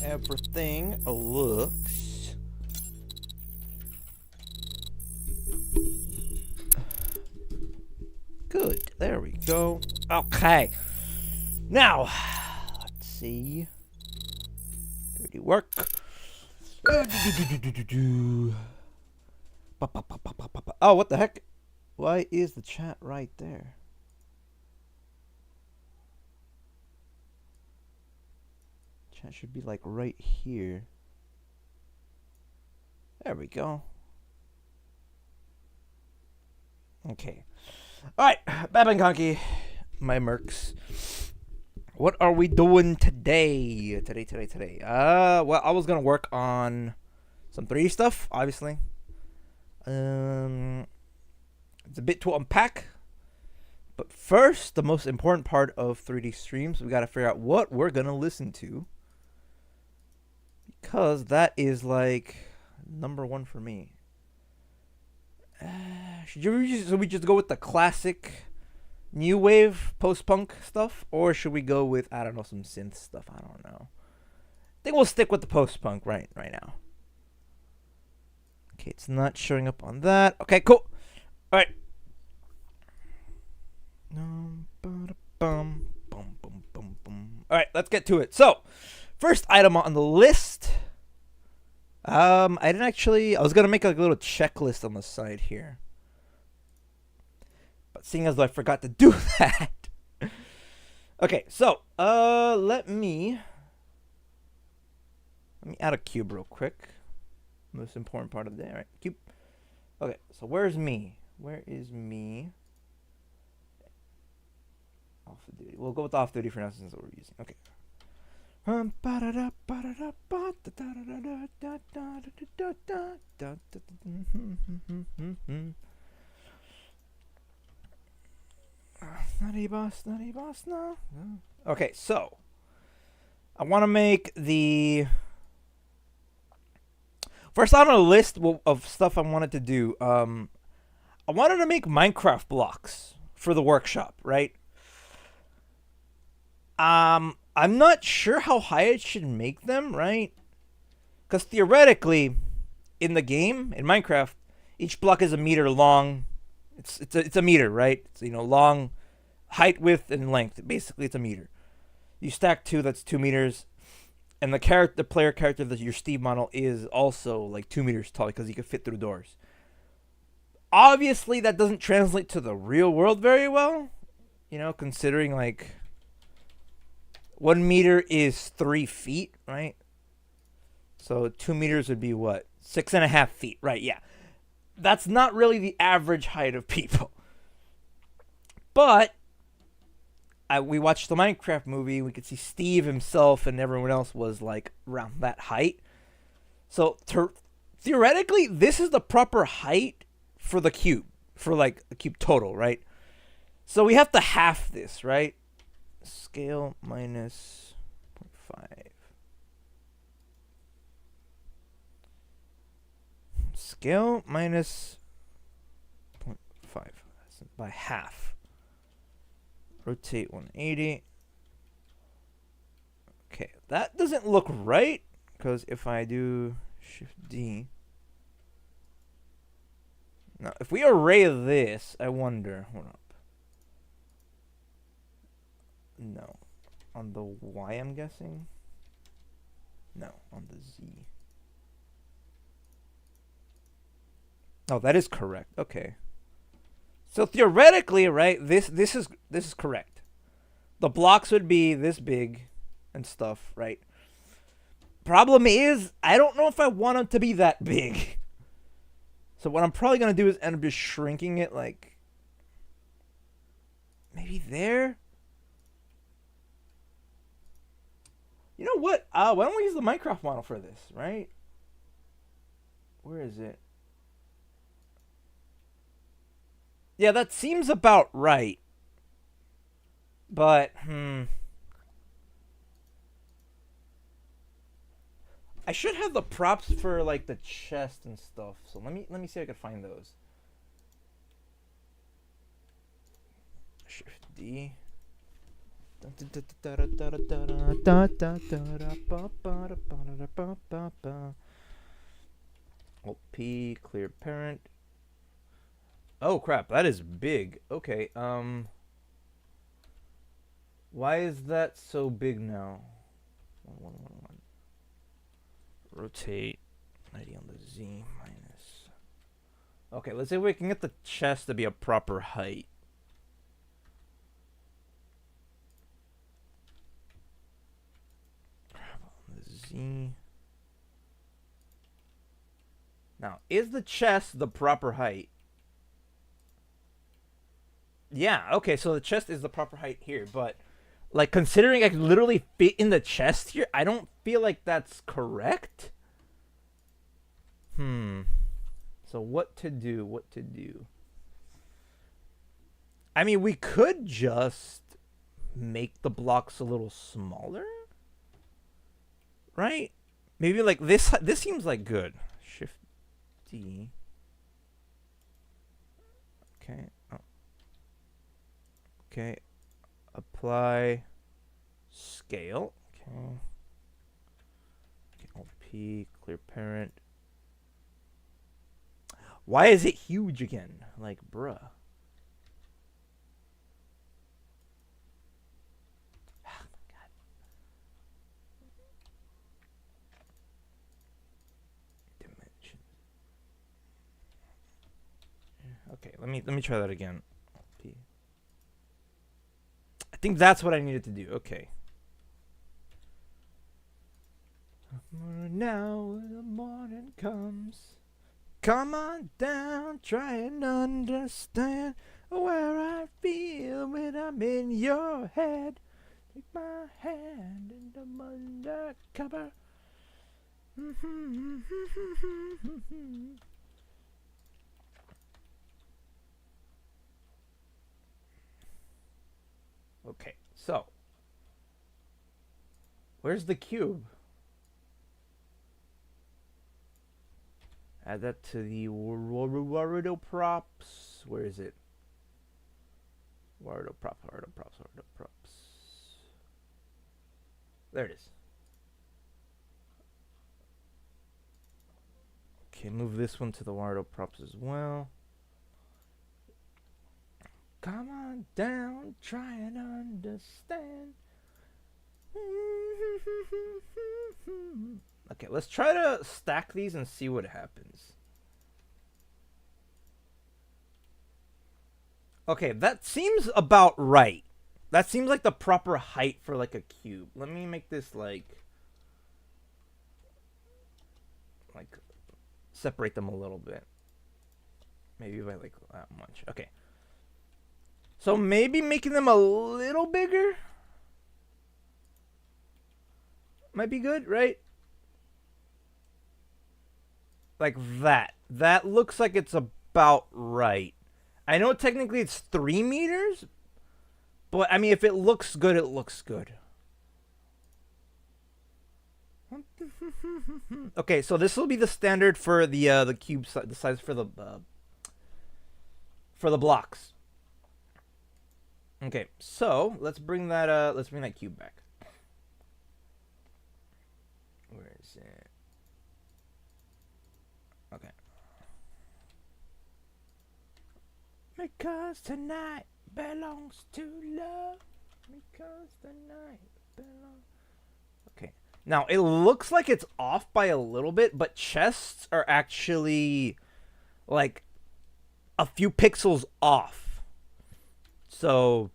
everything looks good. There we go. Okay. Now, let's see. 3D work. Oh, what the heck? Why is the chat right there? Chat should be like right here. There we go. Okay. Alright, Babankonki, my mercs. What are we doing today? Today. Well, I was gonna work on some 3D stuff, obviously. It's a bit to unpack. But first, the most important part of 3D streams, we gotta figure out what we're gonna listen to. Because that is like #1 for me. Should we just go with the classic new wave post-punk stuff, or should we go with, I don't know, some synth stuff? I don't know. I think we'll stick with the post-punk right now. Okay, it's not showing up on that. Okay, cool. All right. All right, let's get to it. So, first item on the list. I was gonna make a little checklist on the side here, but seeing as though I forgot to do that. Okay, so let me add a cube real quick. Most important part of the day, right? Cube. Okay, so where's me? Where is me? Off duty. We'll go with off duty for now since we're using. Okay. Snotty boss, no. Okay, so I want to make the first on a list of stuff I wanted to do. I wanted to make Minecraft blocks for the workshop, right? I'm not sure how high I should make them, right? Because theoretically, in the game, in Minecraft, each block is a meter long. It's a meter, right? It's, long, height, width, and length. Basically, it's a meter. You stack 2, that's 2 meters. And the player character that your Steve model is also like 2 meters tall because he can fit through doors. Obviously, that doesn't translate to the real world very well. Considering like 1 meter is 3 feet, right? So 2 meters would be what? 6.5 feet, right? Yeah. That's not really the average height of people. But we watched the Minecraft movie. We could see Steve himself and everyone else was like around that height. So theoretically, this is the proper height for the cube. For like the cube total, right? So we have to half this, right? Scale minus 0.5. Scale minus 0.5 by half. Rotate 180. Okay, that doesn't look right because if I do Shift D. Now, if we array this, I wonder. Hold up. No. On the Y, I'm guessing? No, on the Z. Oh, that is correct. Okay. So theoretically, right, this is correct. The blocks would be this big and stuff, right? Problem is, I don't know if I want them to be that big. So what I'm probably going to do is end up just shrinking it like maybe there. You know what? Why don't we use the Minecraft model for this, right? Where is it? Yeah, that seems about right. But, I should have the props for like the chest and stuff. So let me see if I can find those. Shift D. Alt P, clear parent. Oh crap, that is big. Okay, why is that so big now? 1111. Rotate 90 on the Z minus. Okay, let's see if we can get the chest to be a proper height. Z. Now, is the chest the proper height? Yeah, okay, so the chest is the proper height here, but like considering I could literally fit in the chest here, I don't feel like that's correct. So what to do? What to do? I mean, we could just make the blocks a little smaller, right? Maybe like this. This seems like good. Shift D. Okay. Oh. Okay. Apply scale. Okay. Okay. Alt P. Clear parent. Why is it huge again? Like, bruh. Okay, let me try that again. P. I think that's what I needed to do. Okay. Now the morning comes. Come on down, try and understand where I feel when I'm in your head. Take my hand and I'm undercover. Okay, so where's the cube? Add that to the Warudo props. Where is it? Warudo props. There it is. Okay, move this one to the Warudo props as well. Come on down, try and understand. Okay, let's try to stack these and see what happens. Okay, that seems about right. That seems like the proper height for like a cube. Let me make this like separate them a little bit. Maybe by like that much. Okay. So maybe making them a little bigger might be good, right? Like that. That looks like it's about right. I know technically it's 3 meters, but I mean, if it looks good, it looks good. Okay, so this will be the standard for the cube the size for the blocks. Okay, so let's bring that cube back. Where is it? Okay. Because tonight belongs to love. Because tonight belongs. Okay. Now it looks like it's off by a little bit, but chests are actually like a few pixels off. So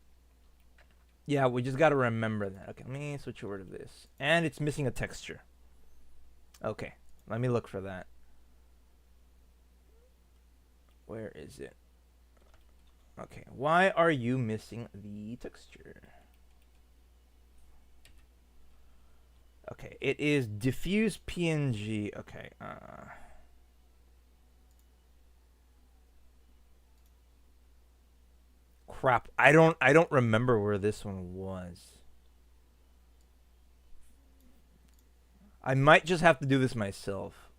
yeah, we just gotta remember that. Okay, let me switch over to this. And it's missing a texture. Okay, let me look for that. Where is it? Okay, why are you missing the texture? Okay, it is diffuse PNG. Okay, crap. I don't remember where this one was. I might just have to do this myself.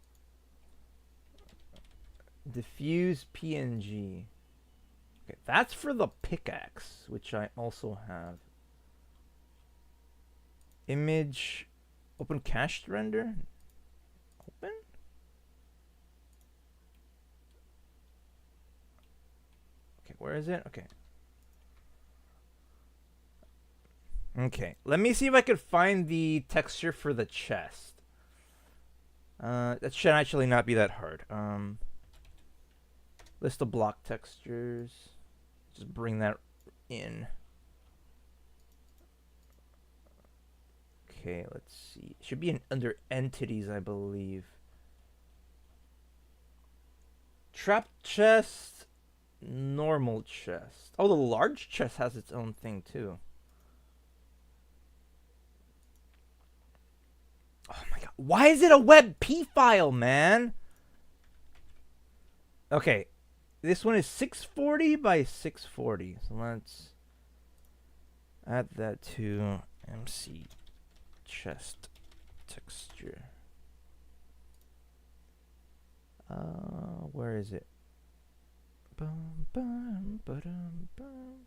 Diffuse PNG. Okay, that's for the pickaxe, which I also have. Image, open cached render. Open. Okay, where is it? Okay. Okay, let me see if I could find the texture for the chest. That should actually not be that hard. List of block textures. Just bring that in. Okay, let's see. It should be under entities, I believe. Trap chest, normal chest. Oh, the large chest has its own thing too. Oh my god. Why is it a WebP file, man? Okay. This one is 640 by 640. So let's add that to MC chest texture. Where is it? Bum, bum, ba-dum, bum.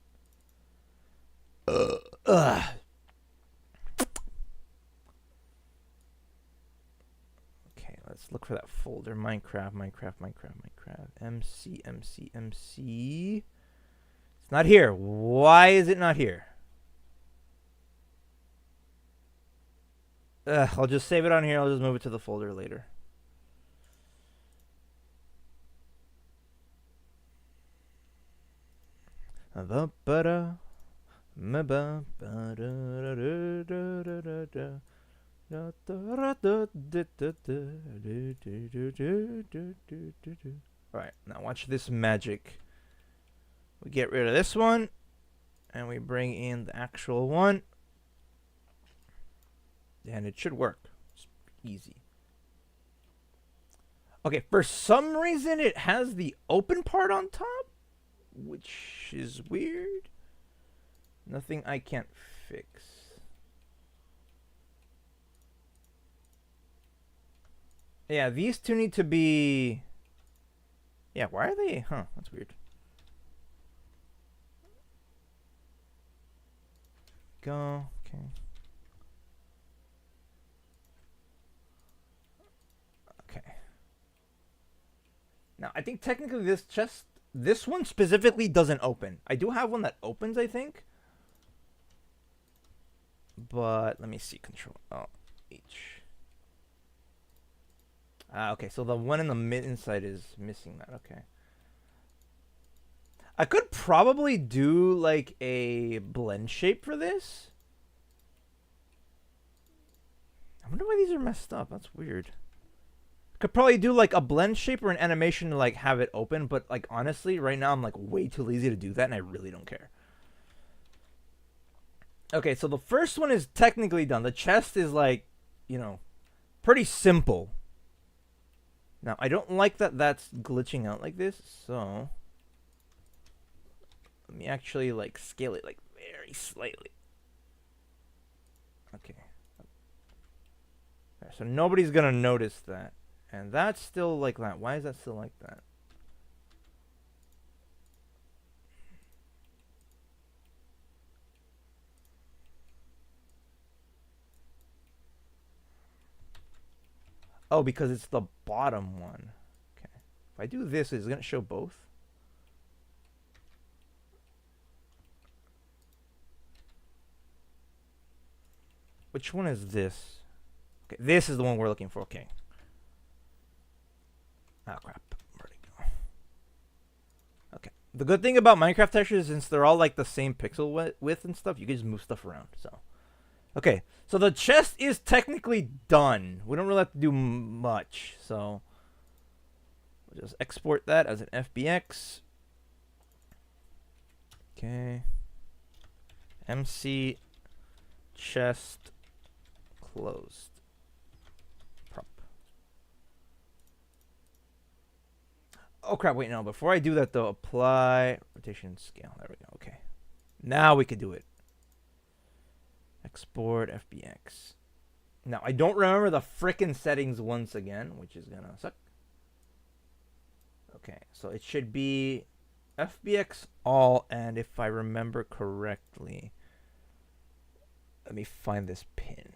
Okay, let's look for that folder. Minecraft. MC. It's not here. Why is it not here? I'll just save it on here. I'll just move it to the folder later. Alright, now watch this magic. We get rid of this one, and we bring in the actual one, and it should work. It's easy. Okay, for some reason it has the open part on top, which is weird. Nothing I can't fix. Yeah, these two need to be... Yeah, why are they... Huh, that's weird. Go, okay. Okay. Now, I think technically this chest... This one specifically doesn't open. I do have one that opens, I think. But let me see. Control H. Okay, so the one in the inside is missing that. Okay. I could probably do like a blend shape for this. I wonder why these are messed up. That's weird. Could probably do like a blend shape or an animation to like have it open, but like honestly, right now I'm like way too lazy to do that, and I really don't care. Okay, so the first one is technically done. The chest is like, you know, pretty simple. Now, I don't like that that's glitching out like this, so let me actually like scale it like very slightly. Okay. So nobody's gonna notice that. And that's still like that. Why is that still like that? Oh, because it's the bottom one. Okay. If I do this, is it going to show both? Which one is this? Okay, this is the one we're looking for. Okay. Oh, crap. Where'd it go? Okay. The good thing about Minecraft textures, since they're all like the same pixel width and stuff, you can just move stuff around. So, okay. So the chest is technically done. We don't really have to do much. So we'll just export that as an FBX. Okay. MC chest closed. Prop. Oh crap, wait, no. Before I do that though, apply rotation scale. There we go. Okay. Now we can do it. Export FBX. Now, I don't remember the frickin' settings once again, which is gonna suck. Okay, so it should be FBX all, and if I remember correctly, let me find this pin.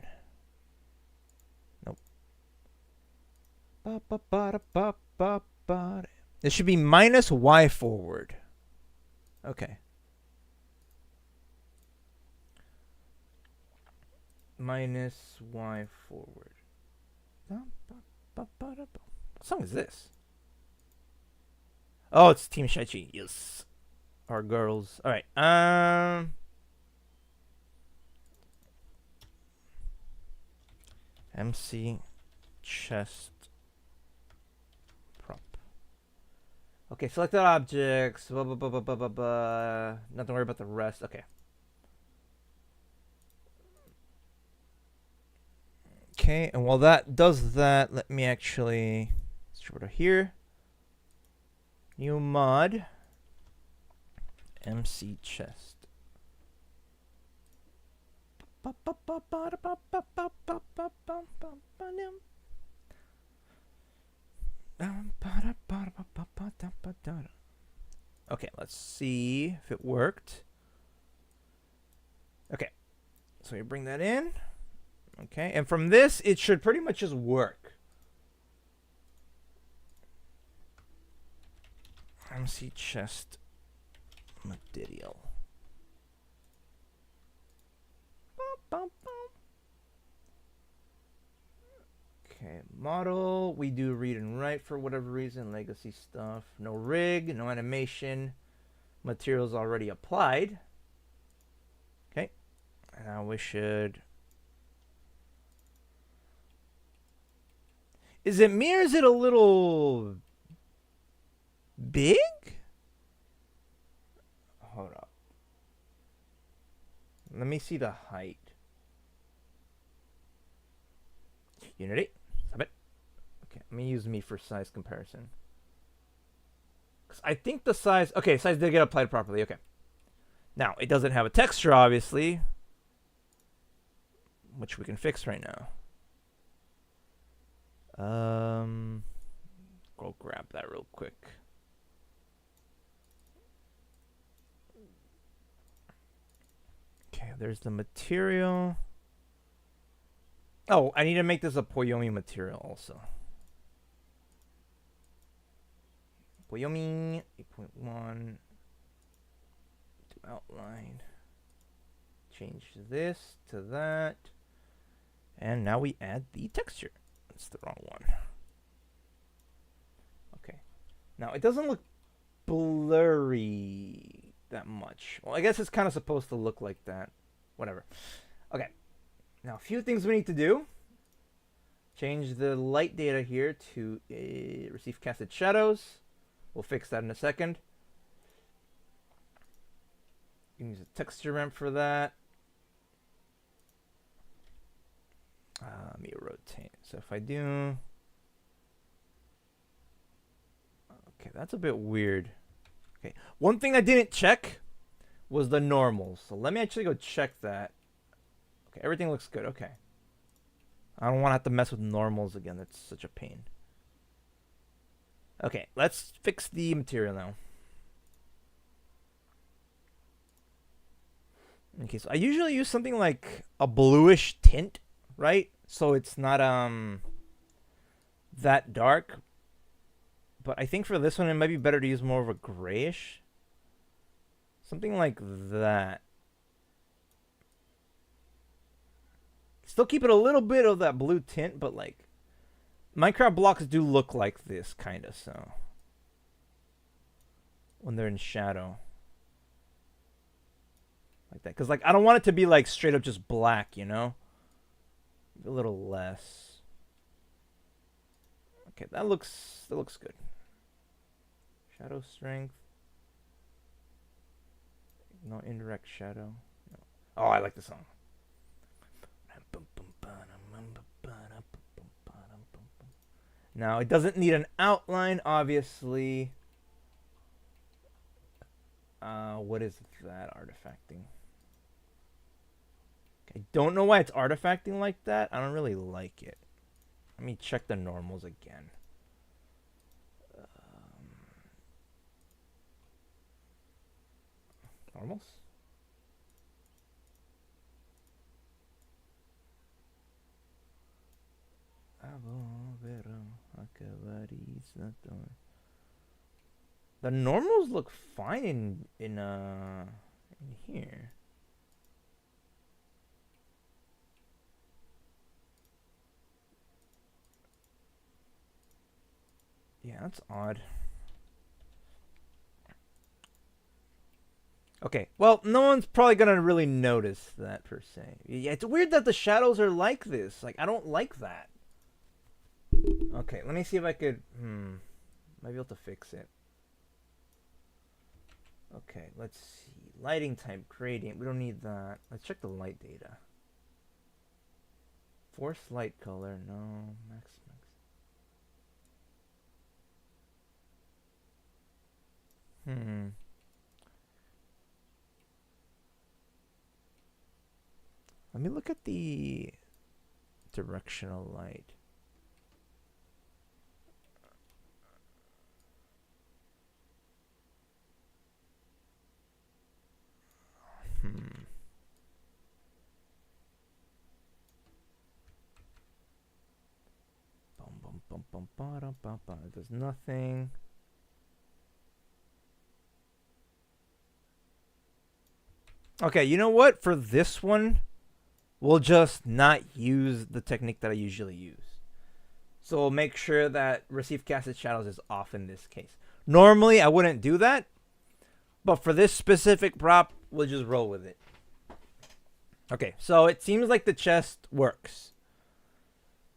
This should be minus Y forward. Okay. Minus Y forward. What song is this? Oh, it's Team Shaichi. Yes. Our girls. Alright. MC chest prop. Okay, selected objects. Blah, blah, blah, blah, blah, blah, blah. Nothing to worry about the rest. Okay. Okay, and while that does that, let me actually sort of here. New mod. MC chest. Okay, let's see if it worked. Okay, so you bring that in. Okay, and from this, it should pretty much just work. MC chest material. Okay, model. We do read and write for whatever reason. Legacy stuff. No rig, no animation. Materials already applied. Okay, now we should. Is it me or is it a little big? Hold up. Let me see the height. Unity. Stop it. Okay, let me use me for size comparison. Because I think the size... Okay, size did get applied properly. Okay. Now, it doesn't have a texture, obviously. Which we can fix right now. Go grab that real quick. Okay, there's the material. Oh, I need to make this a Poyomi material also. Poyomi 8.1 to outline. Change this to that. And now we add the texture. That's the wrong one. Okay. Now it doesn't look blurry that much. Well, I guess it's kind of supposed to look like that. Whatever. Okay. Now, a few things we need to do. Change the light data here to receive casted shadows. We'll fix that in a second. You can use a texture ramp for that. Let me rotate. So if I do... Okay, that's a bit weird. Okay, one thing I didn't check was the normals. So let me actually go check that. Okay, everything looks good. Okay. I don't want to have to mess with normals again. That's such a pain. Okay, let's fix the material now. Okay, so I usually use something like a bluish tint, right? So it's not that dark. But I think for this one, it might be better to use more of a grayish. Something like that. Still keep it a little bit of that blue tint, but like Minecraft blocks do look like this kind of, so when they're in shadow like that, because like I don't want it to be like straight up just black, you know, a little less. Okay, that looks good. Shadow strength, no indirect shadow. No. Oh, I like the song. Now, it doesn't need an outline, obviously. What is that artifacting? I don't know why it's artifacting like that. I don't really like it. Let me check the normals again. Normals? Okay. He's not doing. The normals look fine in here. Yeah, that's odd. Okay, well, no one's probably gonna really notice that per se. Yeah, it's weird that the shadows are like this. Like, I don't like that. Okay, let me see if I could. Might be able to fix it. Okay, let's see. Lighting type gradient. We don't need that. Let's check the light data. Force light color. No. Max. Let me look at the directional light. It does nothing. Okay, you know what? For this one, we'll just not use the technique that I usually use. So we'll make sure that receive casted shadows is off in this case. Normally, I wouldn't do that. But for this specific prop, we'll just roll with it. Okay, so it seems like the chest works.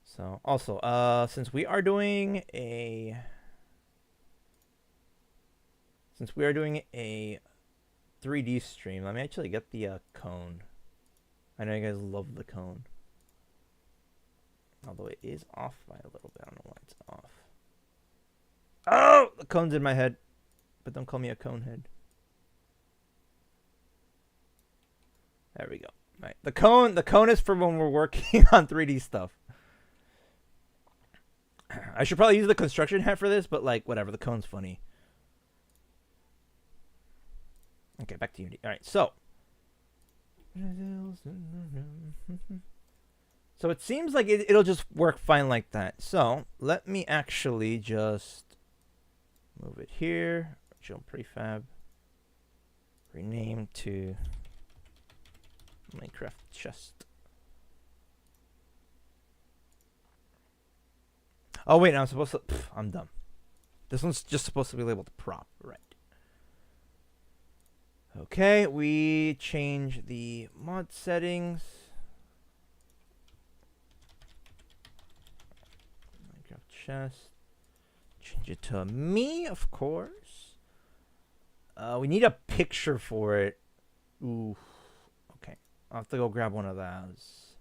So also, since we are doing a 3D stream, let me actually get the cone. I know you guys love the cone. Although it is off by a little bit. I don't know why it's off. Oh, the cone's in my head. But don't call me a cone head. There we go. All right. The cone is for when we're working on 3D stuff. I should probably use the construction hat for this, but like whatever, the cone's funny. Okay, back to Unity. All right, so it seems like it'll just work fine like that. So let me actually just move it here. Jump prefab. Rename to Minecraft chest. Oh wait, I'm supposed to. I'm dumb. This one's just supposed to be labeled prop, right? Okay, we change the mod settings. Minecraft chest. Change it to me, of course. We need a picture for it. Ooh. Okay, I'll have to go grab one of those.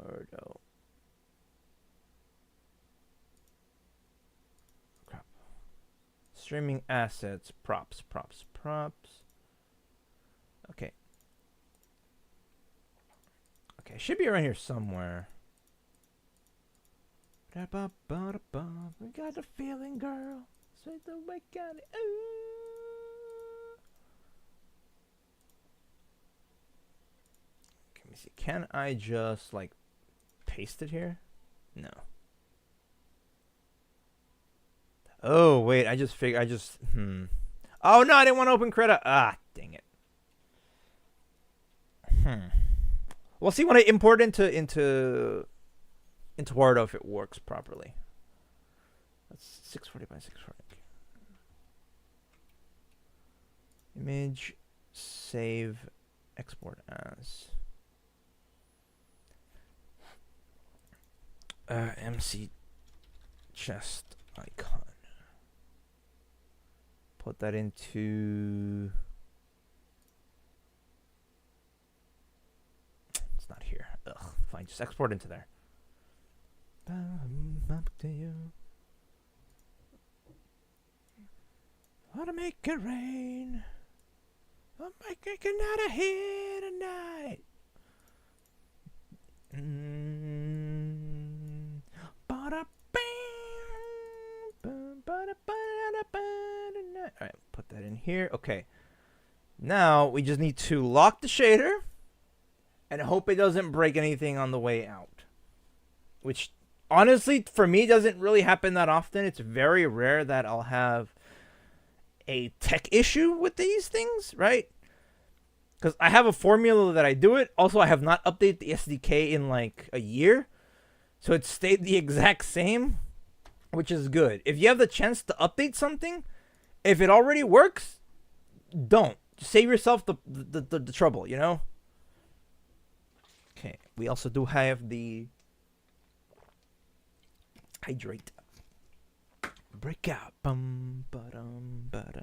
Ordo. Crap. Streaming assets. Props. Okay. Okay, should be around here somewhere. We got the feeling, girl. Straight the way, got it. Let me see. Can I just like paste it here? No. Oh wait, I just figured. Oh no, I didn't want to open credit. Ah, dang it. We'll see when I import into Word if it works properly. That's 640 by 640. Image, save, export as. MC chest icon. Put that into. It's not here. Ugh, fine. Just export into there. Up to you. Wanna make it rain. I'm making out of here tonight. Alright, put that in here. Okay. Now we just need to lock the shader and hope it doesn't break anything on the way out. Which honestly, for me, it doesn't really happen that often. It's very rare that I'll have a tech issue with these things, right? Because I have a formula that I do it. Also, I have not updated the SDK in like a year. So it stayed the exact same, which is good. If you have the chance to update something, if it already works, don't. Just save yourself the trouble, you know? Okay, we also do have the hydrate. Breakout. Bum, ba-dum, ba-da,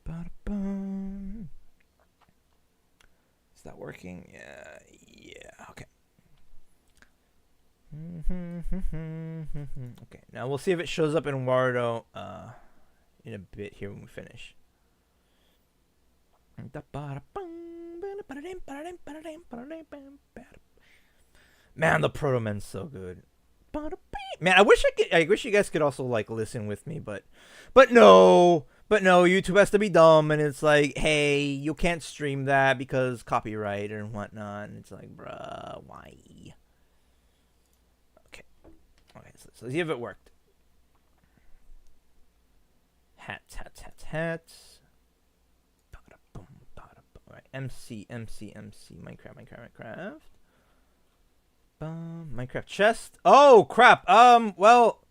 ba-da-bum. Is that working? Yeah, okay. Okay, now we'll see if it shows up in Wardo in a bit here when we finish. Man, the Proto Man's so good. Man, I wish you guys could also like listen with me, but no, YouTube has to be dumb, and it's like, hey, you can't stream that because copyright and whatnot, and it's like, bruh, why? Okay, so let's see if it worked. Hats. Bada-boom. All right, MC, Minecraft. Minecraft chest. Oh crap. Well,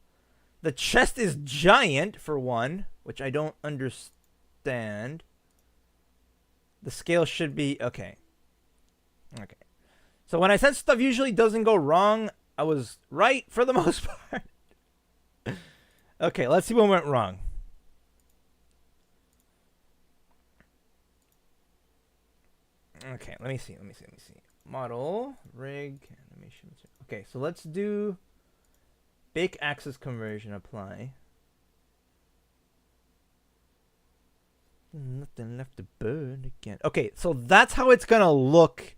the chest is giant for one, which I don't understand. The scale should be okay. So when I said stuff usually doesn't go wrong, I was right for the most part. Okay, let's see what went wrong. Okay, let me see. Model, rig, animation. Okay, so let's do bake axis conversion, apply. Nothing left to burn again. Okay, so that's how it's gonna look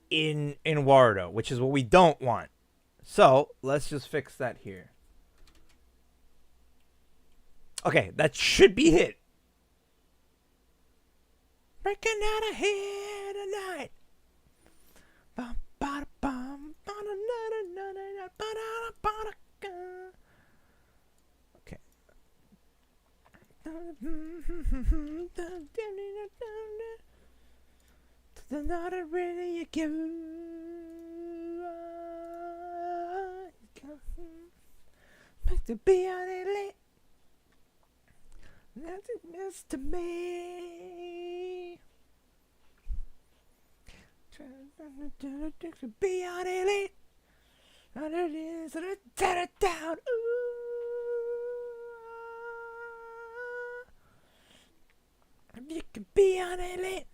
in Wardo, which is what we don't want. So let's just fix that here. Okay, that should be hit. Breaking out of here tonight. Okay. Not really you give. To be on it late. That's to me. To be on it late. And it is to tear it down. If you can be on it late.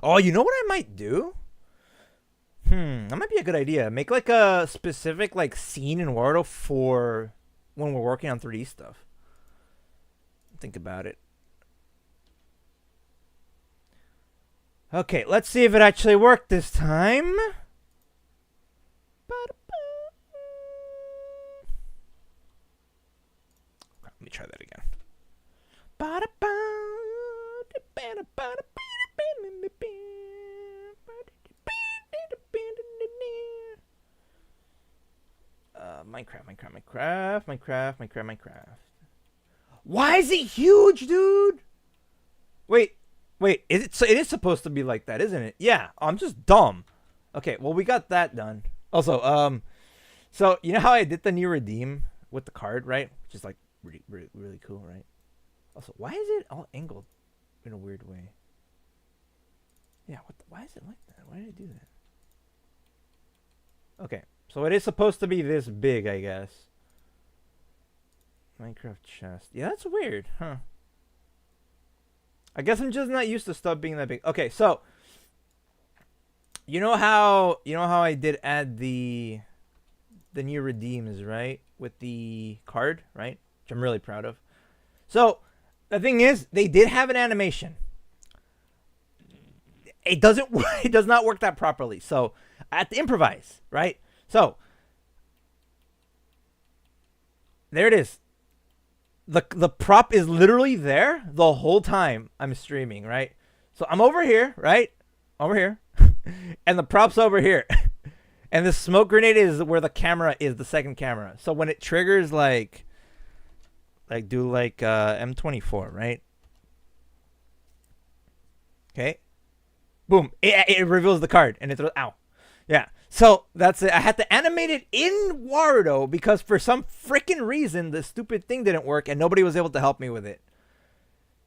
Oh, you know what I might do? That might be a good idea. Make like a specific like scene in Wardo for when we're working on 3D stuff. Think about it. Okay, let's see if it actually worked this time. Let me try that again. Minecraft. Why is it huge, dude? Wait. Is it? So it is supposed to be like that, isn't it? Yeah. I'm just dumb. Okay. Well, we got that done. Also, so you know how I did the new redeem with the card, right? Which is like really cool, right? Also, why is it all angled in a weird way? Yeah. Why is it like that? Why did I do that? Okay. So it is supposed to be this big, I guess. Minecraft chest. Yeah, that's weird, huh? I guess I'm just not used to stuff being that big. Okay, so you know how I did add the new redeems, right? With the card, right? Which I'm really proud of. So the thing is, they did have an animation. It does not work that properly. So I have to improvise, right? So there it is. The prop is literally there the whole time I'm streaming, right? So I'm over here, right? Over here. And the prop's over here. And the smoke grenade is where the camera is, the second camera. So when it triggers, like do like M24, right? Okay. Boom. It reveals the card and it throws, ow. Yeah. So that's it. I had to animate it in Warudo because for some freaking reason the stupid thing didn't work and nobody was able to help me with it.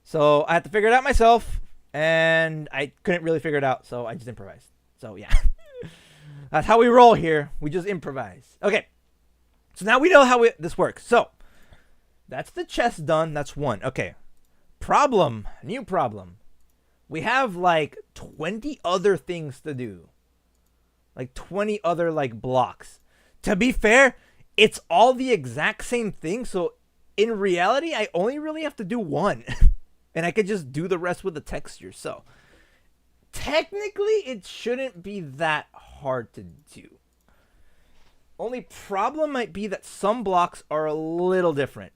So I had to figure it out myself, and I couldn't really figure it out, so I just improvised. So yeah. That's how we roll here. We just improvise. Okay. So now we know how this works. So that's the chest done. That's one. Okay. Problem. New problem. We have like 20 other things to do. Like 20 other like blocks. To be fair, it's all the exact same thing. So in reality, I only really have to do one. And I could just do the rest with the texture. So technically, it shouldn't be that hard to do. Only problem might be that some blocks are a little different.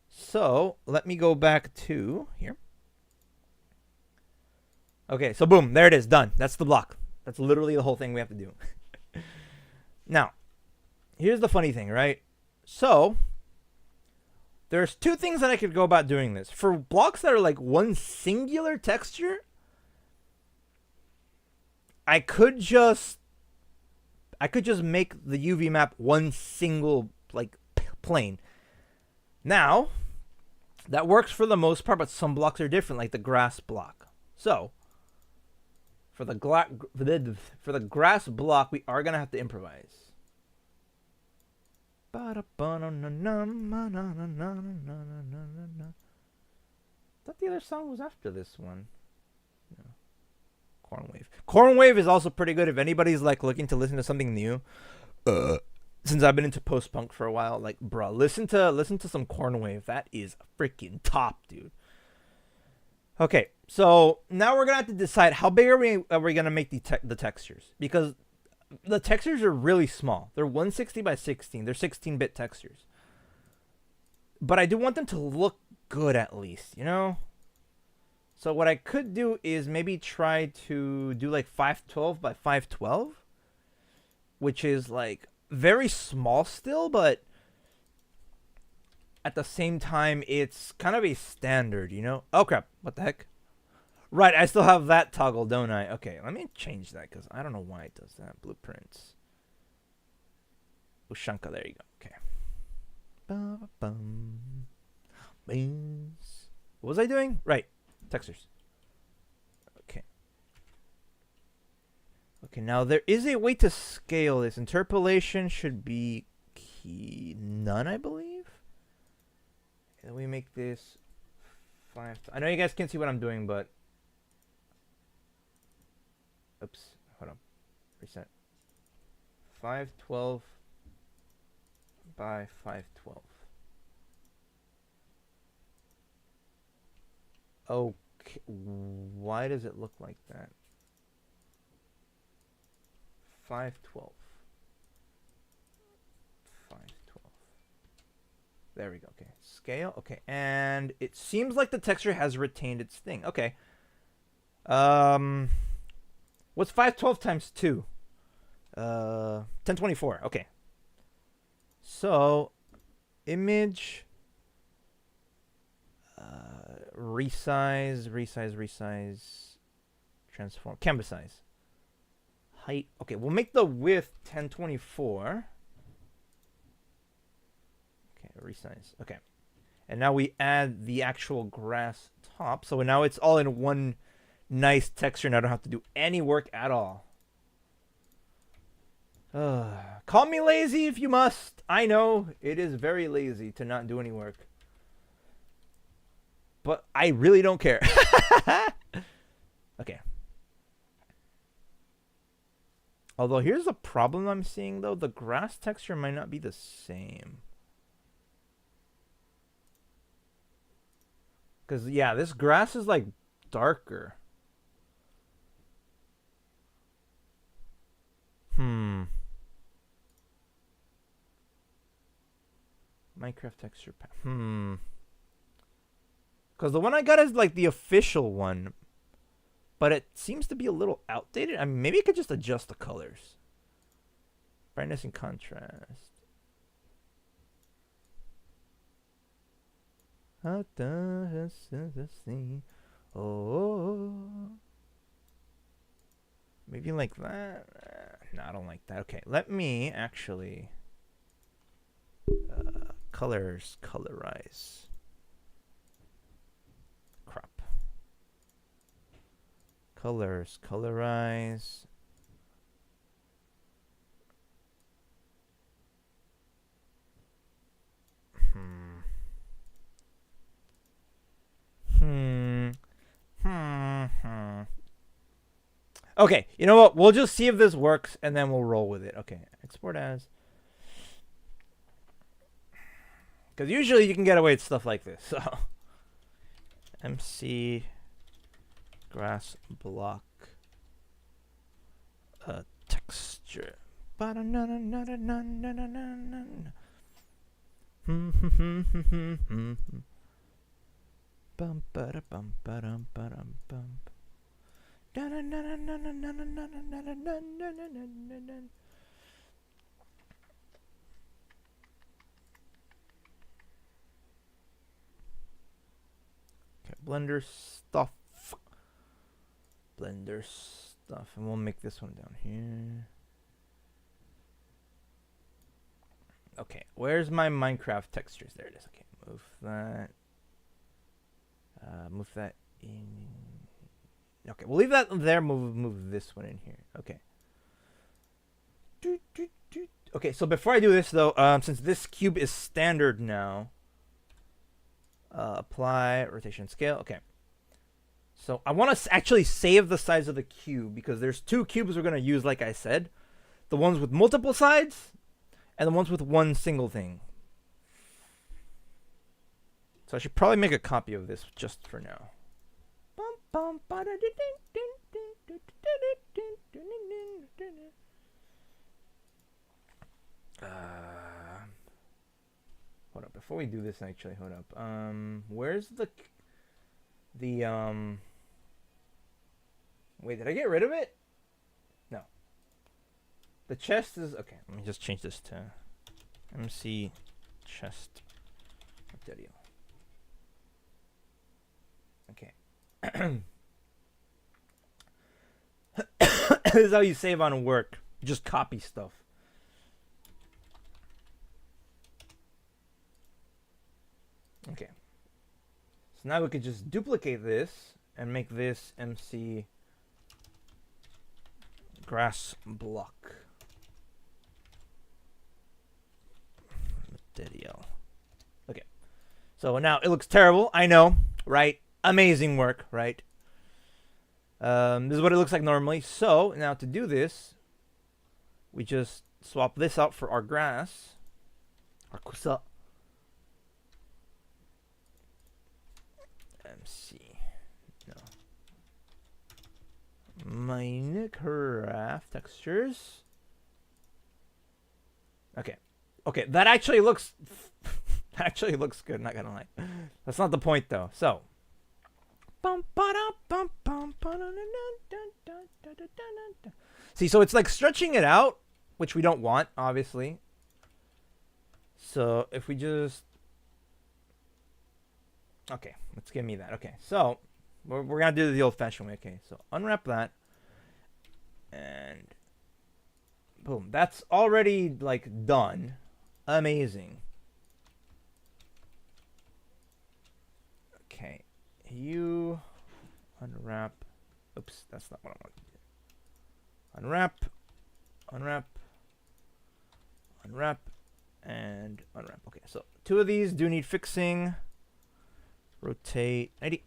So let me go back to here. Okay, so boom, there it is, done. That's the block. That's literally the whole thing we have to do. Now, here's the funny thing, right? So there's two things that I could go about doing this. For blocks that are like one singular texture, I could just make the UV map one single like plane. Now, that works for the most part, but some blocks are different, like the grass block. So, for the grass block, we are gonna have to improvise. I thought the other song was after this one. No. Cornwave. Cornwave is also pretty good if anybody's like looking to listen to something new. Since I've been into post-punk for a while, like, bro, listen to some Cornwave. That is freaking top, dude. Okay, so now we're gonna have to decide how big are we gonna make the textures, because the textures are really small. They're 160 by 16. They're 16-bit textures. But I do want them to look good at least, you know? So what I could do is maybe try to do like 512 by 512, which is like very small still, but at the same time, it's kind of a standard, you know? Oh, crap. What the heck? Right, I still have that toggle, don't I? Okay, let me change that because I don't know why it does that. Blueprints. Ushanka, there you go. Okay. What was I doing? Right, textures. Okay. Okay, now there is a way to scale this. Interpolation should be key none, I believe. And we make this 5. I know you guys can't see what I'm doing, but oops, hold on. Reset. 512 by 512. Okay, why does it look like that? 512. 512. There we go. Okay, scale. Okay, and it seems like the texture has retained its thing. Okay. What's 512 times 2? 1024. Okay. So, image, resize, transform, canvas size, height. Okay, we'll make the width 1024. Okay, resize. Okay, and now we add the actual grass top. So now it's all in one nice texture, and I don't have to do any work at all. Call me lazy if you must. I know it is very lazy to not do any work, but I really don't care. Okay. Although here's the problem I'm seeing though. The grass texture might not be the same. Because, yeah, this grass is like darker. Minecraft texture pack. Because the one I got is like the official one. But it seems to be a little outdated. I mean, maybe I could just adjust the colors. Brightness and contrast. How does this thing? Oh. Maybe like that? No, I don't like that. Okay, let me actually... colors, colorize. Crop. Colors, colorize. Okay, you know what? We'll just see if this works, and then we'll roll with it. Okay, export as. Because usually you can get away with stuff like this. So, MC grass block texture. Blender stuff. Blender stuff. And we'll make this one down here. Okay, where's my Minecraft textures? There it is. Okay, move that. Move that in. Okay, we'll leave that there. Move this one in here. Okay. Okay, so before I do this though, since this cube is standard now, apply rotation scale. Okay. So I want to actually save the size of the cube because there's two cubes we're going to use, like I said. The ones with multiple sides and the ones with one single thing. So I should probably make a copy of this just for now. Hold up, before we do this, actually, hold up. Where's the wait, did I get rid of it? No. The chest is okay. Let me just change this to MC chest material. Okay. This is how you save on work. You just copy stuff. Okay. So now we could just duplicate this and make this MC grass block material. Okay. So now it looks terrible. I know, right? Amazing work, right? This is what it looks like normally. So now to do this, we just swap this out for our grass. Our kusa. MC. No. Minecraft textures. Okay. Okay, that actually looks actually looks good, not gonna lie. That's not the point though. So see, so it's like stretching it out, which we don't want, obviously. So if we just okay, let's give me that. Okay, so we're gonna do the old-fashioned way. Okay, so unwrap that, and boom, that's already like done. Amazing. Okay, you unwrap. Oops, that's not what I want to do. Unwrap, unwrap, unwrap, and unwrap. Okay, so two of these do need fixing. Rotate 90.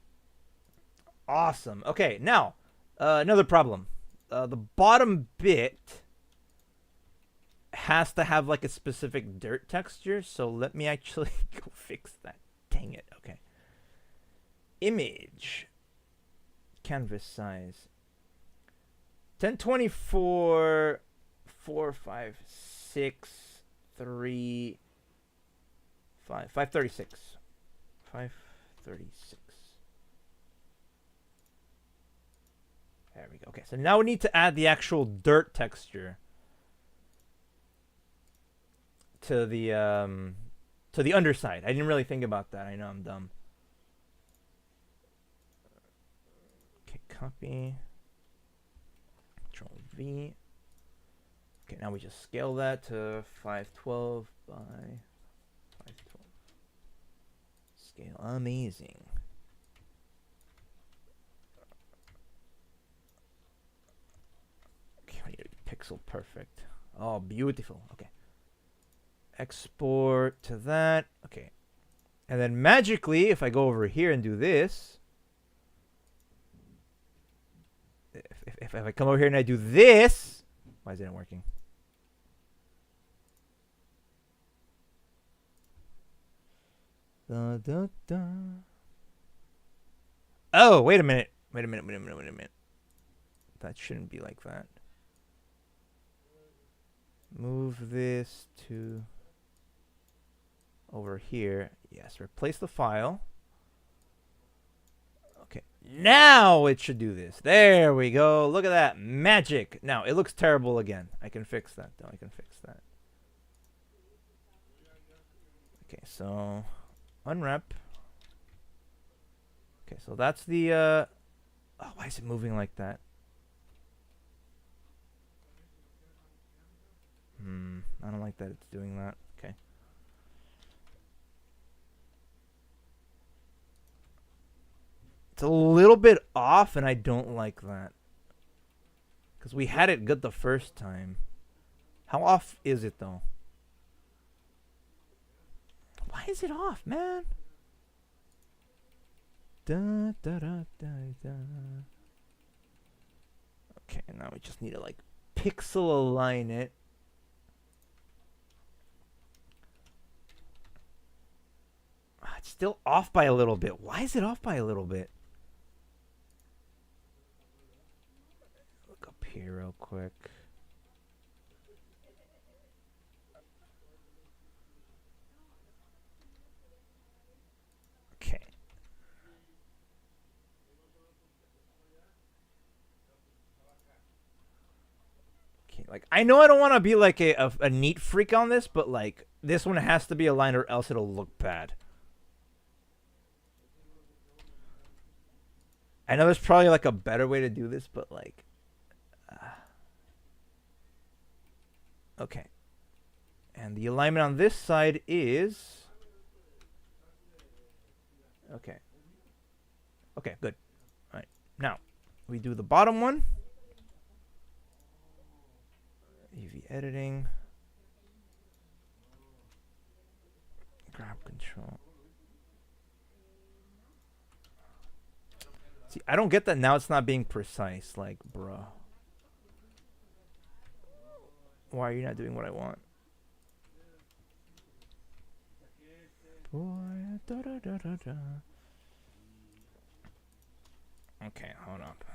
Awesome. Okay, now another problem. The bottom bit has to have like a specific dirt texture, so let me actually go fix that. Dang it. Okay. Image. Canvas size. 1024 456 3 5 536. 536. There we go. Okay, so now we need to add the actual dirt texture to the underside. I didn't really think about that. I know I'm dumb. Okay, copy. Control V. Okay, now we just scale that to 512 by 512. Scale amazing. Okay, I need pixel perfect. Oh, beautiful. Okay. Export to that. Okay. And then magically, if I go over here and do this, if I come over here and I do this, why isn't it working? Da, da, da. Oh, wait a minute. Wait a minute. That shouldn't be like that. Move this to over here. Yes, replace the file. Okay, now it should do this. There we go. Look at that. Magic. Now, it looks terrible again. I can fix that, though. I can fix that. Okay, so unwrap. Okay, so that's the... Oh, why is it moving like that? I don't like that it's doing that. Okay. It's a little bit off, and I don't like that. Because we had it good the first time. How off is it, though? Why is it off, man? Da, da, da, da, da. Okay, now we just need to, like, pixel align it. It's still off by a little bit. Why is it off by a little bit? Look up here real quick. Okay. Okay, like, I know I don't want to be like a neat freak on this, but like, this one has to be aligned or else it'll look bad. I know there's probably like a better way to do this, but like, okay. And the alignment on this side is, okay. Okay, good. All right. Now, we do the bottom one. UV editing. Grab control. See, I don't get that now it's not being precise. Like, bruh. Why are you not doing what I want? Okay, hold up.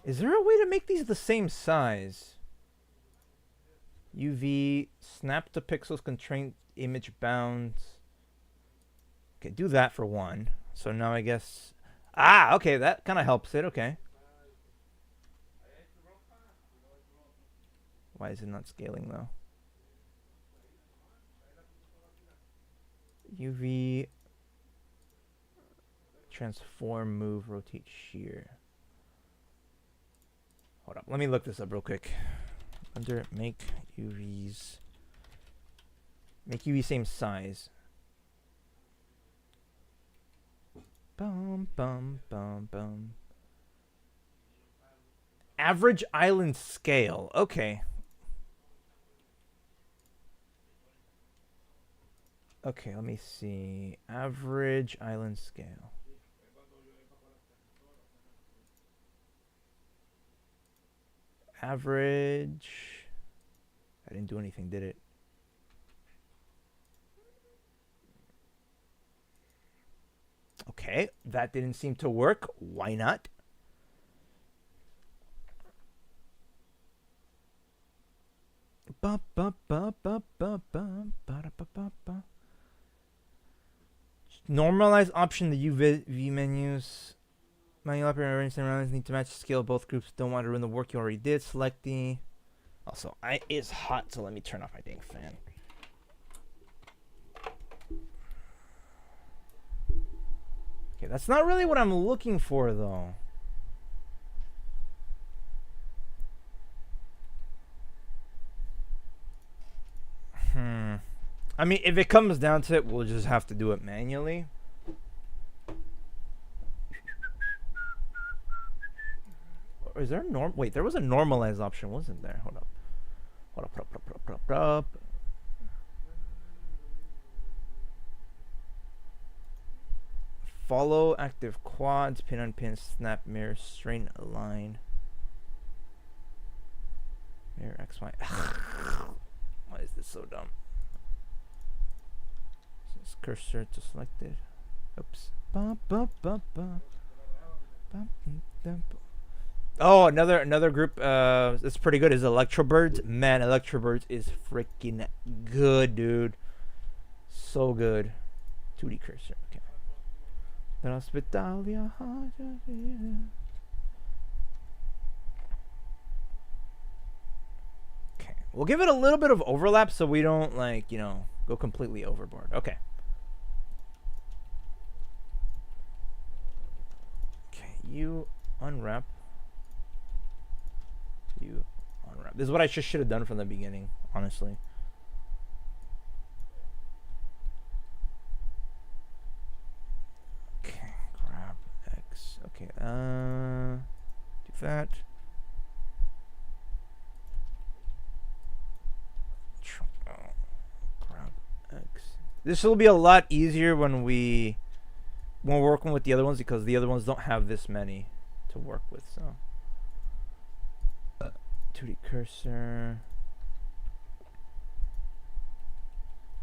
Is there a way to make these the same size? UV, snap to pixels, constraint image bounds. Okay, do that for one. So now I guess... Ah, okay, that kind of helps it. Okay. Why is it not scaling, though? UV... Transform, move, rotate, shear. Hold up. Let me look this up real quick. Under make UVs... Make UV same size. Bum, bum, bum, bum. Average island scale. Okay. Okay, let me see. Average island scale. Average. I didn't do anything, did it? Okay, that didn't seem to work. Why not? Normalize option the UV menus. Manual operator arrange rounds need to match the scale. Both groups don't want to ruin the work you already did. Select the. Also, it's hot, so let me turn off my dang fan. Okay, that's not really what I'm looking for, though. I mean, if it comes down to it, we'll just have to do it manually. Or is there a norm? Wait, there was a normalized option, wasn't there? Hold up. Hold up. Follow active quads, pin on pin, snap, mirror, strain, align. Mirror X, Y. Why is this so dumb? This cursor to selected. Oops. Oh, another group that's pretty good is Electrobirds. Man, Electrobirds is freaking good, dude. So good. 2D cursor. Okay. Okay. We'll give it a little bit of overlap so we don't, like, you know, go completely overboard. Okay. Okay, you unwrap. You unwrap. This is what I just should have done from the beginning, honestly. Okay, grab X. Okay, do that. Grab X. This will be a lot easier when we're working with the other ones because the other ones don't have this many to work with, so. 2D cursor.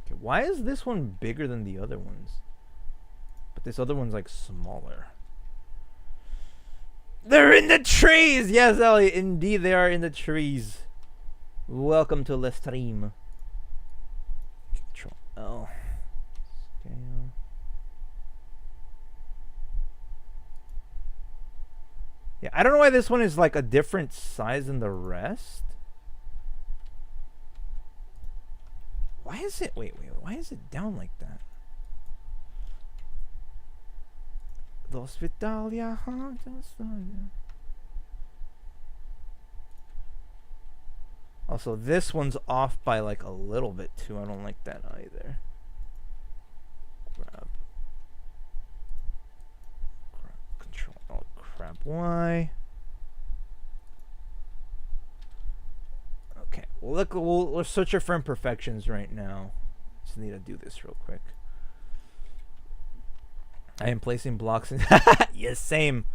Okay, why is this one bigger than the other ones? But this other one's like smaller. They're in the trees! Yes, Ellie, indeed they are in the trees. Welcome to the stream. Control L. Scale. Yeah, I don't know why this one is like a different size than the rest. Why is it, wait, why is it down like that? Dos Vitalia. Also, this one's off by like a little bit too. I don't like that either. Grab Control Alt, grab Y. Okay, well, look, we'll search for imperfections right now. Just need to do this real quick. I am placing blocks in. Yes, same.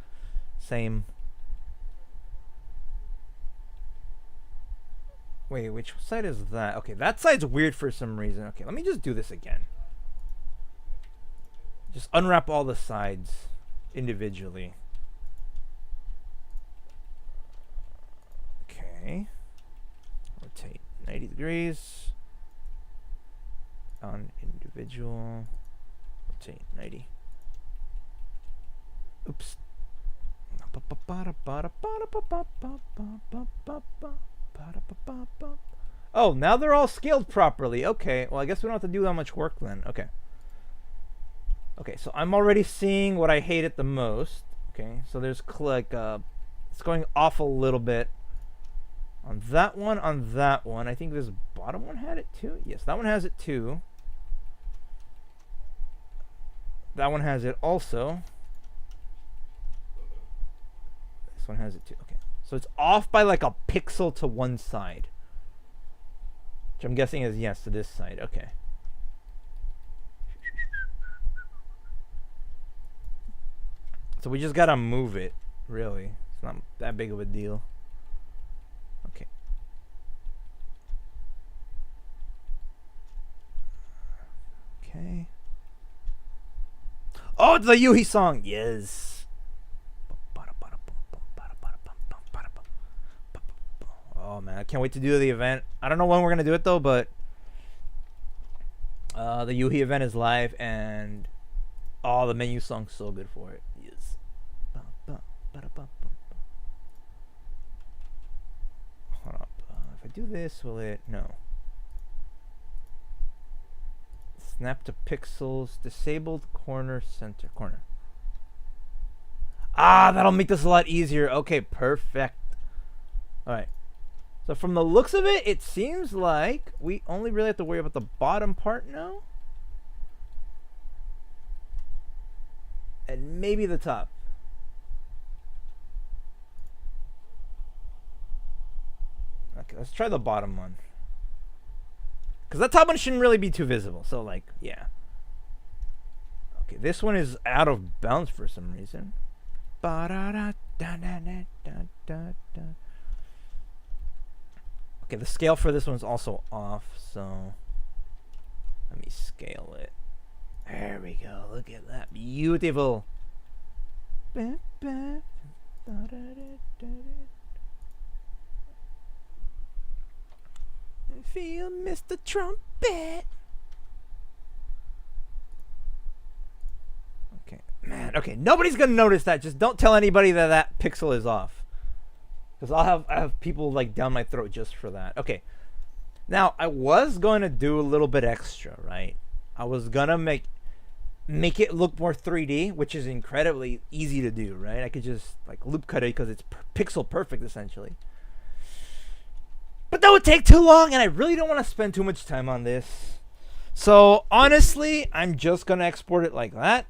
Wait, which side is that? Okay, that side's weird for some reason. Okay, let me just do this again. Just unwrap all the sides individually. Okay. Rotate 90 degrees. On individual. Rotate 90. Oops. Oh, now they're all scaled properly. Okay, well, I guess we don't have to do that much work then. Okay. Okay, so I'm already seeing what I hated the most. Okay, so there's like it's going off a little bit on that one, on that one. I think this bottom one had it too. Yes, that one has it too. That one has it also. This one has it too. Okay, so it's off by like a pixel to one side, which I'm guessing is yes to this side. Okay. So we just gotta move it, really. It's not that big of a deal. Okay. Okay. Oh, it's the Yuhi song! Yes! Oh man, I can't wait to do the event. I don't know when we're gonna do it though, but the Yuhi event is live and the menu song's so good for it. Yes. do this, will it? No. Snap to pixels, disabled corner, center, corner. Ah, that'll make this a lot easier. Okay, perfect. All right. So from the looks of it, it seems like we only really have to worry about the bottom part now. And maybe the top. Okay, let's try the bottom one. Because that top one shouldn't really be too visible. So, like, yeah. Okay, this one is out of bounds for some reason. Okay, the scale for this one's also off, so let me scale it. There we go. Look at that. Beautiful. Feel Mr. Trumpet. Okay, man. Okay, nobody's gonna notice that. Just don't tell anybody that that pixel is off, because I have people like down my throat just for that. Okay, now I was gonna do a little bit extra, right? I was gonna make it look more 3D, which is incredibly easy to do, right? I could just like loop cut it because it's pixel perfect essentially. But that would take too long, and I really don't want to spend too much time on this. So, honestly, I'm just going to export it like that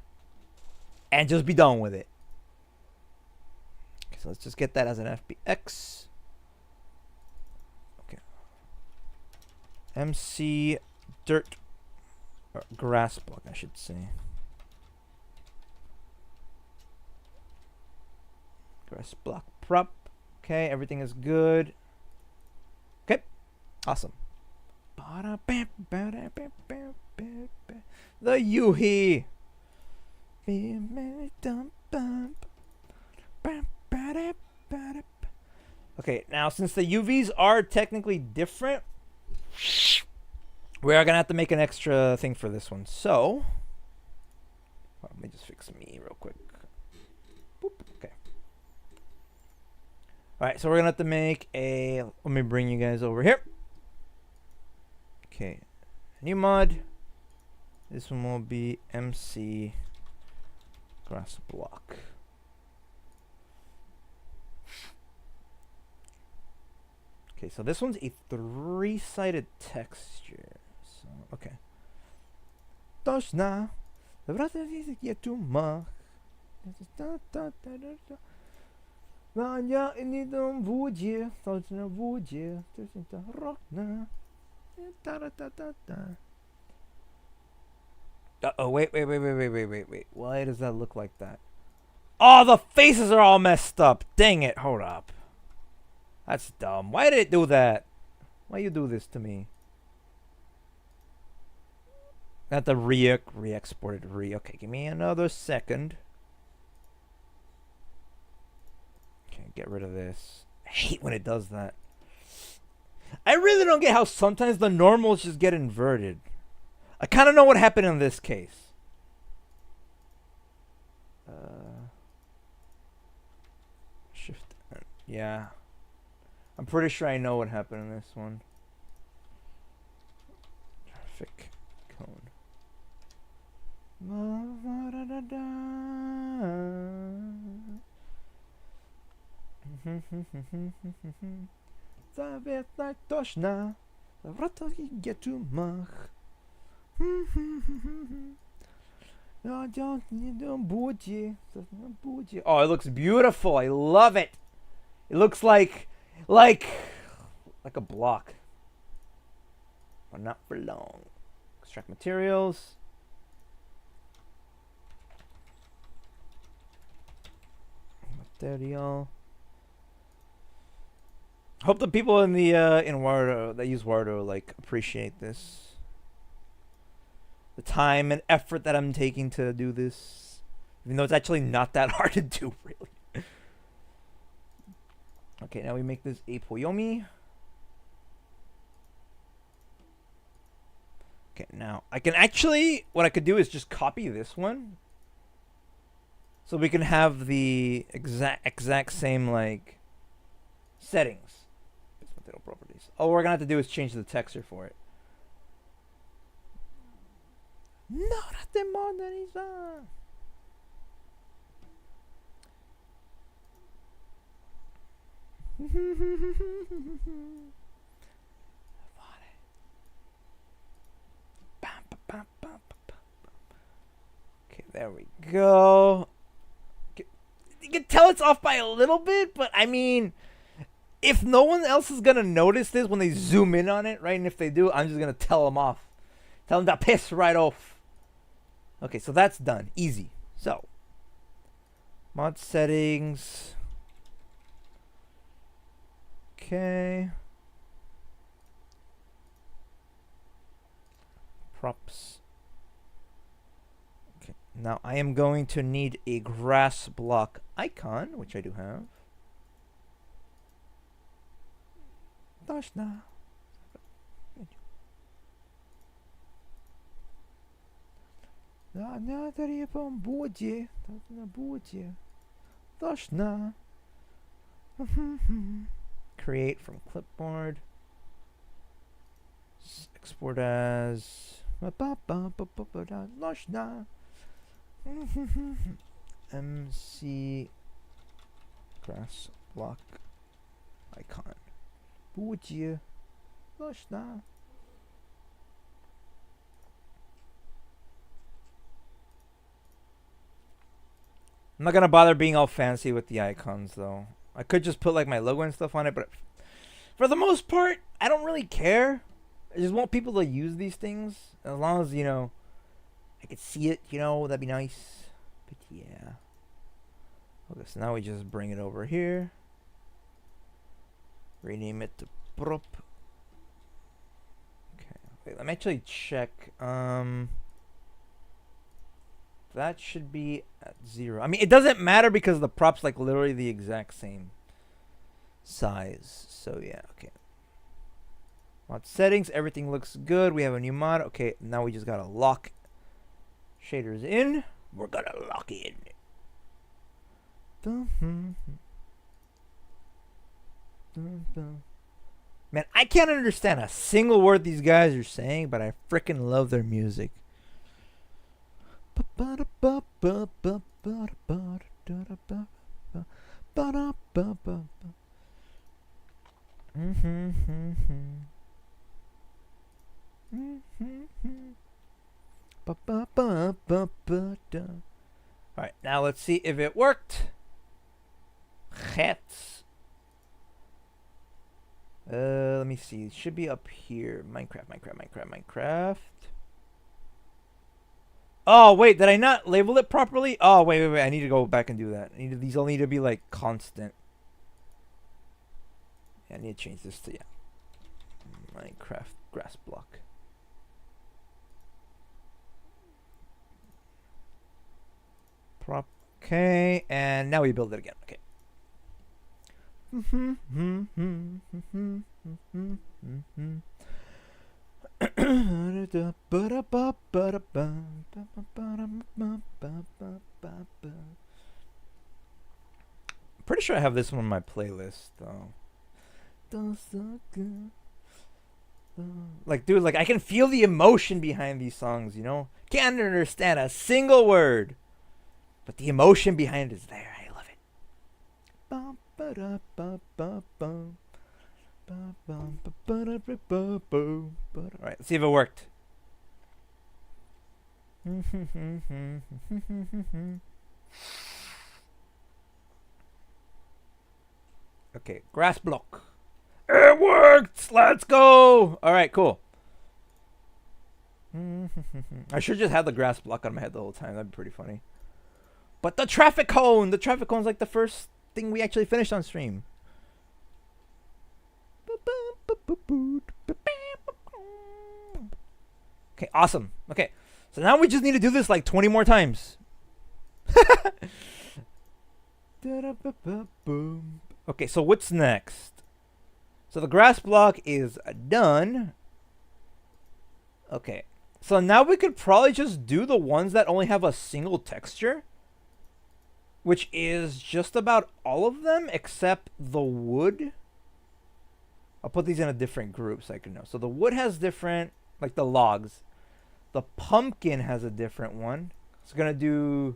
and just be done with it. Okay, so let's just get that as an FBX. Okay. MC dirt or grass block, I should say. Grass block prop. Okay, everything is good. Okay, awesome. The Yuhi. Okay, now since the UVs are technically different, we are gonna have to make an extra thing for this one. So, let me just fix me real quick. Boop. Okay. All right, so we're gonna have to make a. Let me bring you guys over here. Okay, new mod. This one will be MC grass block. Okay, so this one's a 3-sided texture. So okay. Toshna, Vanya in the woodje, Toshna woodje, Rockna. Uh-oh, wait. Why does that look like that? Oh, the faces are all messed up. Dang it. Hold up. That's dumb. Why did it do that? Why you do this to me? Not the re-exported re. Okay, give me another second. Okay, get rid of this. I hate when it does that. I really don't get how sometimes the normals just get inverted. I kind of know what happened in this case. Shift. Yeah. I'm pretty sure I know what happened in this one. Traffic cone. Oh, it looks beautiful. I love it. It looks like a block, but not for long. Extract materials. Material. Hope the people in the in Wardo that use Wardo like appreciate this. The time and effort that I'm taking to do this, even though it's actually not that hard to do, really. Okay, now we make this a Poyomi. Okay, now I can actually, what I could do is just copy this one, so we can have the exact same like settings. Potato properties. All we're gonna have to do is change the texture for it. No, te moderniza. Okay, there we go. You can tell it's off by a little bit, but I mean, if no one else is gonna notice this when they zoom in on it, right? And if they do, I'm just gonna tell them off. Tell them to piss right off. Okay, so that's done. Easy. So, mod settings. Okay. Props. Okay. Now I am going to need a grass block icon, which I do have. Точно. Да, надо репом боди. На боди. Точно. Create from clipboard. Export as MC grass block icon. Будье. Точно. I'm not gonna bother being all fancy with the icons though. I could just put like my logo and stuff on it, but for the most part, I don't really care. I just want people to use these things. As long as, you know, I could see it, you know, that'd be nice. But yeah. Okay, so now we just bring it over here. Rename it to prop. Okay, wait, let me actually check. That should be at 0. I mean, it doesn't matter because the prop's like literally the exact same size. So yeah, okay. Mod settings, everything looks good. We have a new mod. Okay, now we just gotta lock shaders in. We're gonna lock in. Man, I can't understand a single word these guys are saying, but I freaking love their music. Alright, now let's see if it worked. Hats. Let me see. It should be up here. Minecraft. Oh, wait. Did I not label it properly? Oh, wait. I need to go back and do that. These all need to be, like, constant. Yeah, I need to change this to, yeah. Minecraft grass block. Prop. Okay. And now we build it again. Okay. Pretty sure I have this one on my playlist though. Like, dude, like I can feel the emotion behind these songs, you know? Can't understand a single word, but the emotion behind it is there. I love it. Alright, let's see if it worked. Okay, grass block. It worked! Let's go! Alright, cool. I should just have the grass block on my head the whole time. That'd be pretty funny. But the traffic cone! The traffic cone's like the first thing we actually finished on stream. Okay, awesome. Okay, so now we just need to do this like 20 more times. Okay, so what's next? So the grass block is done. Okay, so now we could probably just do the ones that only have a single texture, which is just about all of them except the wood. I'll put these in a different group so I can know. So the wood has different, like the logs. The pumpkin has a different one. It's gonna do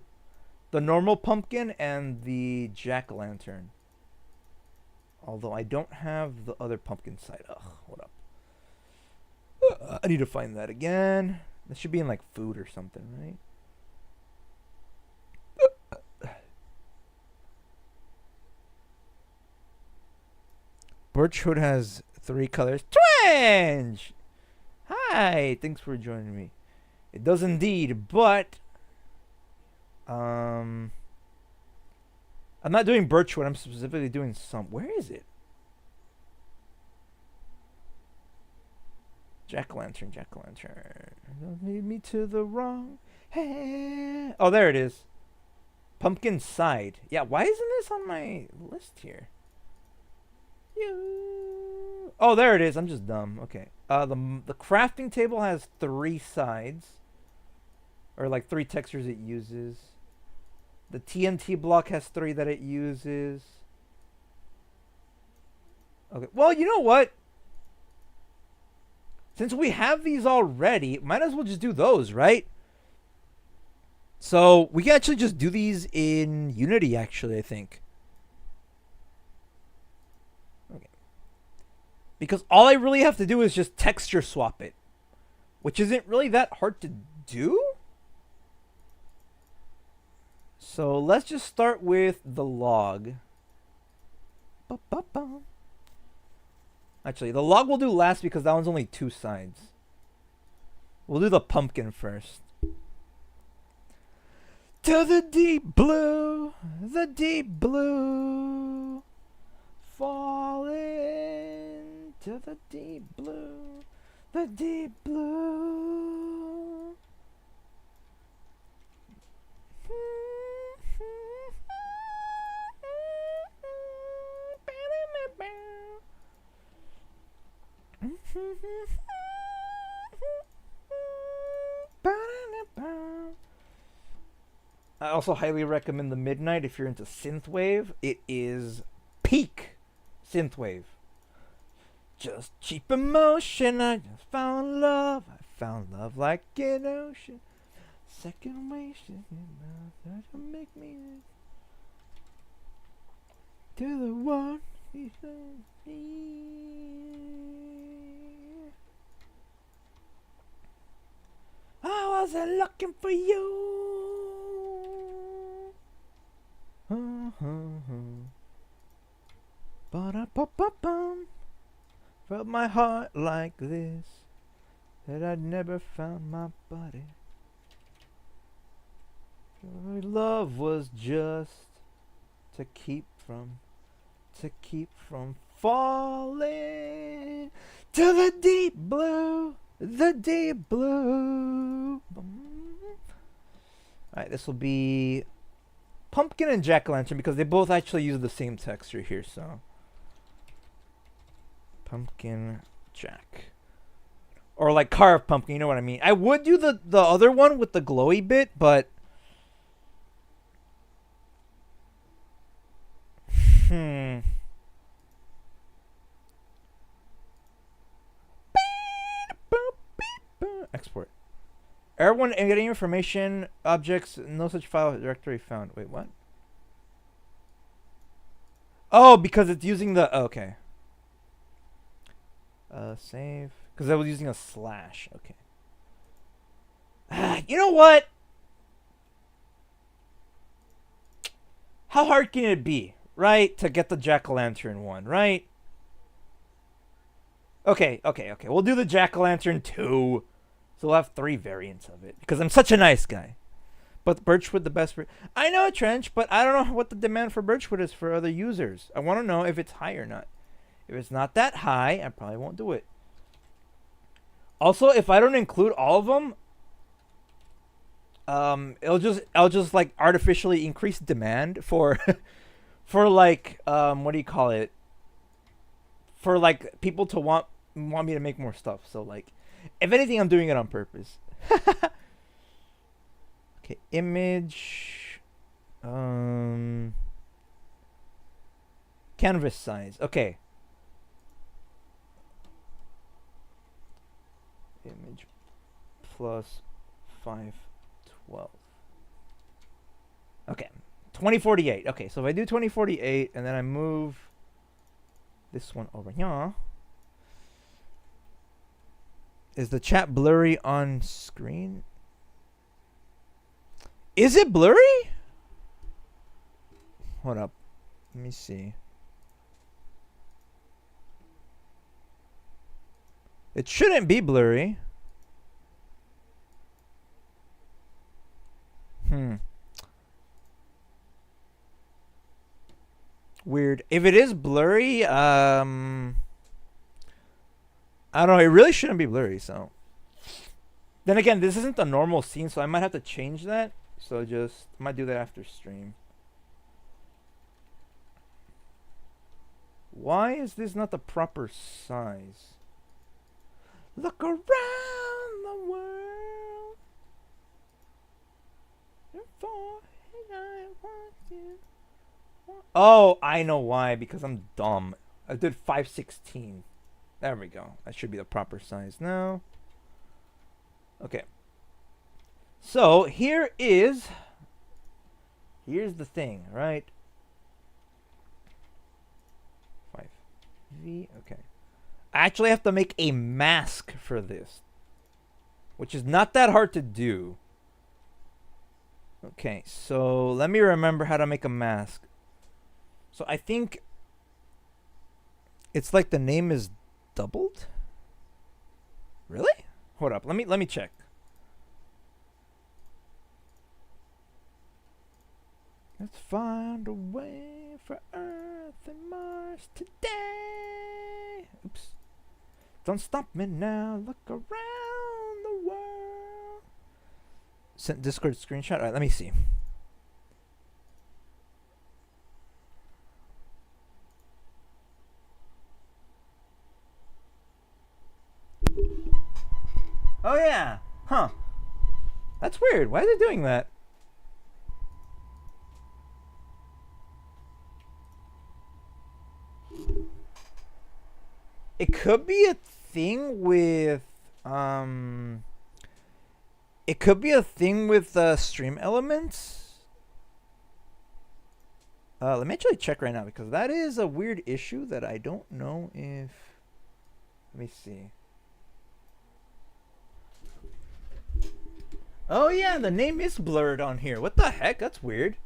the normal pumpkin and the jack-o'-lantern. Although I don't have the other pumpkin side. Ugh, hold up. I need to find that again. That should be in like food or something, right? Birchwood has 3 colors. Twinge! Hi, thanks for joining me. It does indeed, but I'm not doing birchwood. I'm specifically doing some. Where is it? Jack-o'-lantern, jack-o'-lantern. Don't lead me to the wrong. Hey. Oh, there it is. Pumpkin side. Yeah, why isn't this on my list here? Oh, there it is. I'm just dumb. Okay. The crafting table has 3 sides, or like 3 textures it uses. The TNT block has 3 that it uses. Okay. Well, you know what? Since we have these already, might as well just do those, right? So we can actually just do these in Unity, actually, I think. Okay. Because all I really have to do is just texture swap it, which isn't really that hard to do. So let's just start with the log. Ba-ba-ba. Actually, the log we'll do last because that one's only 2 sides. We'll do the pumpkin first. To the deep blue, falling to the deep blue, the deep blue. I also highly recommend the Midnight if you're into synthwave. It is peak synthwave. Just cheap emotion. I just found love. I found love like an ocean. Second wish that will make me to the one. I wasn't looking for you. Ba-da-ba-ba-bum. Felt my heart like this, that I'd never found my body. Love was just to keep from falling to the deep blue, the deep blue. Alright, this will be pumpkin and jack-o'-lantern because they both actually use the same texture here, so pumpkin jack. Or like carved pumpkin, you know what I mean. I would do the other one with the glowy bit, but export. Everyone getting information, objects, no such file directory found. Wait, what? Oh, because it's using the okay. Save. Because I was using a slash. Okay. You know what? How hard can it be, right? To get the jack-o'-lantern one, right? Okay. We'll do the jack-o'-lantern 2. So we'll have 3 variants of it. Because I'm such a nice guy. But birchwood the best for... I know, Trench, but I don't know what the demand for birchwood is for other users. I want to know if it's high or not. If it's not that high, I probably won't do it. Also, if I don't include all of them, I'll just like artificially increase demand for for like what do you call it? For like people to want me to make more stuff. So like if anything, I'm doing it on purpose. Okay, image canvas size. Okay. plus 512. Okay, 2048. Okay, so if I do 2048 and then I move this one over here, is the chat blurry on screen? Is it blurry? Hold up. Let me see. It shouldn't be blurry. Weird. If it is blurry, I don't know. It really shouldn't be blurry, so. Then again, this isn't the normal scene, so I might have to change that. So just, I might do that after stream. Why is this not the proper size? Look around the world. Oh, I know why. Because I'm dumb. I did 516. There we go. That should be the proper size now. Okay. So here's the thing, right? 5V. Okay. I actually have to make a mask for this, which is not that hard to do. Okay, so let me remember how to make a mask. So I think it's like the name is doubled. Really? Hold up. Let me check. Let's find a way for Earth and Mars today. Oops. Don't stop me now. Look around the world. Sent Discord screenshot. All right, let me see. Oh yeah. Huh. That's weird. Why is it doing that? It could be a thing with stream elements. Let me actually check right now, because that is a weird issue that I don't know if. Let me see. Oh yeah, the name is blurred on here. What the heck? That's weird.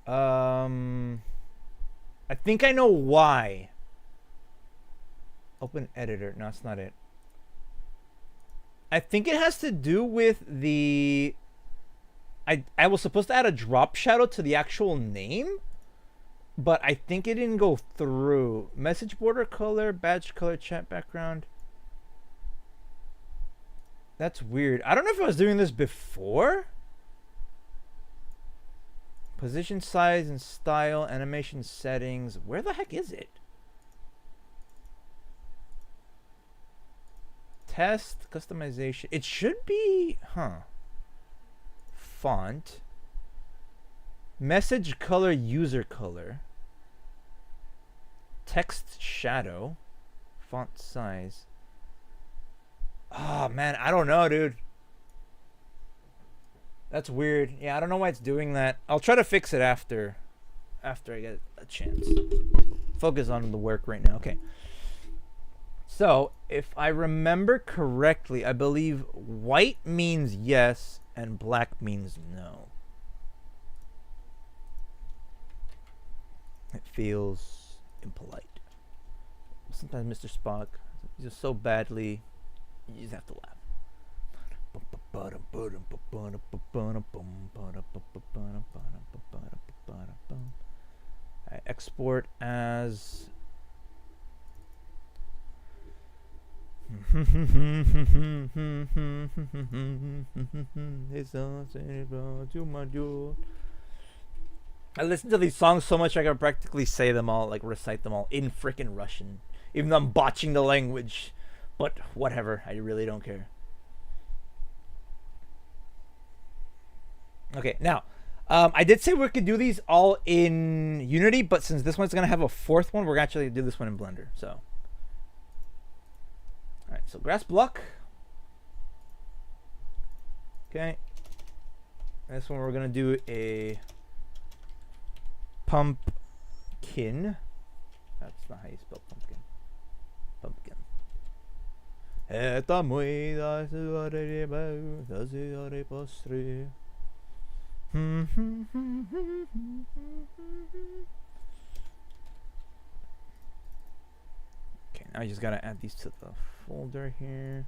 I think I know why. Open editor. No, that's not it. I think it has to do with the... I was supposed to add a drop shadow to the actual name, but I think it didn't go through. Message border color, badge color, chat background. That's weird. I don't know if I was doing this before. Position, size, and style, animation settings. Where the heck is it? Test, customization. It should be, font. Message color, user color. Text shadow. Font size. Oh, man, I don't know, dude. That's weird. Yeah, I don't know why it's doing that. I'll try to fix it after I get a chance. Focus on the work right now. Okay. So, if I remember correctly, I believe white means yes and black means no. It feels impolite. Sometimes Mr. Spock, he's just so badly, you just have to laugh. I export as I listen to these songs so much I can practically say them all, like recite them all in frickin' Russian, even though I'm botching the language. But whatever, I really don't care. Okay, now, I did say we could do these all in Unity, but since this one's going to have a fourth one, we're actually going to do this one in Blender, so. Alright, Alright, so grass block. Okay. This one we're gonna do a pumpkin. That's not how you spell pumpkin. Pumpkin. Okay, now I just gotta add these to the folder here.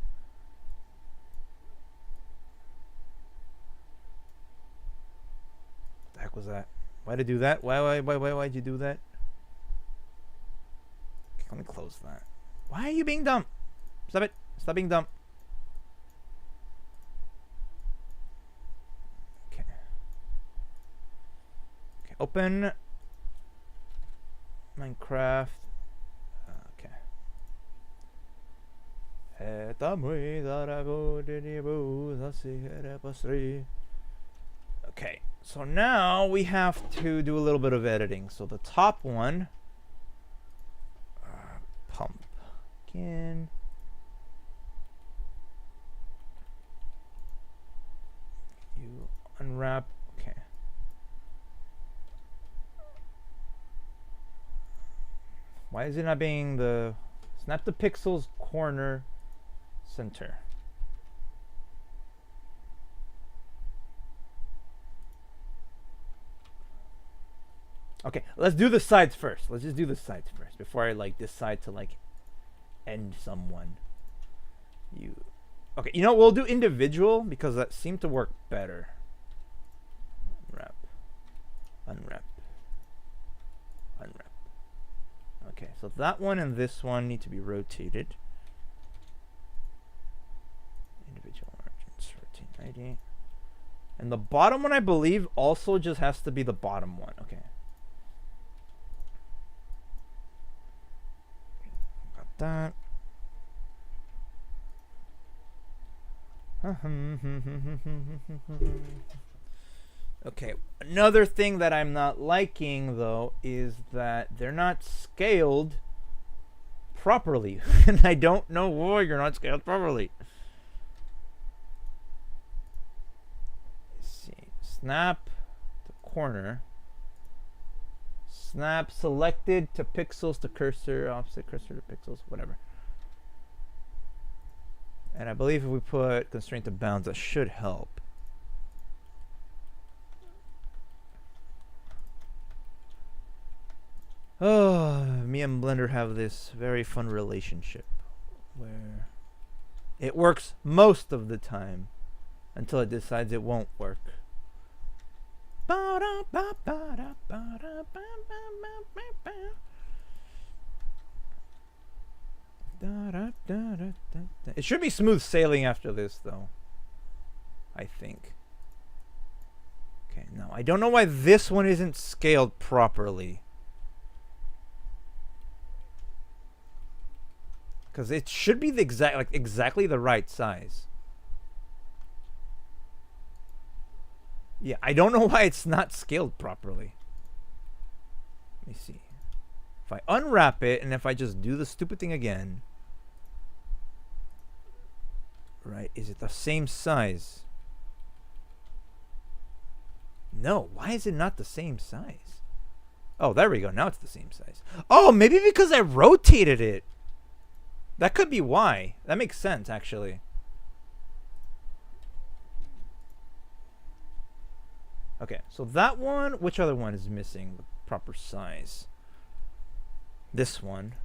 What the heck was that? Why'd I do that? Why'd you do that? Okay, let me close that. Why are you being dumb? Stop it. Stop being dumb. Okay. Okay, open Minecraft. Okay. Okay, so now we have to do a little bit of editing. So the top one, pumpkin. You unwrap. Okay. Why is it not being the snap the pixels corner center? Okay, let's do the sides first. Let's just do the sides first before I like decide to like end someone. You okay, you know, we'll do individual because that seemed to work better. Unwrap. Unwrap. Unwrap. Okay, so that one and this one need to be rotated. Individual margins, rotate 90. And the bottom one, I believe, also just has to be the bottom one. Okay. Got that. Okay, another thing that I'm not liking though is that they're not scaled properly. And I don't know why you're not scaled properly. Let's see. Snap to corner. Snap selected to pixels to cursor, offset cursor to pixels, whatever. And I believe if we put constraint to bounds, that should help. Oh, me and Blender have this very fun relationship where it works most of the time until it decides it won't work. It should be smooth sailing after this, though. I think. Okay, now I don't know why this one isn't scaled properly. Because it should be the exactly the right size. Yeah, I don't know why it's not scaled properly. Let me see. If I unwrap it and if I just do the stupid thing again. Right, is it the same size? No, why is it not the same size? Oh, there we go. Now it's the same size. Oh, maybe because I rotated it. That could be why. That makes sense, actually. Okay, so that one, which other one is missing the proper size? This one.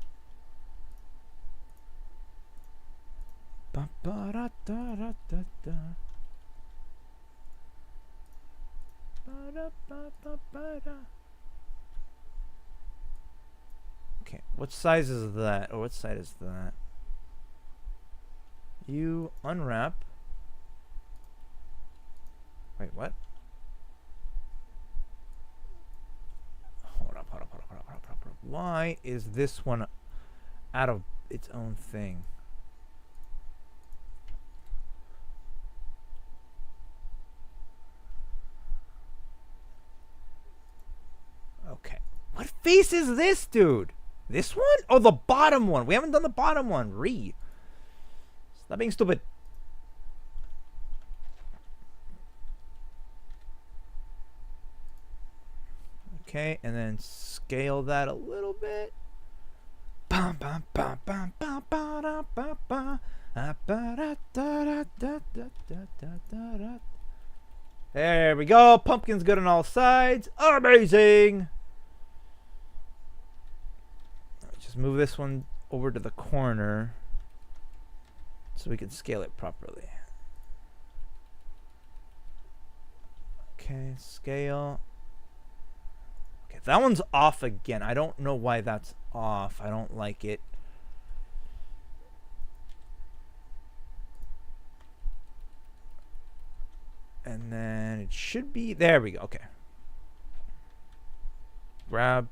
Okay, what size is that? Or what side is that? You unwrap. Wait, what? Hold up. Why is this one out of its own thing? Okay. What face is this, dude? This one? Oh, the bottom one. We haven't done the bottom one. Stop being stupid. Okay, and then scale that a little bit. There we go. Pumpkin's good on all sides. Amazing. Just move this one over to the corner so we can scale it properly. Okay, scale. Okay, that one's off again. I don't know why that's off. I don't like it. And then it should be, there we go. Okay. Grab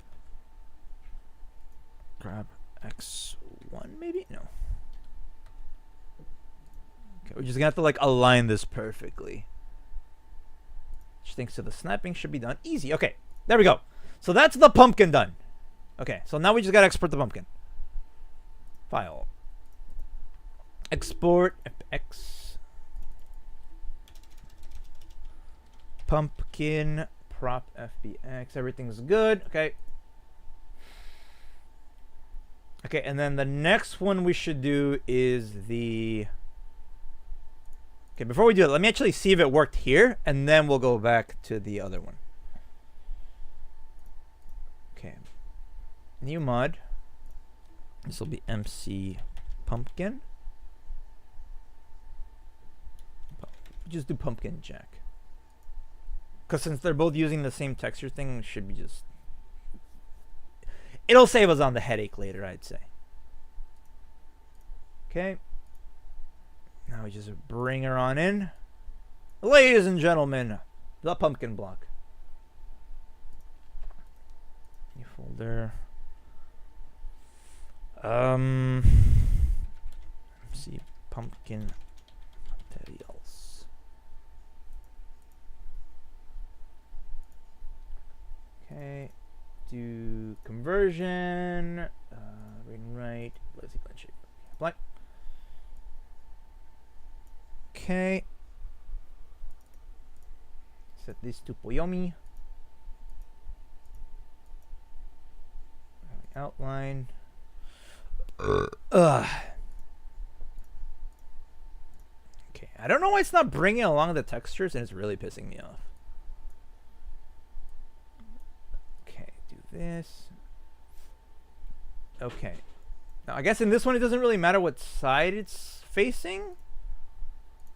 X1 maybe? No. Okay, we're just gonna have to like align this perfectly. Which thanks to the snapping should be done easy. Okay, there we go. So that's the pumpkin done. Okay, so now we just gotta export the pumpkin. File. Export FX. Pumpkin prop FBX. Everything's good. Okay. Okay, and then the next one we should do is the... Okay, before we do it, let me actually see if it worked here, and then we'll go back to the other one. Okay. New mod. This will be MC Pumpkin. Just do Pumpkin Jack. Because since they're both using the same texture thing, it should be just... It'll save us on the headache later, I'd say. Okay. Now we just bring her on in. Ladies and gentlemen, the pumpkin block. New folder. See, pumpkin materials. Okay. Do conversion. Read and write. Lazy blend shape. Apply. Okay. Set this to Poyomi. Outline. Okay. I don't know why it's not bringing along the textures, and it's really pissing me off. Okay, do this. Okay. Now, I guess in this one, it doesn't really matter what side it's facing,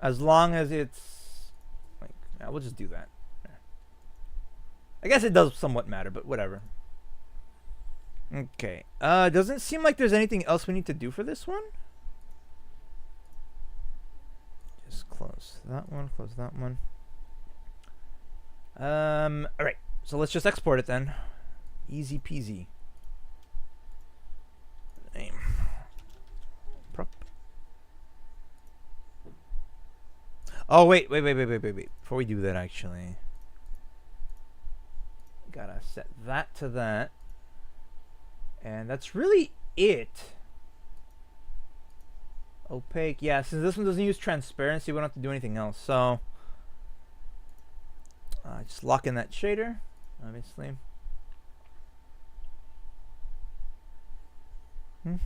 as long as it's like. Yeah, we'll just do that. I guess it does somewhat matter, but whatever. Okay. Doesn't seem like there's anything else we need to do for this one. Just close that one, close that one. Alright. So let's just export it then. Easy peasy. Name. Prop. Oh, wait. Before we do that, actually. Gotta set that to that. And that's really it. Opaque. Yeah, since this one doesn't use transparency, we don't have to do anything else. So, just lock in that shader, obviously. Right,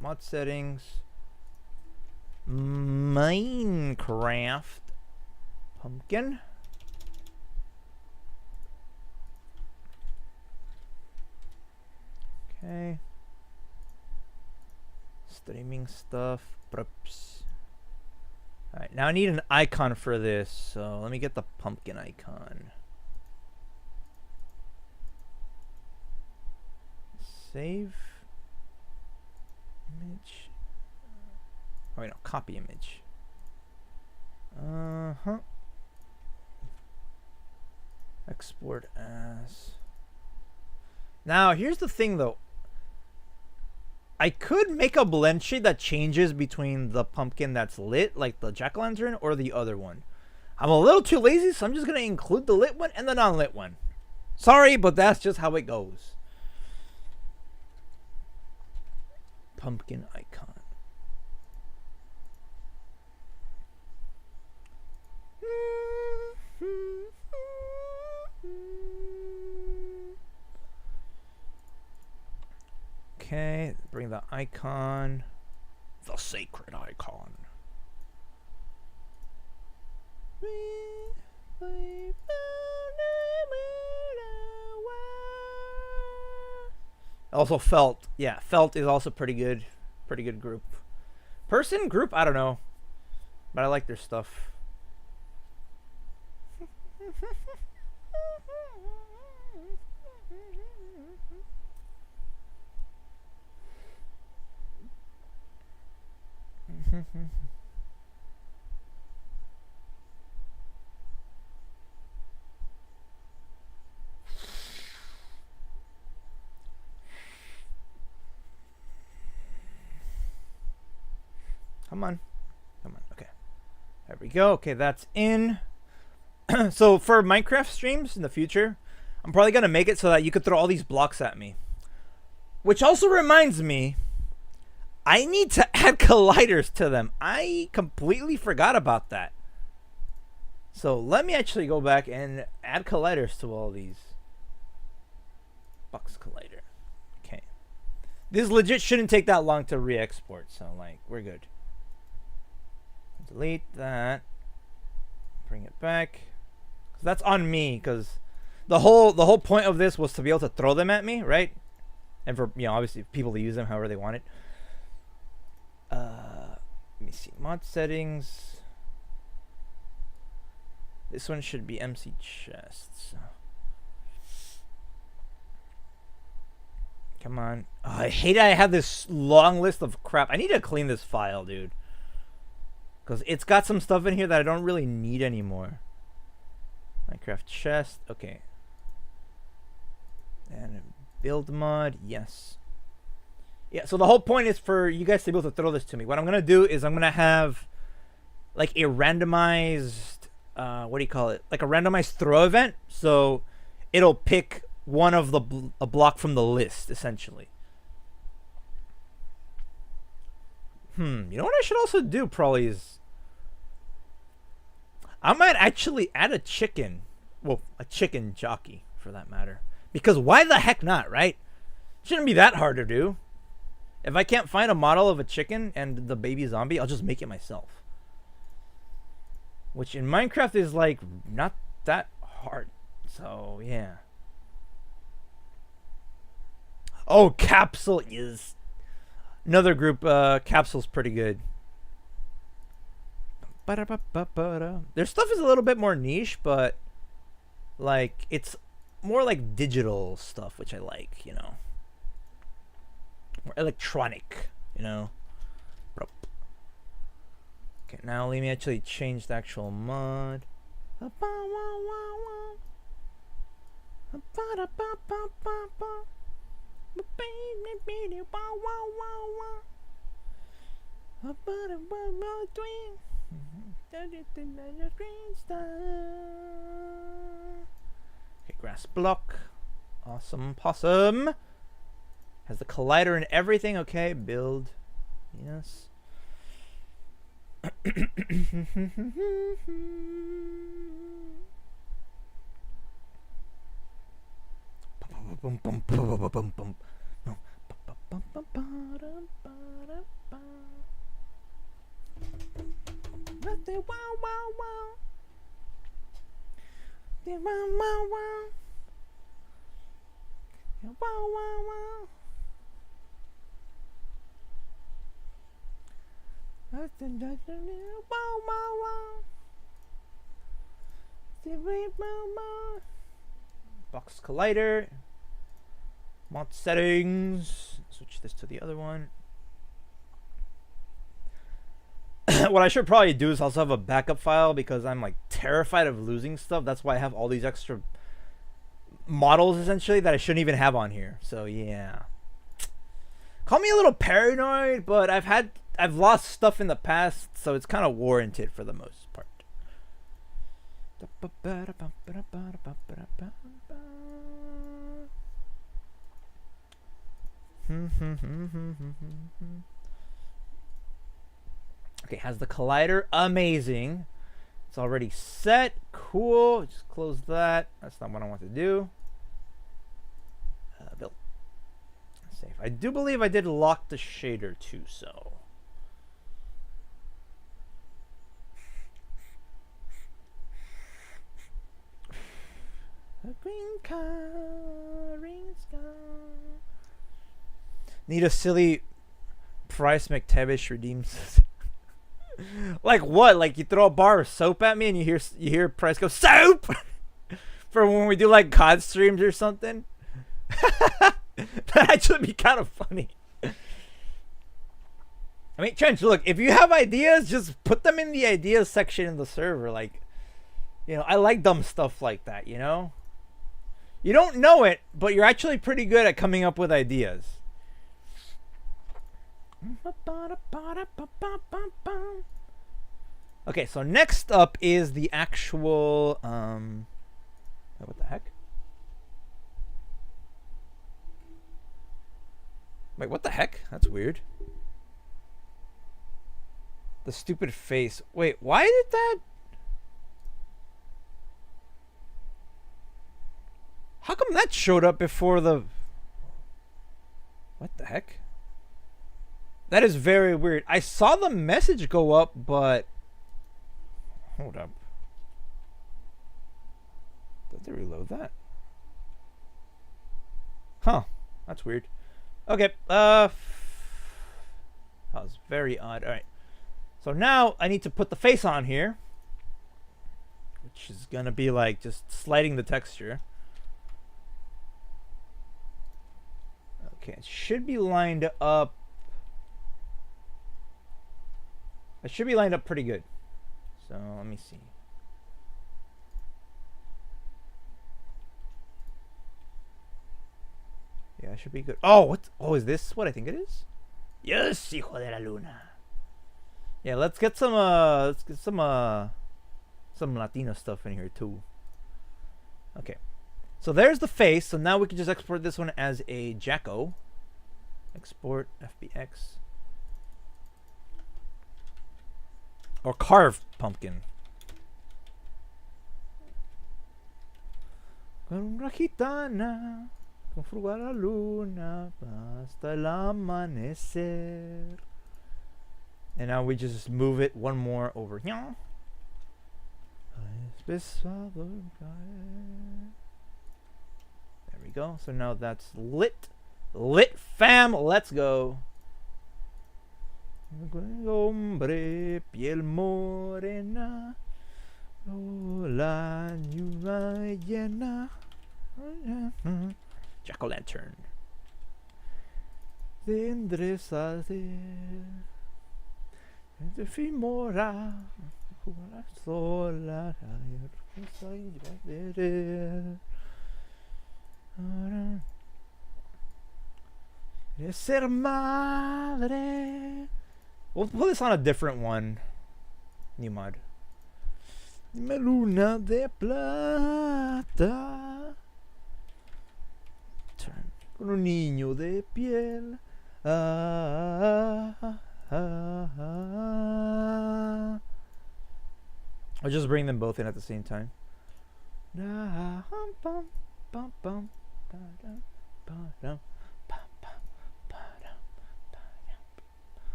mod settings. Minecraft pumpkin. Okay. Streaming stuff. Props. Alright, now I need an icon for this, so let me get the pumpkin icon. Save. Image. Oh, wait, no, copy image. Export as. Now, here's the thing, though. I could make a blend shade that changes between the pumpkin that's lit, like the jack-o'-lantern, or the other one. I'm a little too lazy, so I'm just gonna include the lit one and the non-lit one. Sorry, but that's just how it goes. Pumpkin icon. Okay, bring the icon. The sacred icon. Also felt. Yeah, felt is also pretty good. Pretty good group. Person? Group? I don't know. But I like their stuff. Come on. Come on. Okay. There we go. Okay, that's in. So for Minecraft streams in the future, I'm probably going to make it so that you could throw all these blocks at me. Which also reminds me, I need to add colliders to them. I completely forgot about that. So let me actually go back and add colliders to all these. Box collider. Okay. This legit shouldn't take that long to re-export, so like, we're good. Delete that. Bring it back. That's on me, because the whole point of this was to be able to throw them at me, right? And for, you know, obviously people to use them however they want it. Let me see. Mod settings. This one should be MC chests. Come on. Oh, I hate I have this long list of crap. I need to clean this file, dude. Because it's got some stuff in here that I don't really need anymore. Minecraft chest. Okay. And build mod. Yes. Yeah, so the whole point is for you guys to be able to throw this to me. What I'm going to do is I'm going to have like a randomized, what do you call it? Like a randomized throw event. So it'll pick one of the a block from the list, essentially. You know what I should also do probably is I might actually add a chicken. Well, a chicken jockey for that matter. Because why the heck not, right? Shouldn't be that hard to do. If I can't find a model of a chicken and the baby zombie, I'll just make it myself. Which in Minecraft is like not that hard. So, yeah. Oh, Capsule is another group. Capsule's pretty good. Their stuff is a little bit more niche, but like it's more like digital stuff, which I like, you know. More electronic, you know. Okay, now let me actually change the actual mod. Okay, grass block. Awesome possum. Has the collider and everything. Okay, build. Yes. Box collider. Mod settings. Switch this to the other one. What I should probably do is also have a backup file because I'm like terrified of losing stuff. That's why I have all these extra models essentially that I shouldn't even have on here. So yeah. Call me a little paranoid, but I've lost stuff in the past, so it's kind of warranted for the most part. Okay, has the collider. Amazing. It's already set. Cool. Just close that. That's not what I want to do. Build. Save. I do believe I did lock the shader too, so. A green car, green sky. Need a silly Price McTavish redeems. Like what? Like you throw a bar of soap at me and you hear Price go soap for when we do like COD streams or something. That'd actually be kind of funny. I mean, Trench, look, if you have ideas, just put them in the ideas section in the server. Like, you know, I like dumb stuff like that, you know? You don't know it, but you're actually pretty good at coming up with ideas. Okay, so next up is the actual, what the heck? Wait, what the heck? That's weird. The stupid face. Wait, why did that? How come that showed up before the... What the heck? That is very weird. I saw the message go up, but... Hold up. Did they reload that? Huh. That's weird. Okay. That was very odd. Alright. So now I need to put the face on here. Which is going to be like just sliding the texture. Okay. It should be lined up. It should be lined up pretty good. So let me see. Yeah, it should be good. Oh, what? Oh, is this what I think it is? Yes, hijo de la luna. Yeah, let's get some Latino stuff in here too. Okay. So there's the face. So now we can just export this one as a Jacko. Export FBX. Or carved pumpkin. Con una gitana, con fruga la luna, hasta el amanecer. And now we just move it one more over here. There we go. So now that's lit. Lit, fam. Let's go. Hombre, piel morena, la luna llena. Jack-o'-lantern. Tendrezas de Fimora, jugar sola, es ser madre. We'll put this on a different one. New mod. Dime luna de plata. Turn. Con un niño de piel. I'll just bring them both in at the same time.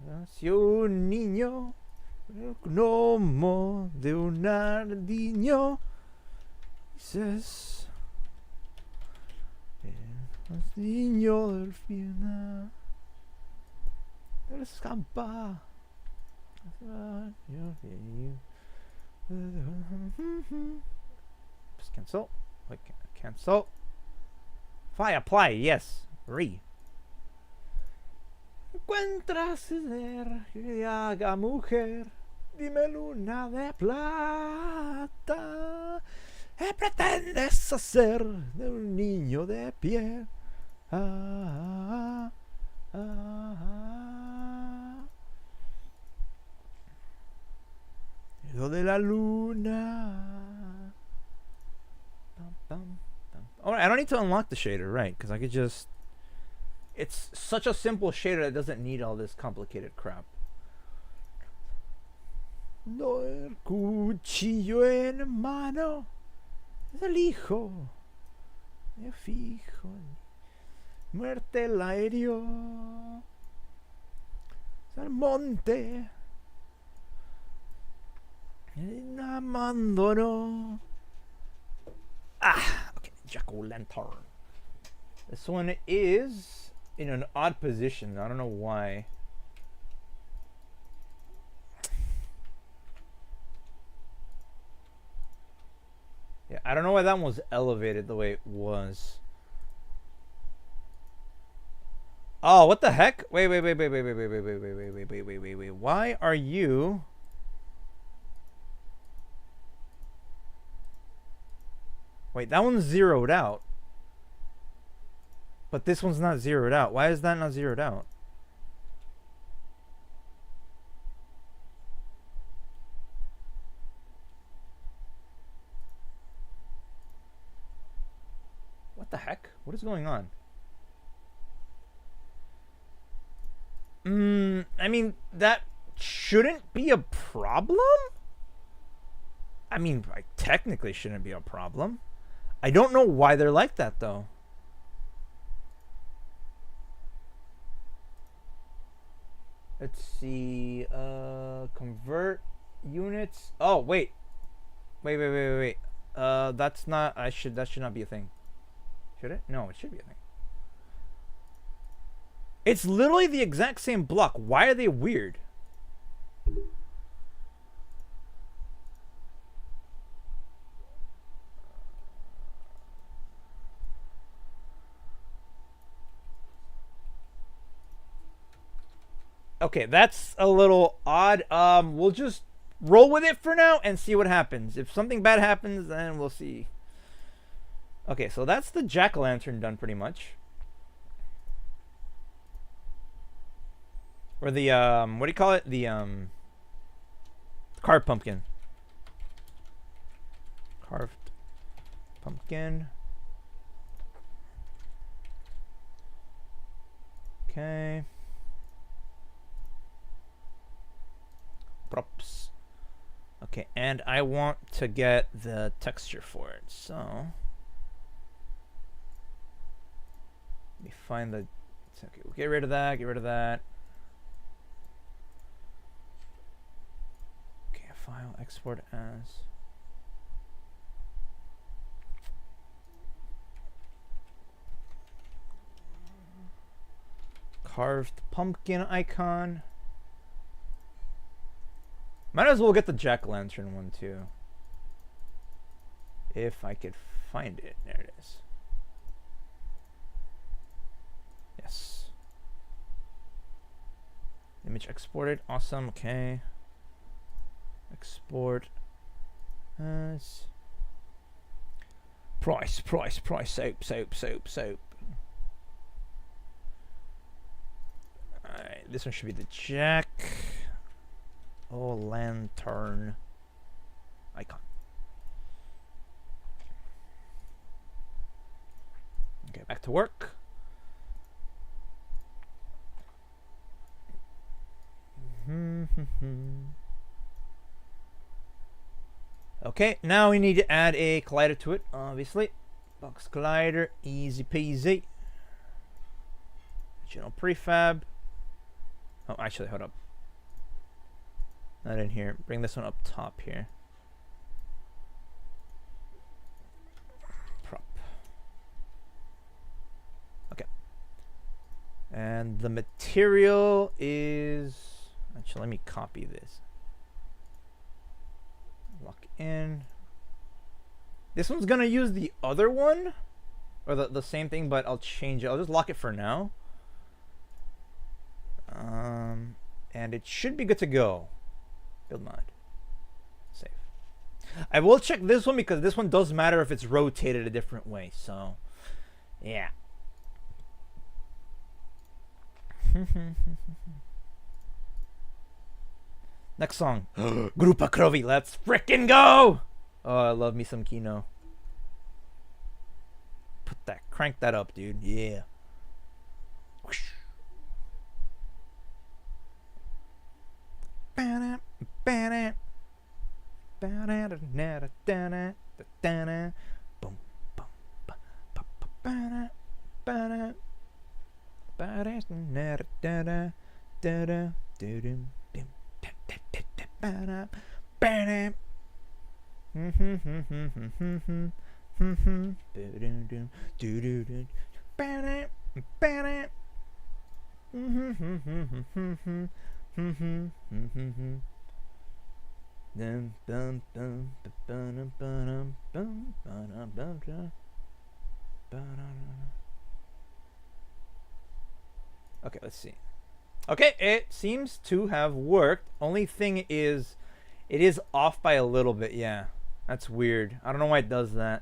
Nació un niño, el gnomo de un ardiño. Dices, el niño del final, él escapa. Just cancel. Like cancel. Fire apply. Yes. Re. Encuentras ser que haga mujer, dime luna de plata, ¿qué pretendes hacer de un niño de piel? de la luna. Bum, bum, bum. Oh, I don't need to unlock the shader, right? Because I could just... It's such a simple shader that doesn't need all this complicated crap. No el cuchillo en mano del hijo de fijo. Muerte la hirió al monte. Abandonó. Ah, okay, jack-o'-lantern. This one is in an odd position. I don't know why. Yeah, I don't know why that one was elevated the way it was. Oh, what the heck? Wait. Why are you... Wait, that one's zeroed out. But this one's not zeroed out. Why is that not zeroed out? What the heck? What is going on? I mean, that shouldn't be a problem? I mean, like, technically shouldn't be a problem. I don't know why they're like that, though. Let's see. Convert units. Oh, wait. Wait. That's not... that should not be a thing. Should it? No, it should be a thing. It's literally the exact same block. Why are they weird? Okay, that's a little odd. We'll just roll with it for now and see what happens. If something bad happens, then we'll see. Okay, so that's the jack-o'-lantern done pretty much. Or the, what do you call it? The, carved pumpkin. Carved pumpkin. Okay. Props. Okay, and I want to get the texture for it, so let me find the... Okay, we'll get rid of that, get rid of that. Okay, file, export as... carved pumpkin icon. Might as well get the jack-o'-lantern one too. If I could find it. There it is. Yes. Image exported. Awesome. Okay. Export as price. Soap. Alright, this one should be the jack. Oh, lantern icon. Okay, back to work. Okay, now we need to add a collider to it, obviously. Box collider, easy peasy. Original prefab. Oh, actually, hold up. Not in here. Bring this one up top here. Prop. Okay. And the material is... Actually, let me copy this. Lock in. This one's gonna use the other one. Or the same thing, but I'll change it. I'll just lock it for now. And it should be good to go. Build mod. Save. I will check this one because this one does matter if it's rotated a different way. So, yeah. Next song. Grupa Krovi, let's frickin' go! Oh, I love me some Kino. Crank that up, dude. Yeah. Whoosh. Okay, let's see. Okay, it seems to have worked. Only thing is, it is off by a little bit. Yeah, that's weird. I don't know why it does that.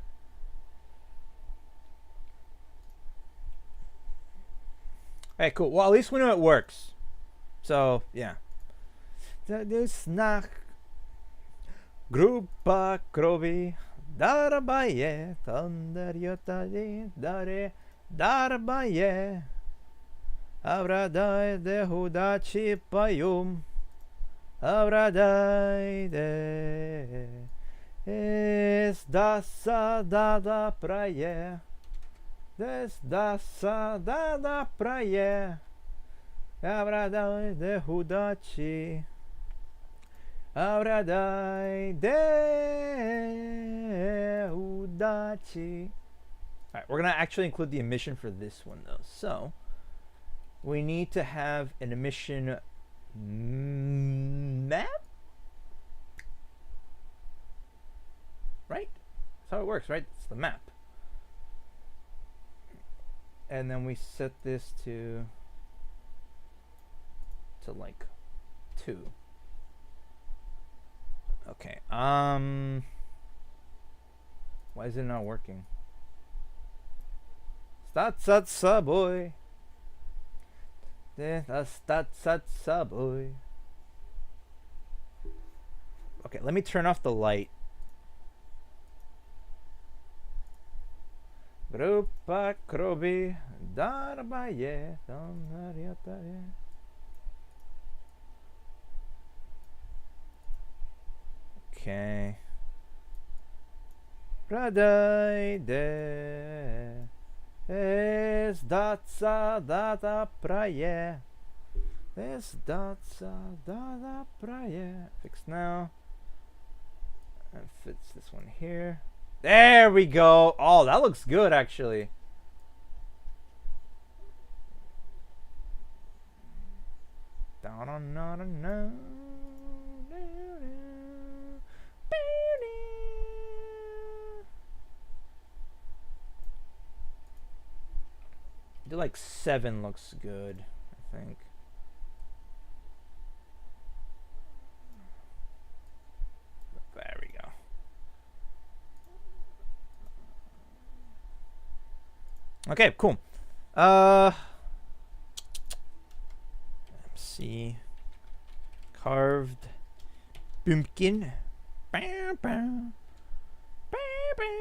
Hey, cool. Well, at least we know it works. So, yeah. Snack. Grupa Krovi. Darabaye. Tandaryotade. Dare. Darabaye. Avradai de hudachi payum. Avradai de. Es dasa dada praye. Des dasa dada praye. Avradai de hudachi. Avradai de hudachi. Alright, we're gonna actually include the emission for this one though. So we need to have an emission map, right? That's how it works, right? It's the map. And then we set this to like 2. Okay. Why is it not working? Stat boy. Stat boy. Okay, let me turn off the light. Grupa Krovi Darbaye Tanariataye. Okay. Radai de es datsa data praye. Es datsa data praye. Fix now. And fits this one here. There we go. Oh, that looks good actually. Do like 7 looks good, I think. There we go. Okay, cool. MC carved pumpkin. Bow, bow. Bow, bow.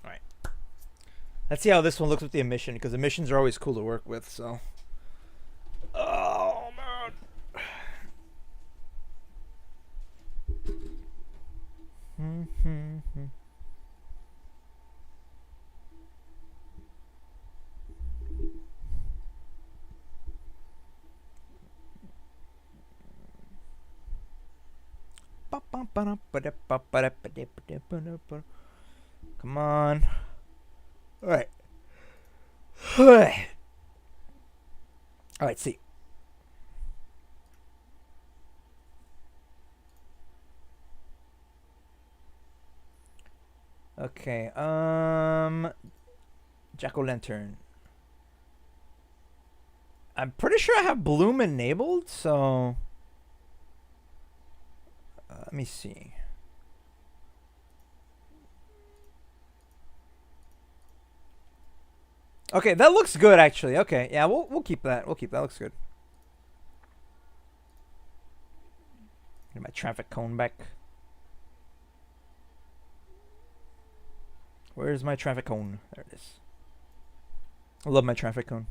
Alright. Let's see how this one looks with the emission, because emissions are always cool to work with, so. Oh man. Come on. All right. All right, see. Okay, jack-o'-lantern. I'm pretty sure I have bloom enabled, so let me see. Okay, that looks good actually. Okay, yeah, we'll keep that. We'll keep that. Looks good. Get my traffic cone back. Where's my traffic cone? There it is. I love my traffic cone.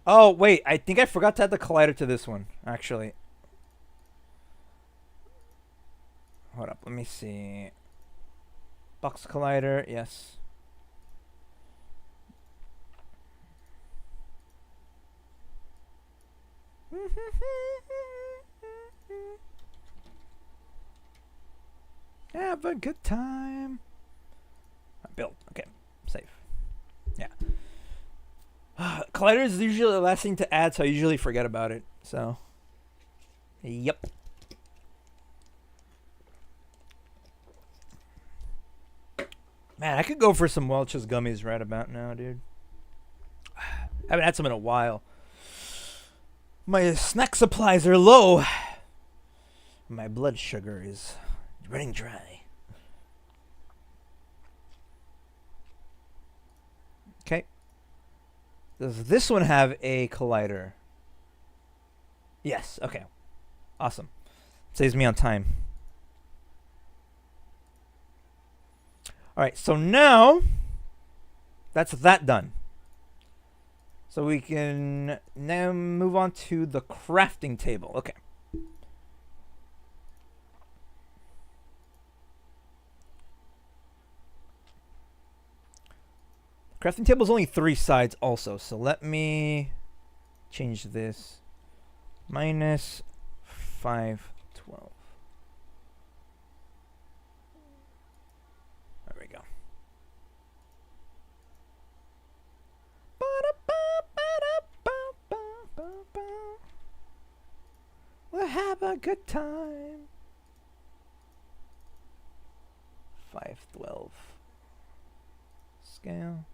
Oh, wait. I think I forgot to add the collider to this one, actually. Hold up. Let me see. Box collider. Yes. Have a good time. Build. Okay. Safe. Yeah. Collider is usually the last thing to add, so I usually forget about it. So. Yep. Man, I could go for some Welch's gummies right about now, dude. I haven't had some in a while. My snack supplies are low. My blood sugar is running dry. Okay. Does this one have a collider? Yes. Okay. Awesome. Saves me on time. All right. So now that's that done. So we can now move on to the crafting table. Okay. Crafting table is only 3 sides also, so let me change this. Minus 512. There we go. We'll have a good time. 512. Scale.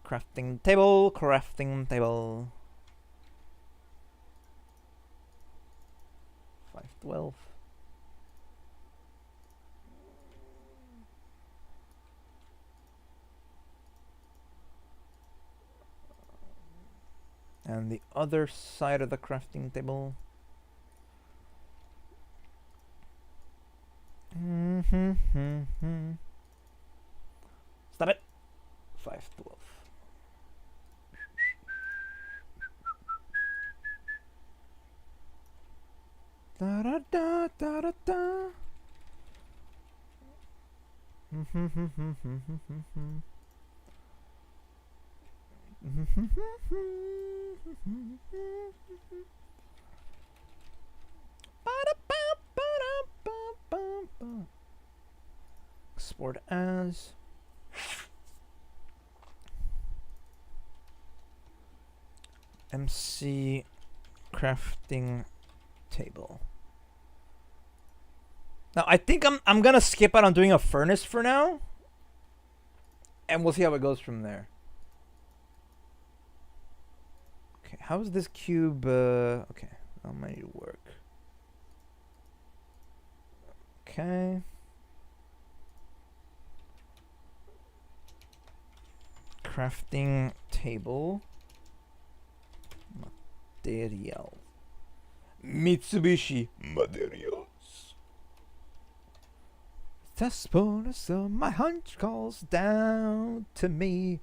Crafting table, crafting table. 512. And the other side of the crafting table. Stop it. 512. Da da da da da da. Export as. MC crafting table. Now I think I'm gonna skip out on doing a furnace for now, and we'll see how it goes from there. Okay, how is this cube? Okay, that might need to work. Okay. Crafting table. Material. Mitsubishi materials. The spoilers of my hunch calls down to me.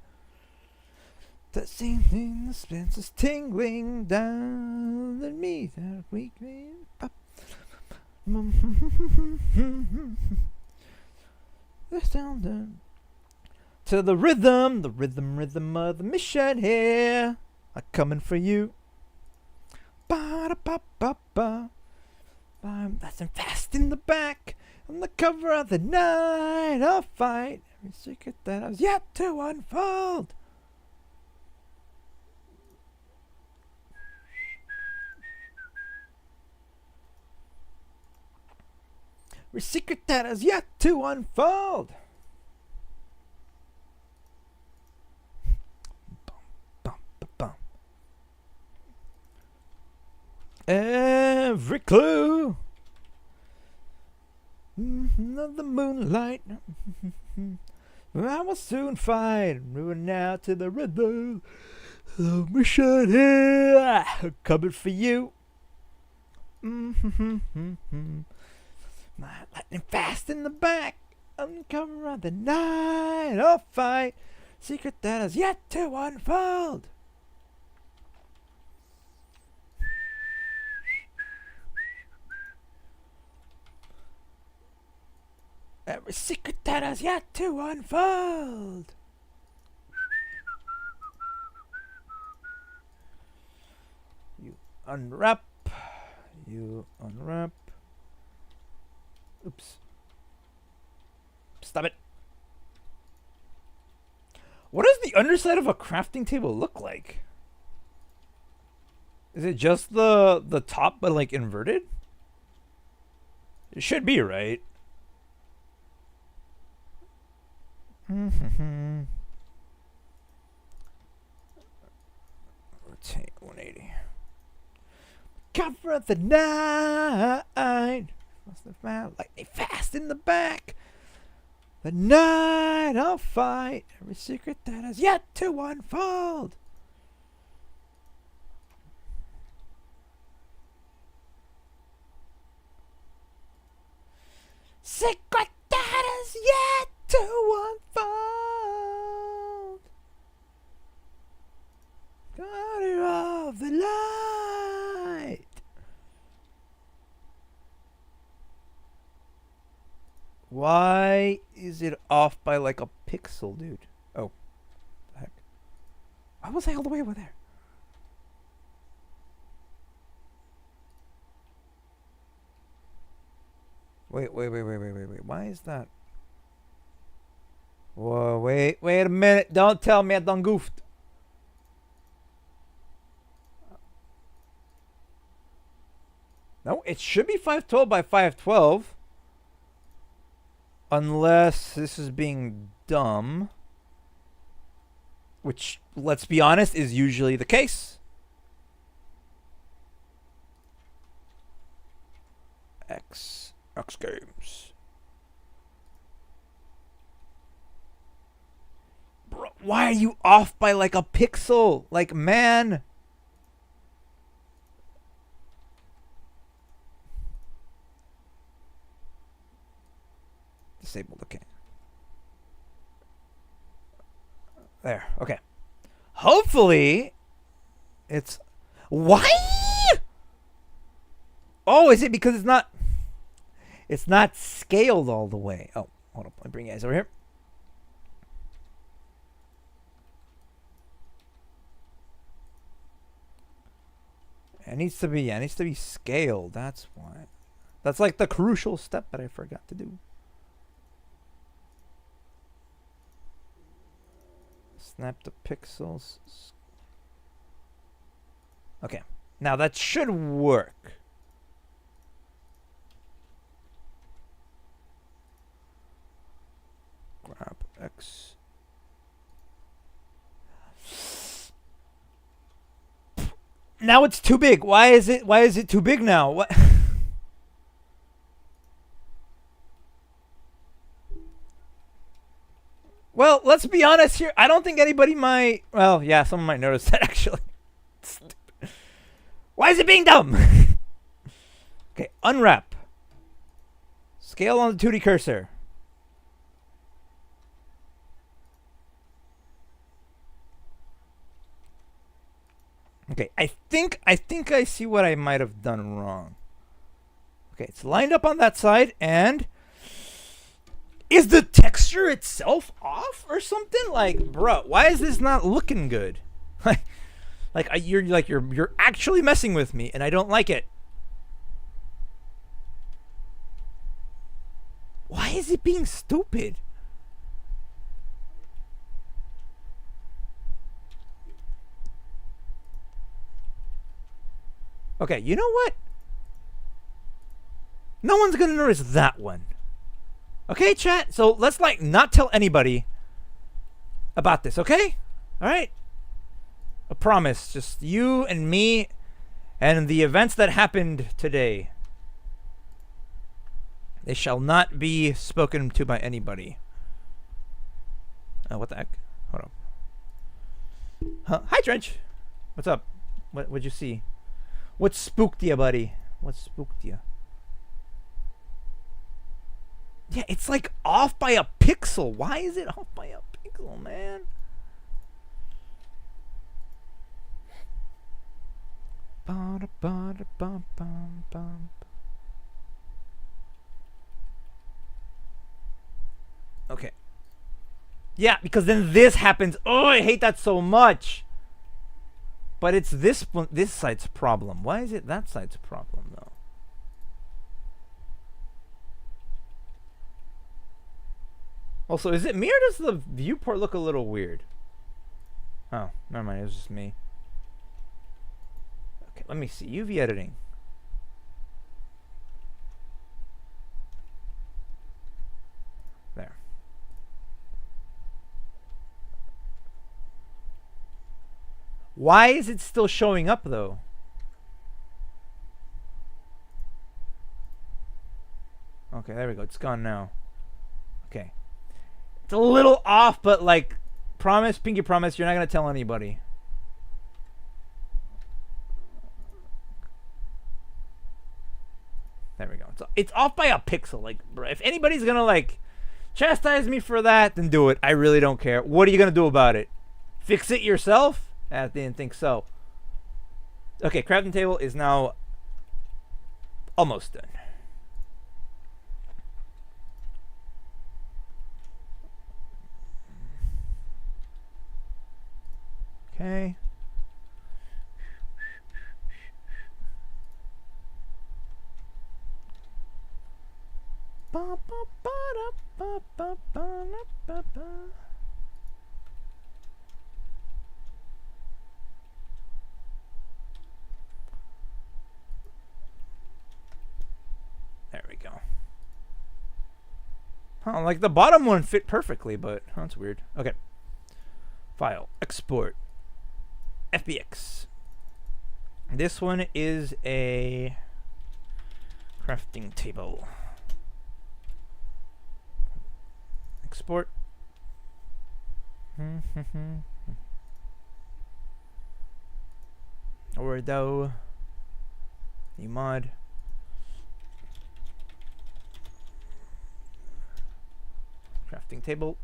The same thing the spence is tingling down at me. That weak up. To the rhythm of the mission here. I'm coming for you. Ba-da-ba-ba-ba. I'm passing fast in the back. On the cover of the night, I'll fight every secret that I was yet to unfold. Every secret that is yet to unfold. Every clue of the moonlight I will soon find. Moving out to the rhythm. The mission here. Coming for you. My lightning fast in the back. Uncover of the night. I'll fight. Secret that is yet to unfold. Every secret that has yet to unfold. You unwrap. You unwrap. Oops. Stop it. What does the underside of a crafting table look like? Is it just the top but like inverted? It should be, right? Rotate 180. Cover of the night. Must have found lightning fast in the back. The night I'll fight every secret that has yet to unfold. Secret that has yet to unfold. Guardian of the light. Why is it off by like a pixel, dude? Oh, the heck. Why was I all the way over there? Wait. Why is that? Whoa, wait a minute. Don't tell me I done goofed. No, it should be 512 by 512. Unless this is being dumb. Which, let's be honest, is usually the case. X Games. Bro, why are you off by like a pixel? Like, man. Disabled, okay. There, okay. Hopefully, it's... Why? Oh, is it because it's not... It's not scaled all the way. Oh, hold on. Let me bring you guys over here. It needs to be scaled. That's why. That's like the crucial step that I forgot to do. Snap the pixels. Okay. Now that should work. Grab X. Now it's too big. Why is it too big now? What? Well, let's be honest here. I don't think anybody might... Well, yeah, someone might notice that, actually. Stupid. Why is it being dumb? Okay, unwrap. Scale on the 2D cursor. Okay, I think I see what I might have done wrong. Okay, it's lined up on that side, and... Is the texture itself off or something? Like, bro, why is this not looking good? Like, Like you're actually messing with me, and I don't like it. Why is it being stupid? Okay, you know what? No one's gonna notice that one. Okay, chat? So let's like not tell anybody about this, okay? Alright? A promise. Just you and me and the events that happened today. They shall not be spoken to by anybody. What the heck? Hold on. Huh? Hi, Drench. What's up? What'd you see? What spooked you, buddy? What spooked you? Yeah, it's like off by a pixel. Why is it off by a pixel, man? Okay. Yeah, because then this happens. Oh, I hate that so much. But it's this side's problem. Why is it that side's problem, though? Also, is it me or does the viewport look a little weird? Oh, never mind. It was just me. Okay, let me see. UV editing. There. Why is it still showing up, though? Okay, there we go. It's gone now. Okay. It's a little off, but like, promise, pinky promise, you're not going to tell anybody. There we go. It's off by a pixel. Like, if anybody's going to like chastise me for that, then do it. I really don't care. What are you going to do about it? Fix it yourself? I didn't think so. Okay, crafting table is now almost done. Okay. There we go. Huh, like the bottom one fit perfectly, but that's weird. Okay. File. Export. FBX. This one is a crafting table. Export. Ordo. New mod. Crafting table.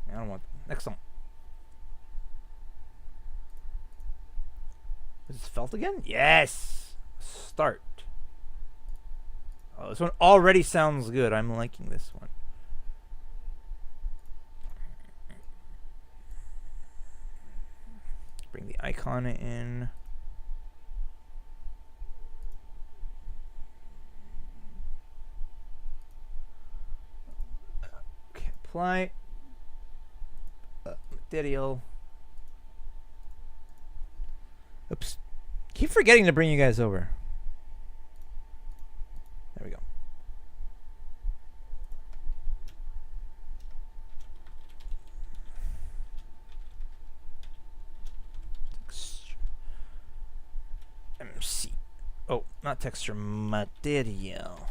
I don't want. Next one. Is this felt again? Yes! Start. Oh, this one already sounds good. I'm liking this one. Bring the icon in. Okay, apply. Material. Oops. Keep forgetting to bring you guys over. There we go. Texture. MC. Oh, not texture. Material.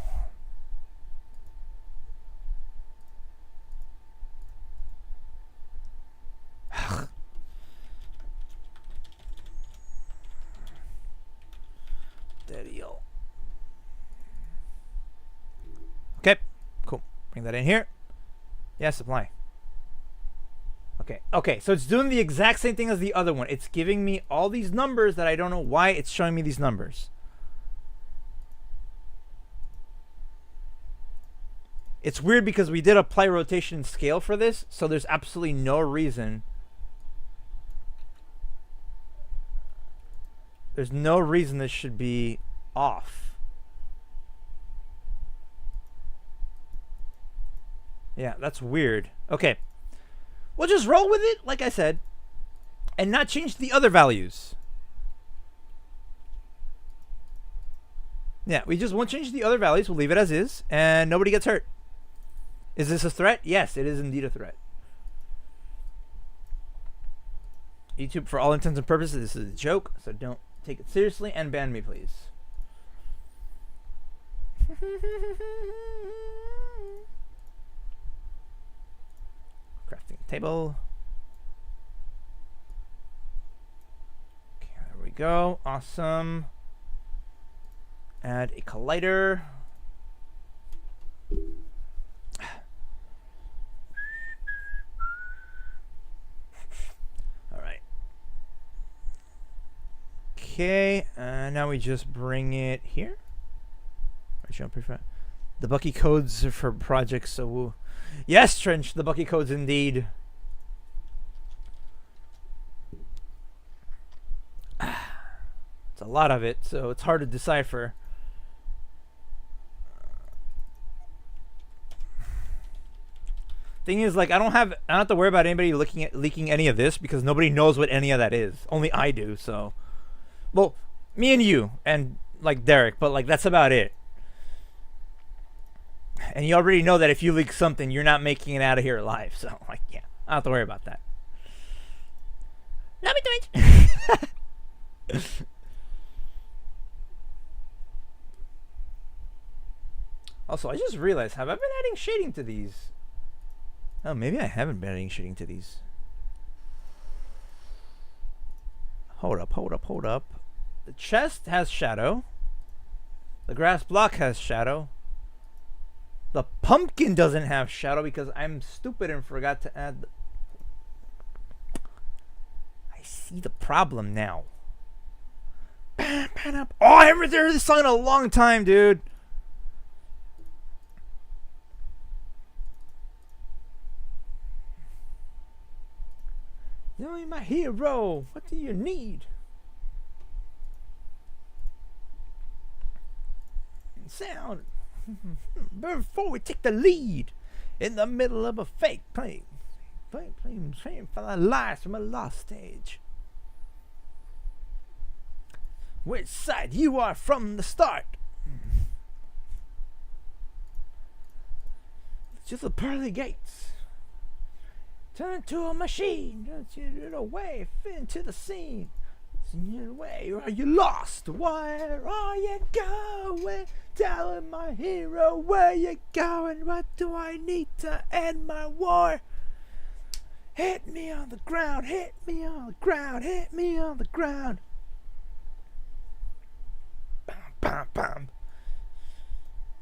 Okay, cool. Bring that in here. Yes, apply. Okay, so it's doing the exact same thing as the other one. It's giving me all these numbers that I don't know why it's showing me these numbers. It's weird because we did apply rotation and scale for this, so there's absolutely no reason There's no reason this should be off. Yeah, that's weird. Okay. We'll just roll with it, like I said, and not change the other values. Yeah, we just won't change the other values. We'll leave it as is, and nobody gets hurt. Is this a threat? Yes, it is indeed a threat. YouTube, for all intents and purposes, this is a joke, so don't take it seriously and ban me, please. Crafting table. Okay, there we go. Awesome. Add a collider. All right. Okay, now we just bring it here. The Bucky codes are for projects, so we'll... Yes, Trench, the Bucky codes indeed. It's a lot of it, so it's hard to decipher. Thing is, like, I don't have to worry about anybody leaking any of this because nobody knows what any of that is. Only I do, so. Well, me and you and like Derek, but like that's about it. And you already know that if you leak something, you're not making it out of here alive. So, like, yeah, I don't have to worry about that. Love me, Twitch. Also, I just realized, have I been adding shading to these? Oh, maybe I haven't been adding shading to these. Hold up. The chest has shadow. The grass block has shadow. The pumpkin doesn't have shadow because I'm stupid and forgot to add. I see the problem now. Oh, I haven't heard this song in a long time, dude. You're my hero. What do you need? Sound. Before we take the lead in the middle of a fake plane for the lies from a lost stage. Which side you are from the start? Just the pearly gates. Turn to a machine. Turn it away into the scene. Where are you lost? Where are you going? Tell my hero where you going. What do I need to end my war? Hit me on the ground. Hit me on the ground. Hit me on the ground. Bam, bam, bam.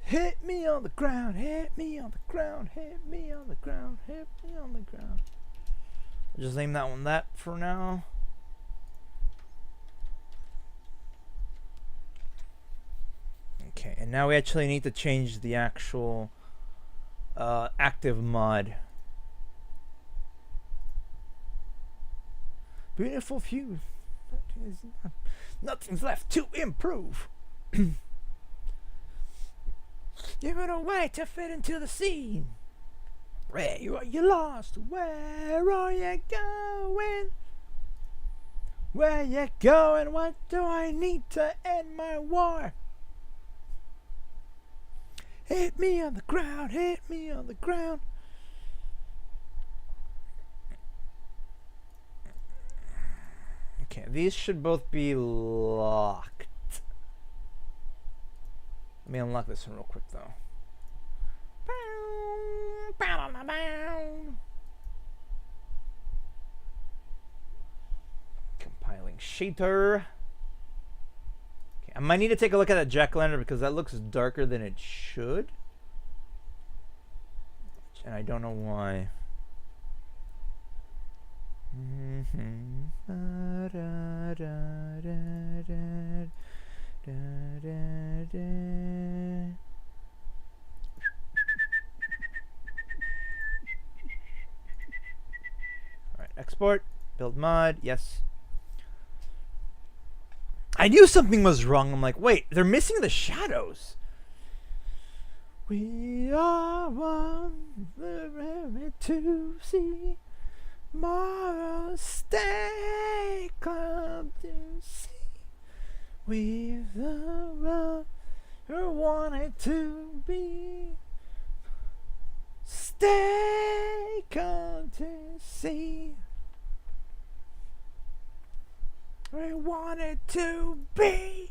Hit me on the ground. Hit me on the ground. Hit me on the ground. Hit me on the ground. I'll just name that one that for now. Okay, and now we actually need to change the actual active mod. Beautiful view. Nothing's left to improve. Give it away to fit into the scene. Where are you lost? Where are you going? Where you going? What do I need to end my war? Hit me on the ground, hit me on the ground. Okay, these should both be locked. Let me unlock this one real quick though. Compiling shader. I might need to take a look at that jack-o'-lantern because that looks darker than it should. And I don't know why. Alright, export, build mod, yes. I knew something was wrong. I'm like, wait, they're missing the shadows. We are one, ready to see tomorrow. Stay calm to see. We the road who wanted to be. Stay calm to see. We wanted to be.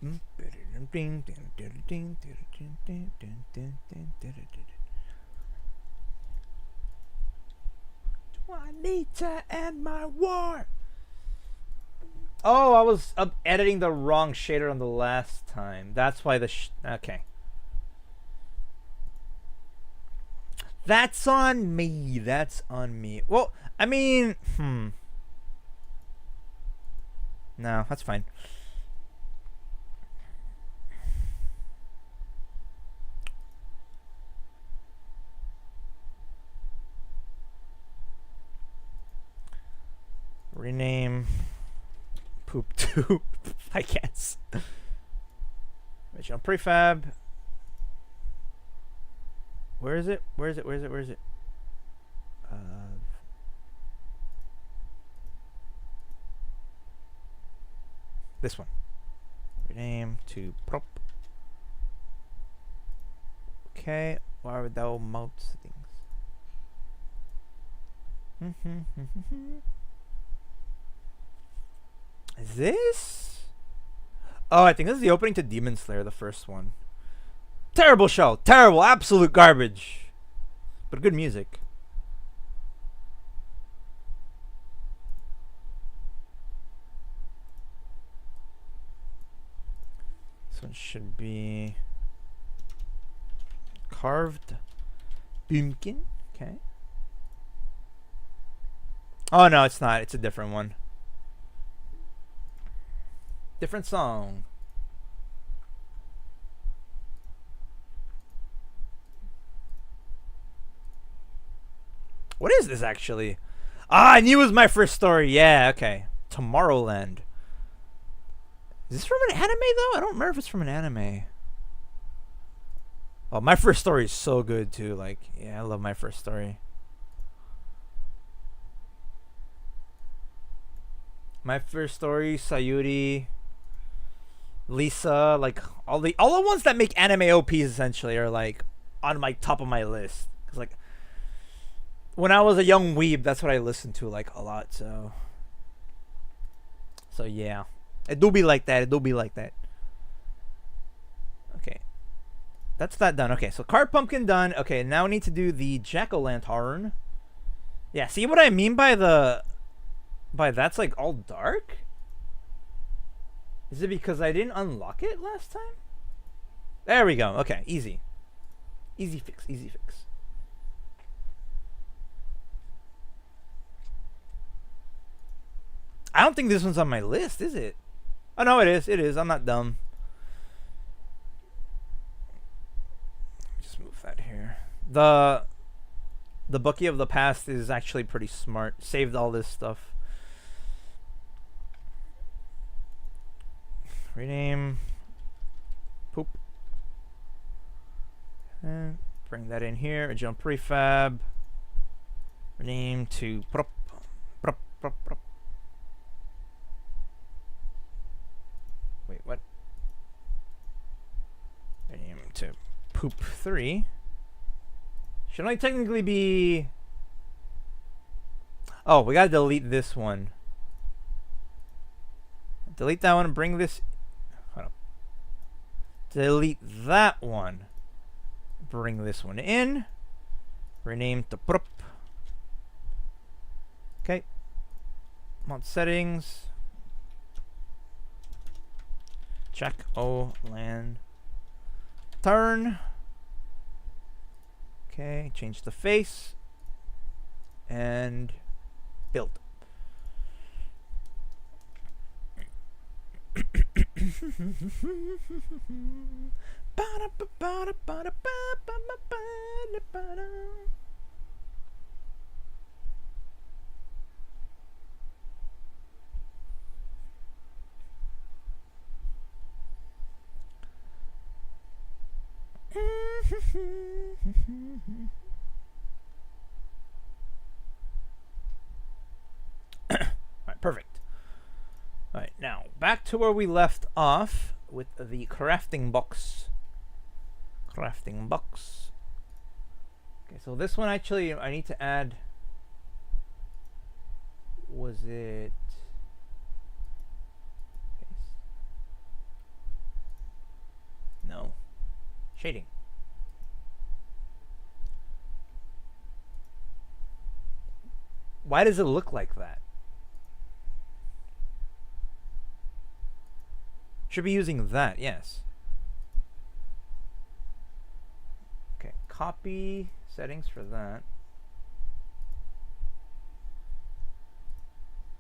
Do I need to end my war? Oh, I was editing the wrong shader on the last time. That's why the okay. That's on me. That's on me. Well, I mean, no, that's fine. Rename poop to I guess. Original prefab. Where is it? Where is it? Where is it? Where is it? This one. Rename to prop. Okay. Why would that mount things? Is this? Oh, I think this is the opening to Demon Slayer, the first one. Terrible show. Terrible. Absolute garbage. But good music. This one should be carved pumpkin. Okay. Oh, no, it's not. It's a different one. Different song. What is this actually? Ah, I knew it was my first story. Yeah, okay. Tomorrowland. Is this from an anime though? I don't remember if it's from an anime. Oh, my first story is so good too. Like, yeah, I love my first story. My first story, Sayuri, Lisa, like all the ones that make anime OPs essentially are like on my top of my list. Cause like when I was a young weeb, that's what I listened to like a lot. So yeah, it do be like that. It do be like that. Okay, that's that done. Okay, so card pumpkin done. Okay, now we need to do the jack-o'-lantern. Yeah, see what I mean by that's like all dark? Is it because I didn't unlock it last time? There we go. Okay, easy. Easy fix, easy fix. I don't think this one's on my list, is it? Oh, no, it is. It is. I'm not dumb. Just move that here. The Bucky of the past is actually pretty smart. Saved all this stuff. Rename poop. And bring that in here. Original prefab. Rename to prop. Wait, what? Rename to poop 3. Should only technically be. Oh, we gotta delete this one. Delete that one and bring this. Hold up. Delete that one. Bring this one in. Rename to prop. Okay. Mount settings. Jack-o'-lantern. Okay, change the face. And build. Alright, perfect. Alright, now back to where we left off with the crafting box. Crafting box. Okay, so this one actually I need to add. Was it? No. Shading. Why does it look like that? Should be using that, yes. Okay, copy settings for that.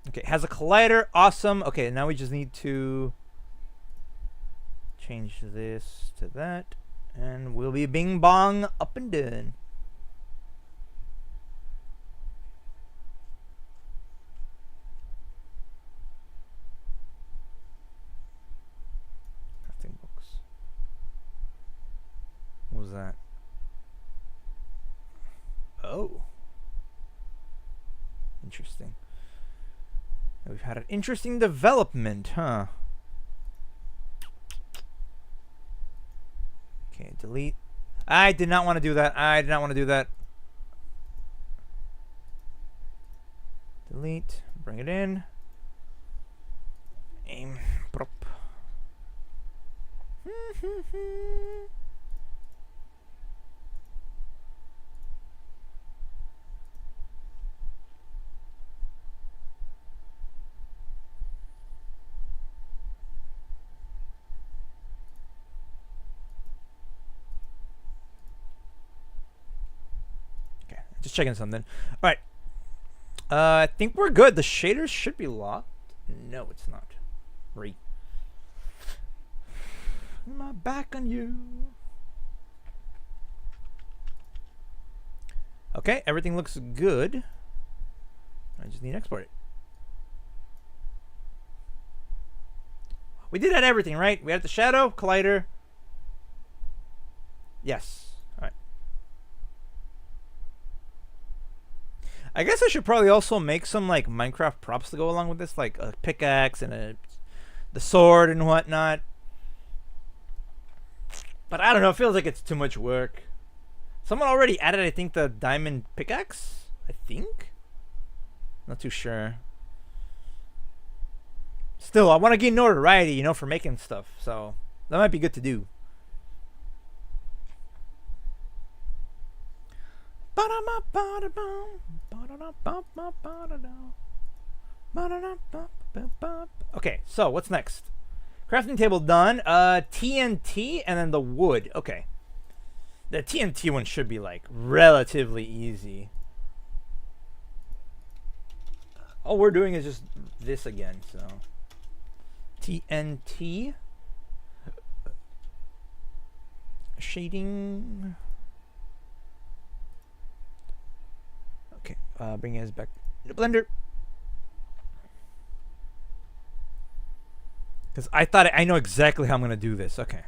Okay, has a collider, awesome. Okay, now we just need to change this to that, and we'll be bing bong up and done. Crafting books. What was that? Oh. Interesting. We've had an interesting development, huh? Okay, delete. I did not want to do that. I did not want to do that. Delete. Bring it in. Aim. Prop. Just checking something. All right. I think we're good. The shaders should be locked. No, it's not. My back on you. Okay, everything looks good. I just need to export it. We did add everything, right? We had the shadow, collider. Yes. I guess I should probably also make some like Minecraft props to go along with this, like a pickaxe and the sword and whatnot. But I don't know, it feels like it's too much work. Someone already added, I think, the diamond pickaxe? I think? Not too sure. Still, I want to gain notoriety, you know, for making stuff. So that might be good to do. Okay, so what's next? Crafting table done. TNT and then the wood. Okay. The TNT one should be like relatively easy. All we're doing is just this again, so TNT. Shading. Okay, bringing us back to the blender. Because I know exactly how I'm going to do this. Okay.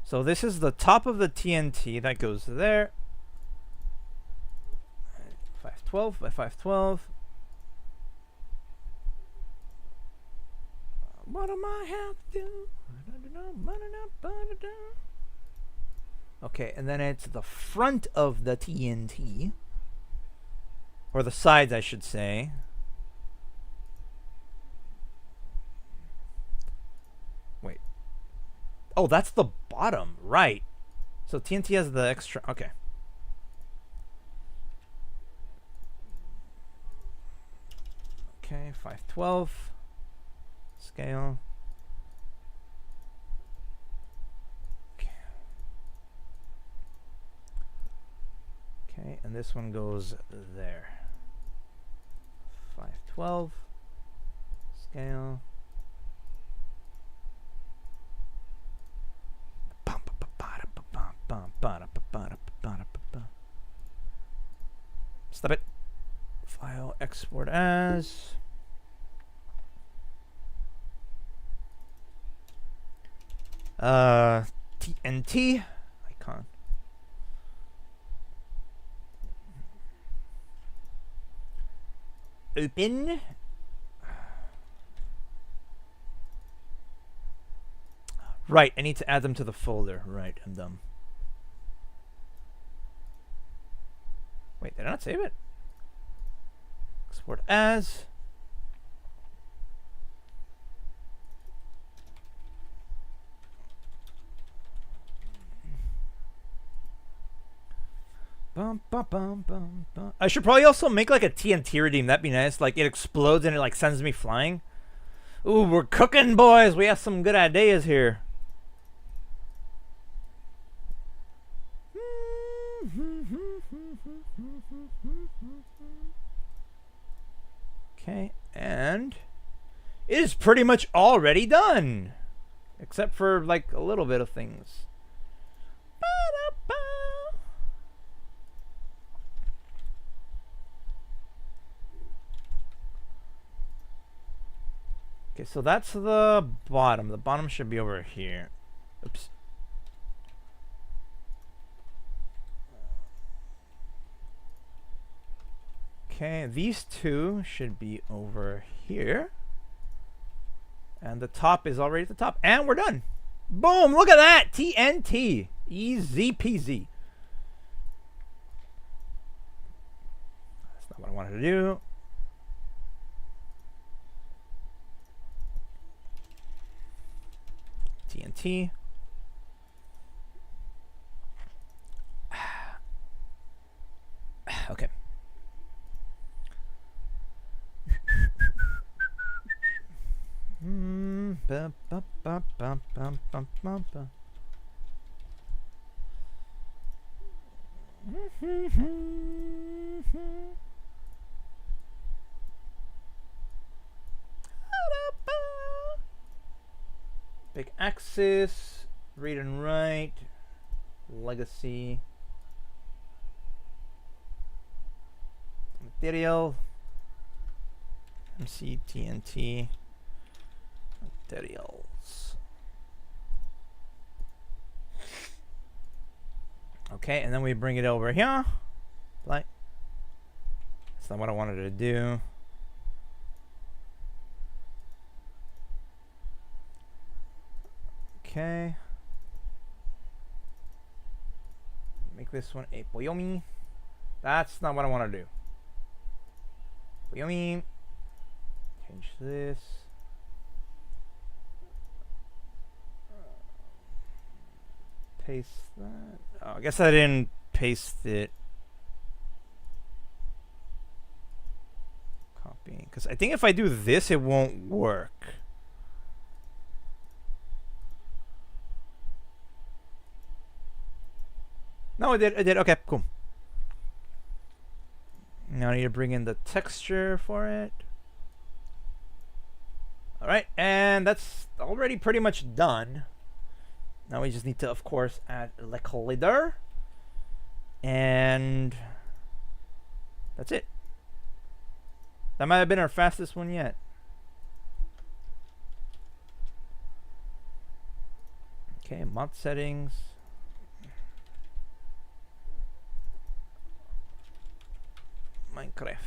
So this is the top of the TNT that goes there. 512 by 512. What am I have to do? Okay, and then it's the front of the TNT. Or the sides, I should say. Wait. Oh, that's the bottom. Right. So TNT has the extra... Okay. Okay, 512. Scale. Okay. Okay, and this one goes there. 512. Scale. Stop it. File export as. TNT icon. open. Right, I need to add them to the folder. Right, I'm dumb. Wait, did I not save it? Export as. Bum, bum, bum, bum, bum. I should probably also make like a TNT redeem. That'd be nice. Like it explodes and it like sends me flying. Ooh, we're cooking, boys. We have some good ideas here. Okay, and it is pretty much already done. Except for like a little bit of things. Okay, so that's the bottom. The bottom should be over here. Oops. Okay, these two should be over here. And the top is already at the top. And we're done. Boom, look at that. TNT. Easy peasy. That's not what I wanted to do. TNT. Okay. Big axis, read and write, legacy, material, MCTNT, materials. Okay, and then we bring it over here. Like, that's not what I wanted to do. Okay. Make this one a Poyomi. That's not what I want to do. Poyomi. Change this. Paste that. Oh, I guess I didn't paste it. Copy. Because I think if I do this, it won't work. No, I did. Okay, cool. Now I need to bring in the texture for it. Alright, and that's already pretty much done. Now we just need to, of course, add the collider. And that's it. That might have been our fastest one yet. Okay, mod settings. Minecraft.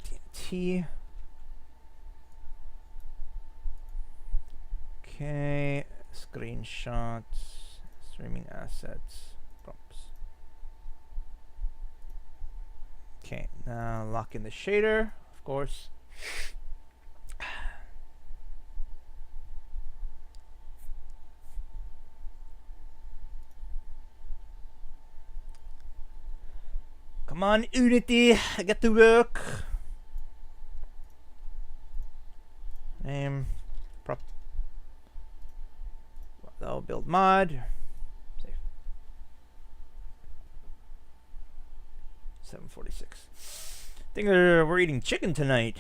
TNT. Okay, screenshots, streaming assets, props. Okay, now lock in the shader, of course. Come on, Unity, get to work. Name, prop. I'll build mod. Save. 746. I think we're eating chicken tonight.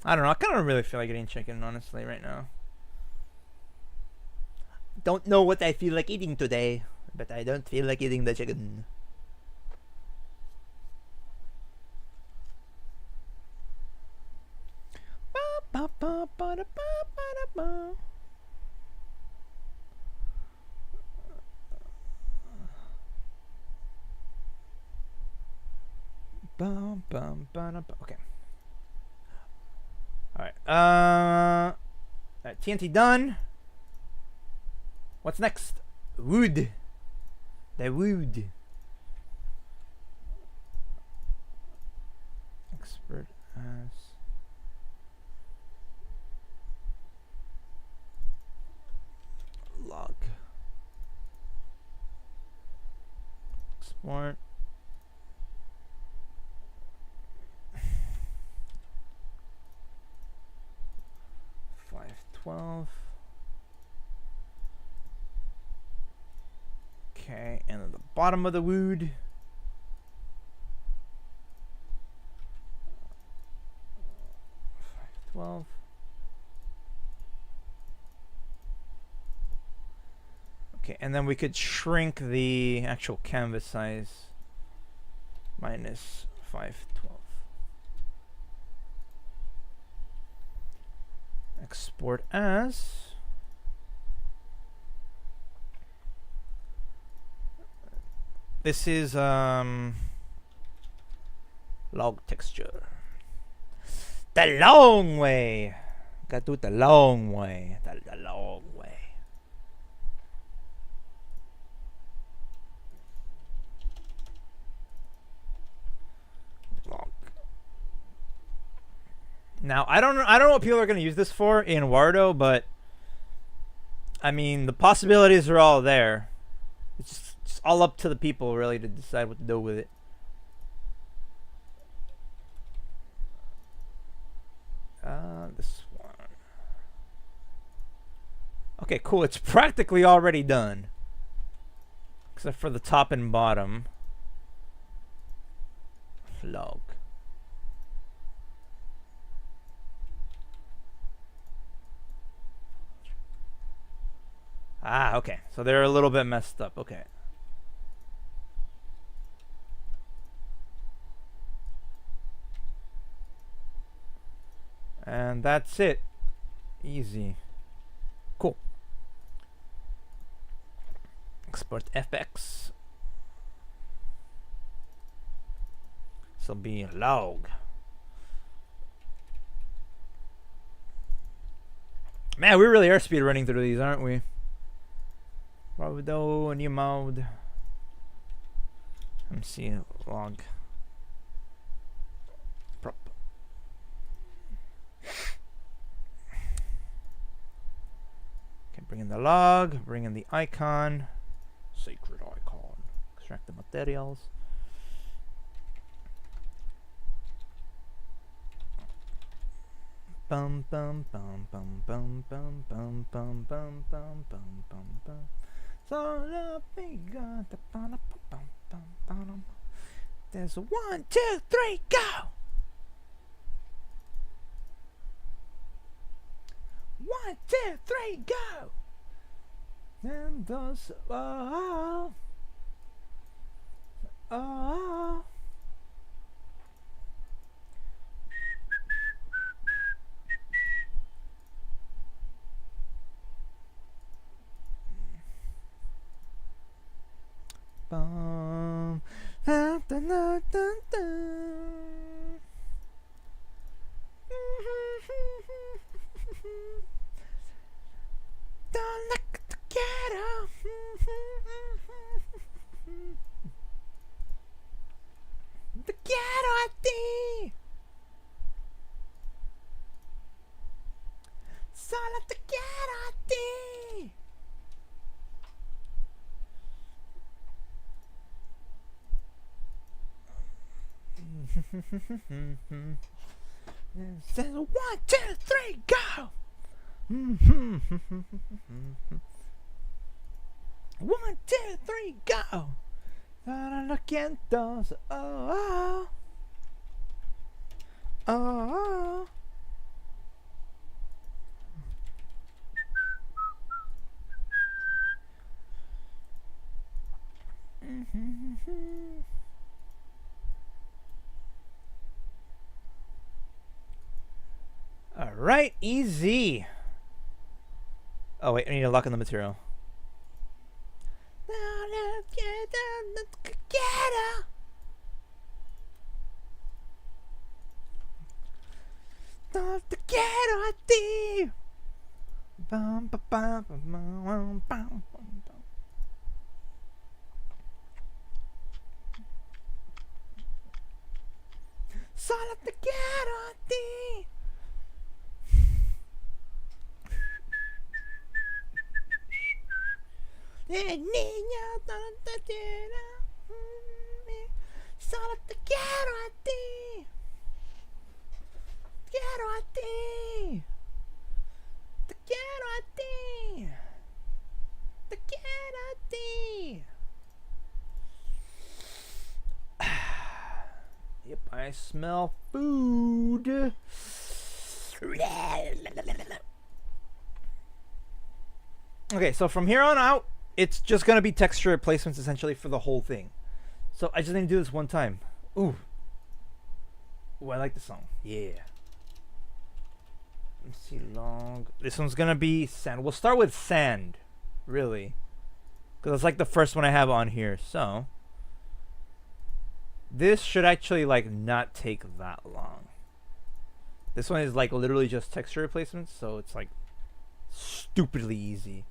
I don't know. I kind of really feel like eating chicken, honestly, right now. Don't know what I feel like eating today, but I don't feel like eating the chicken. Okay. Alright. TNT done. What's next? Wood. The wood. Expert as log. Export. $512. Okay, and then the bottom of the wood. $512. Okay, and then we could shrink the actual canvas size minus 512. Export as this is log texture. The long way. Gotta do it the long way. The long way. Log. Now I don't know what people are gonna use this for in Wardo, but I mean the possibilities are all there. It's just all up to the people really to decide what to do with it. This one. Okay, cool. It's practically already done, except for the top and bottom. Log. Ah, okay. So they're a little bit messed up. Okay. And that's it. Easy. Cool. Export FX. This will be log. Man, we really are speed running through these, aren't we? Wardo, new mode. Let me see. Log. Prop. Okay, bring in the log, bring in the icon. Sacred icon. Extract the materials. Bum bum bum bum bum bum bum bum bum bum bum bum bum. There's a 1, 2, 3, go! 1, 2, 3, go! And those oh. Bum. Dun, dun, dun, dun, dun. Don't look at the ghetto. The ghetto ID. Solo the ghetto ID. Says 1, 2, 3, go! 1, 2, 3, go! Lo siento, oh, oh, oh. All right, easy. Oh wait, I need to lock in the material. No te quiero a ti. Bum, ba, bum, bum, bum, bum, bum. Solo te quiero a ti. Niña, no te quiero. Solo te quiero a ti. Quiero a ti. Te quiero a ti. Te quiero a ti. Yep, I smell food. Okay, so from here on out, it's just gonna be texture replacements essentially for the whole thing. So I just need to do this one time. Ooh. Ooh, I like the song. Yeah. Let's see, long. This one's gonna be sand. We'll start with sand, really, because it's like the first one I have on here. So this should actually like not take that long. This one is like literally just texture replacements, so it's like stupidly easy.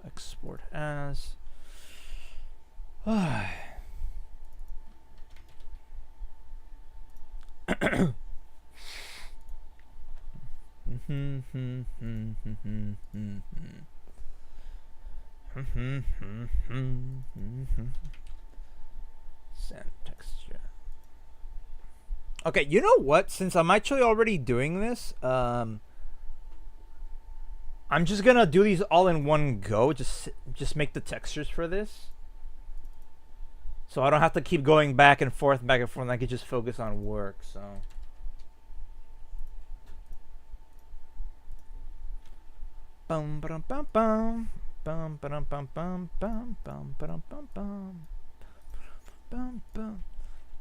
Export as. Sand texture. Okay, you know what? Since I'm actually already doing this, I'm just gonna do these all in one go. Just make the textures for this, so I don't have to keep going back and forth, back and forth. And I can just focus on work. So. Bum bum bum bum bum bum bum bum bum bum bum bum bum bum.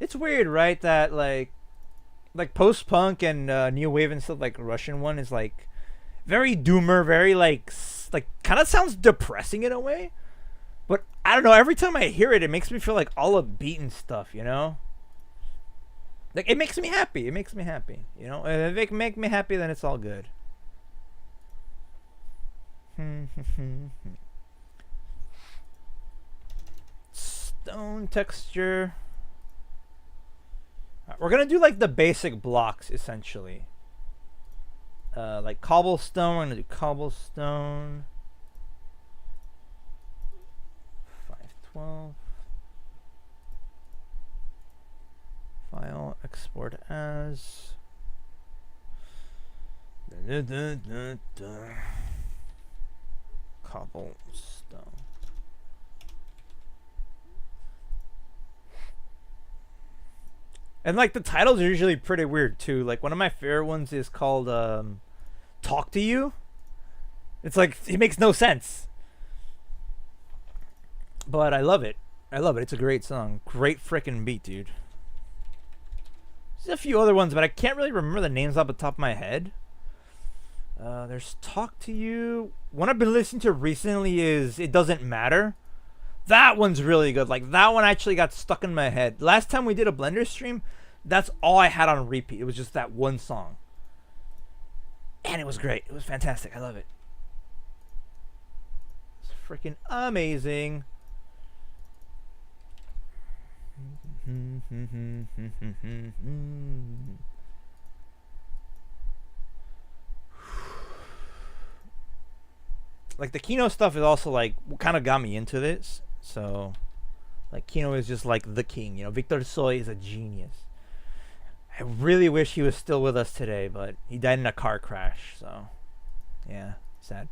It's weird, right? That like post-punk and new wave and stuff, like Russian one is like very doomer, very like kind of sounds depressing in a way. But I don't know. Every time I hear it, it makes me feel like all upbeat and stuff. You know, like it makes me happy. It makes me happy. You know, if it make me happy, then it's all good. Stone texture. We're gonna do like the basic blocks essentially. Like cobblestone. We're gonna do cobblestone. 512. File export as. Cobblestone. And like the titles are usually pretty weird too. Like one of my favorite ones is called Talk to You. It's like it makes no sense. But I love it. I love it. It's a great song. Great freaking beat, dude. There's a few other ones, but I can't really remember the names off the top of my head. There's Talk to You. One I've been listening to recently is It Doesn't Matter. That one's really good. Like that one actually got stuck in my head. Last time we did a Blender stream, that's all I had on repeat. It was just that one song. And it was great. It was fantastic. I love it. It's freaking amazing. Like the Kino stuff is also like what kind of got me into this. So like Kino is just like the king, you know. Victor Soy is a genius. I really wish he was still with us today, but he died in a car crash. So yeah, sad.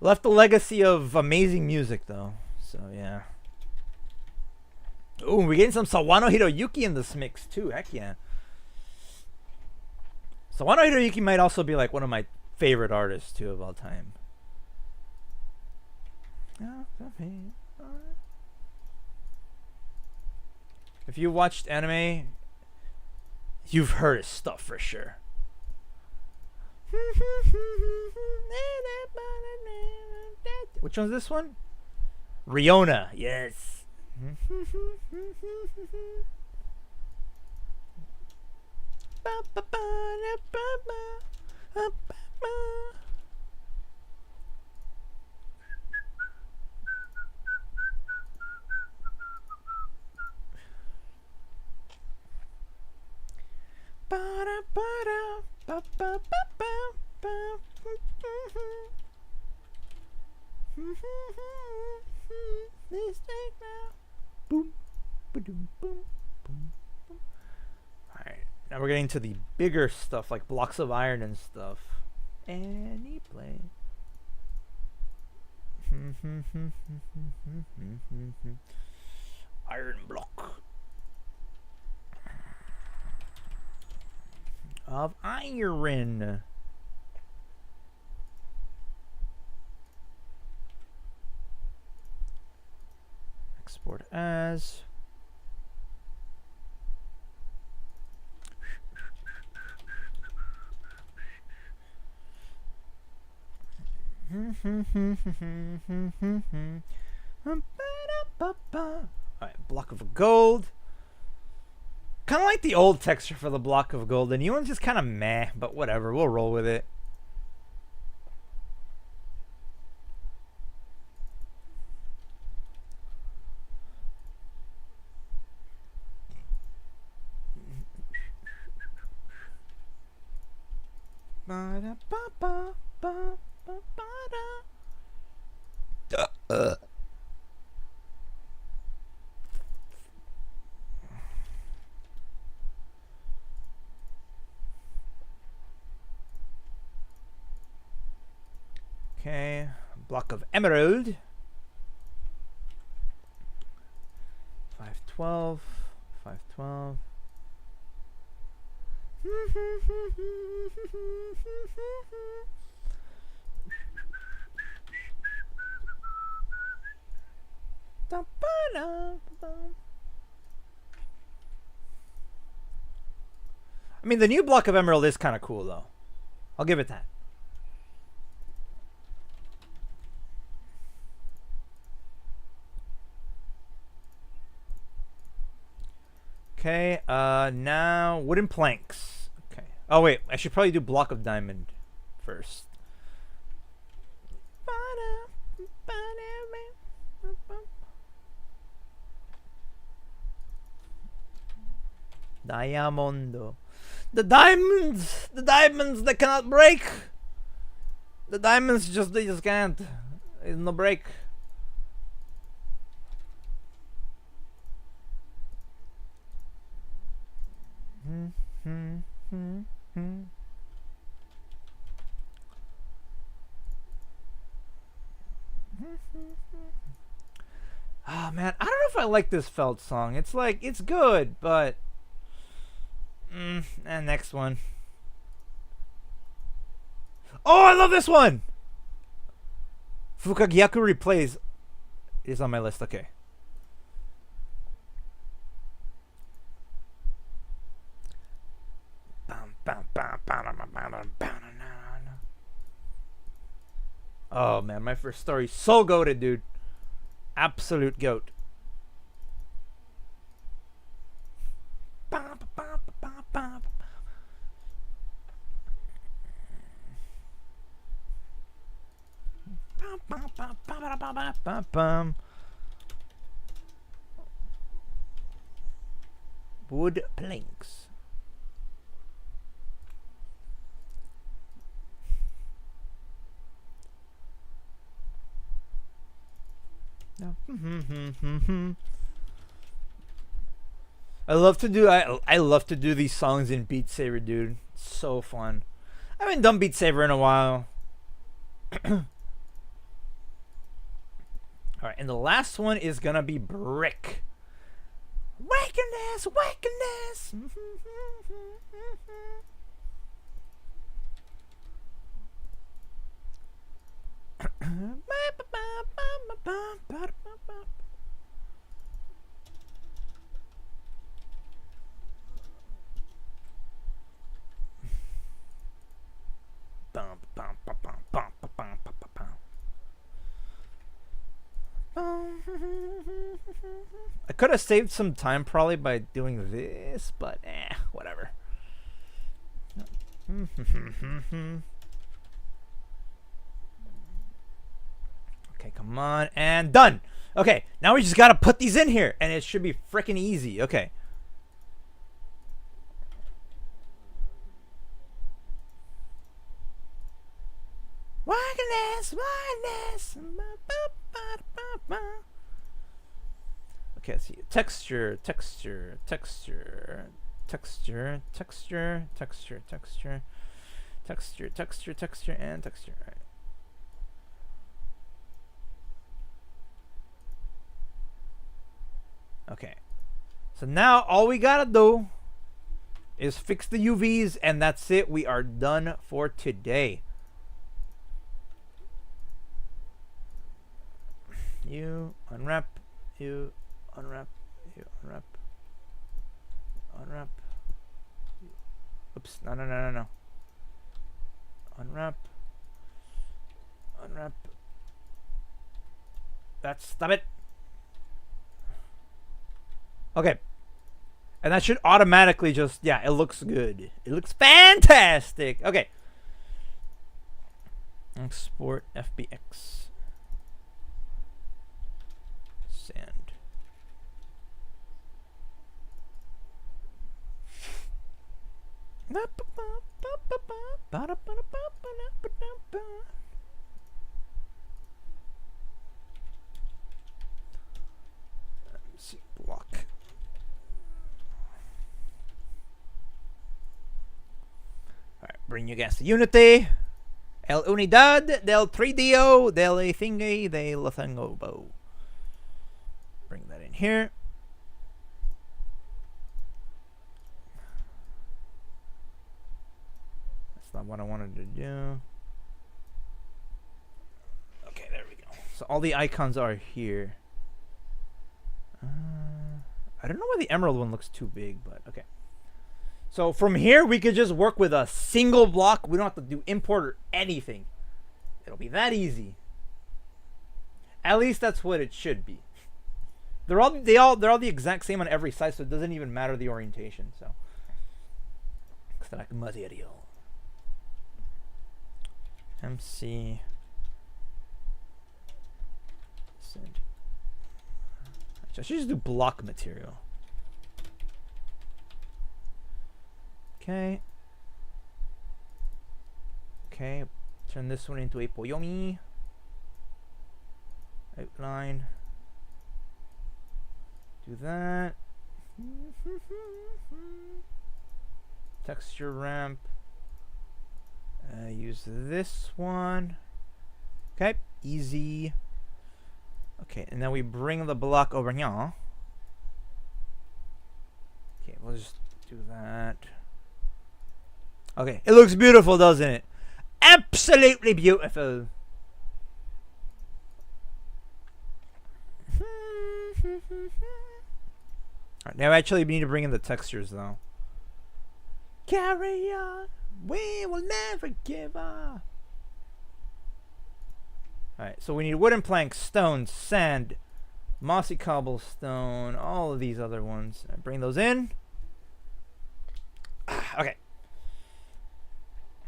Left a legacy of amazing music though. So yeah. Oh, we're getting some Sawano Hiroyuki in this mix too. Heck yeah. Sawano Hiroyuki might also be like one of my favorite artists too of all time. If you watched anime, You've heard his stuff for sure. Which one's this one? Riona, yes. Boom, boom, boom, boom. Alright, now we're getting to the bigger stuff like blocks of iron and stuff. Any play. Iron block of iron. Export as. Alright, block of gold. Kind of like the old texture for the block of gold. The new one's just kind of meh, but whatever. We'll roll with it. Okay, block of emerald. 512, 512. I mean, the new block of emerald is kind of cool, though. I'll give it that. Okay, now wooden planks. Okay. Oh, wait, I should probably do block of diamond first. Diamondo. The diamonds that cannot break. The diamonds they just can't. There's no break. Oh man, I don't know if I like this felt song. It's like, it's good, but and next one. Oh, I love this one. Fukagyaku replays is on my list. Okay. Oh man, my first story so goated, dude. Absolute goat. Wood planks. No. I love to do these songs in Beat Saber, dude. It's so fun. I haven't done Beat Saber in a while. Alright, and the last one is gonna be Brick. Wickedness, wickedness. I could have saved some time probably by doing this, but whatever. Okay, come on, and done. Okay, now we just gotta put these in here, and it should be freaking easy. Okay. Wireless. Okay, let's see. Texture, and texture. All right. Okay. So now all we gotta do is fix the UVs, and that's it. We are done for today. You unwrap, you unwrap, you unwrap, unwrap. Oops, no. Unwrap, unwrap. Stop it. Okay. And that should automatically just, yeah, it looks good. It looks fantastic. Okay. Export FBX. Sand. Let's see, block. Alright, bring you guys to Unity. El Unidad del 3DO del Thingy de la Thangobo. Bring that in here. That's not what I wanted to do. Okay, there we go. So all the icons are here. I don't know why the emerald one looks too big, but okay. So from here, we could just work with a single block. We don't have to do import or anything. It'll be that easy. At least that's what it should be. They're all the exact same on every side, so it doesn't even matter the orientation. So, extract material. MC. Send. I should just do block material. Okay. Okay. Turn this one into a poyomi. Outline. Do that. Texture ramp. Use this one. Okay, easy. Okay, and then we bring the block over here. Okay, we'll just do that. Okay, it looks beautiful, doesn't it? Absolutely beautiful. Alright, now actually we need to bring in the textures though. Carry on, we will never give up. Alright, so we need wooden planks, stone, sand, mossy cobblestone, all of these other ones. Bring those in. Okay.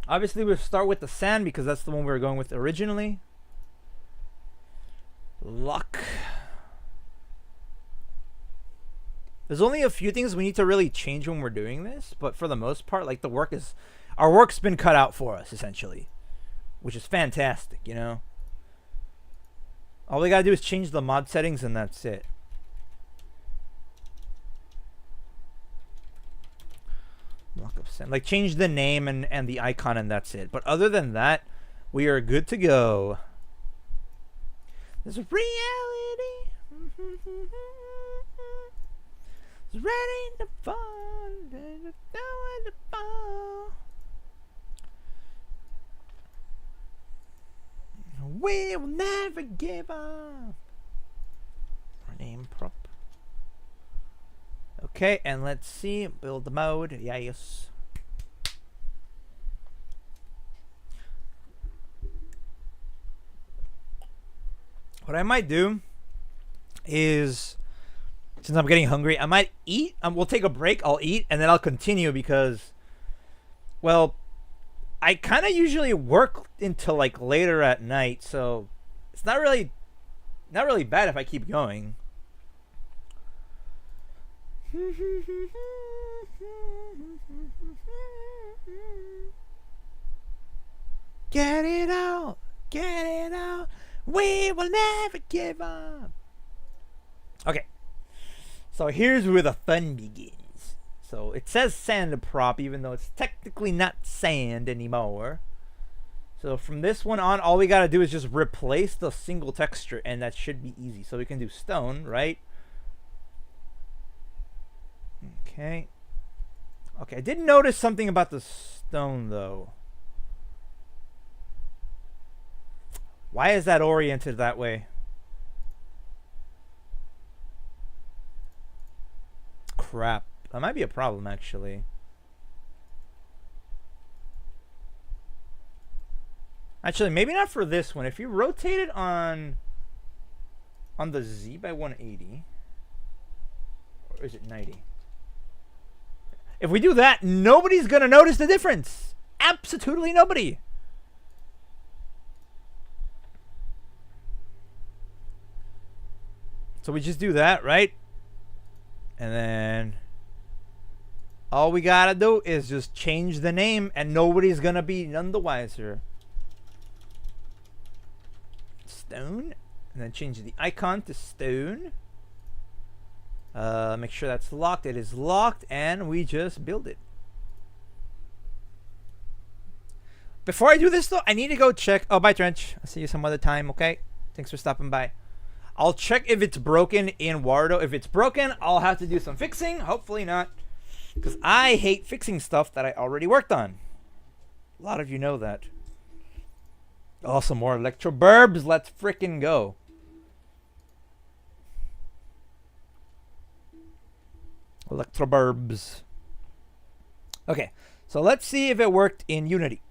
Obviously we'll start with the sand because that's the one we were going with originally. Luck. There's only a few things we need to really change when we're doing this, but for the most part, like our work's been cut out for us essentially, which is fantastic, you know. All we gotta do is change the mod settings and that's it. Block of sand, like change the name and the icon and that's it. But other than that, we are good to go. There's a reality. It's ready to fall. To fall. We will never give up. Name prop. Okay, and let's see. Build the mode. Yes. What I might do is, since I'm getting hungry, I might eat. We'll take a break. I'll eat, and then I'll continue because, well, I kind of usually work until like later at night, so it's not really bad if I keep going. Get it out, get it out. We will never give up. Okay, so here's where the fun begins. So it says sand prop, even though it's technically not sand anymore. So from this one on, all we gotta do is just replace the single texture, and that should be easy. So we can do stone, right? Okay. Okay, I did notice something about the stone, though. Why is that oriented that way? Crap. That might be a problem, actually. Actually, maybe not for this one. If you rotate it on the Z by 180, or is it 90? If we do that, nobody's gonna notice the difference. Absolutely nobody. So we just do that, right? And then all we gotta do is just change the name, and nobody's gonna be none the wiser. Stone, and then change the icon to stone. Make sure that's locked. It is locked, and we just build it. Before I do this, though, I need to go check. Oh, bye, Trench. I'll see you some other time, okay? Thanks for stopping by. I'll check if it's broken in Wardo. If it's broken, I'll have to do some fixing. Hopefully not, because I hate fixing stuff that I already worked on. A lot of you know that. Oh, some more electro burbs. Let's frickin' go. Electroburbs. Okay, so let's see if it worked in Unity.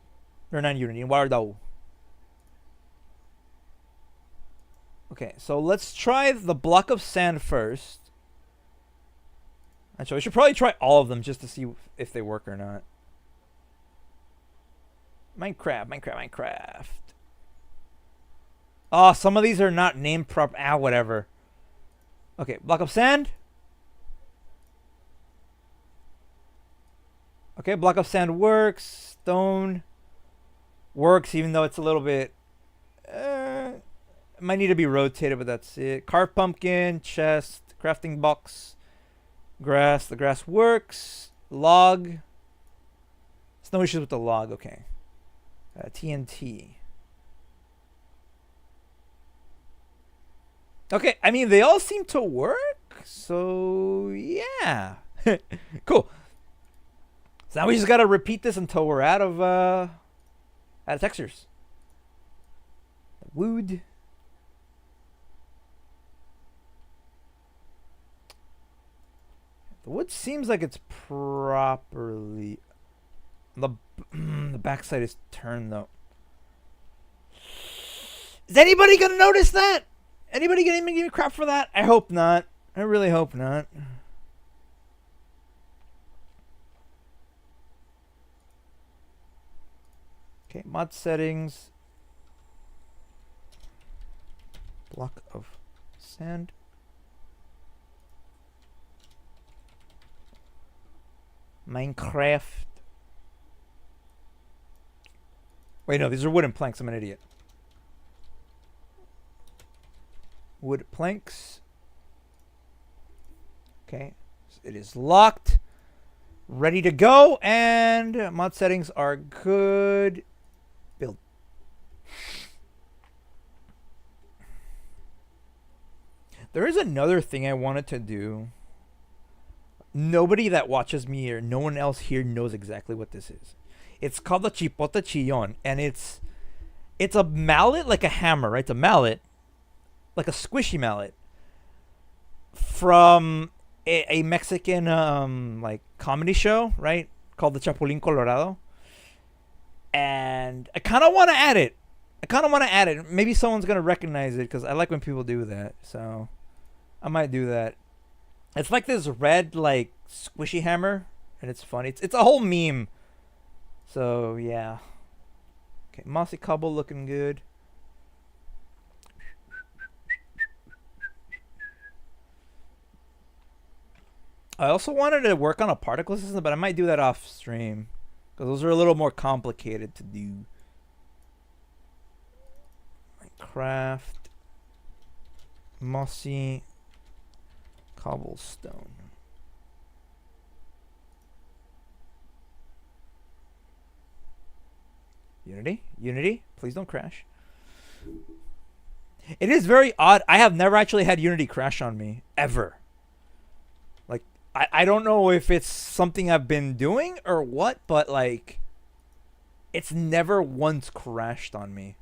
Or not Unity, in Wardo. Okay, so let's try the block of sand first. Actually, I should probably try all of them just to see if they work or not. Minecraft. Oh, some of these are not named whatever. Okay, block of sand. Okay, block of sand works. Stone works, even though it's a little bit... it might need to be rotated, but that's it. Carved pumpkin, chest, crafting box, grass. The grass works. Log. There's no issues with the log. Okay. TNT. Okay, I mean, they all seem to work. So, yeah. Cool. So now we just gotta repeat this until we're out of textures. Wood. The wood seems like it's properly. The backside is turned though. Is anybody gonna notice that? Anybody gonna give me crap for that? I hope not. I really hope not. Okay, mod settings. Block of sand. Minecraft. Wait, no, these are wooden planks. I'm an idiot. Wood planks. Okay, so it is locked. Ready to go, and mod settings are good. Build. There is another thing I wanted to do. Nobody that watches me or no one else here knows exactly what this is. It's called the Chipota Chillon, and it's a mallet, like a hammer, right? It's a mallet, like a squishy mallet, from a Mexican like comedy show, right? Called the Chapulín Colorado. And I kind of want to add it. I kind of want to add it. Maybe someone's going to recognize it because I like when people do that. So I might do that. It's like this red, like, squishy hammer. And it's funny. It's a whole meme. So, yeah. Okay, mossy cobble looking good. I also wanted to work on a particle system, but I might do that off stream. Because those are a little more complicated to do. Craft mossy cobblestone. Unity, please don't crash. It is very odd. I have never actually had Unity crash on me ever. Like, I don't know if it's something I've been doing or what, but like, it's never once crashed on me.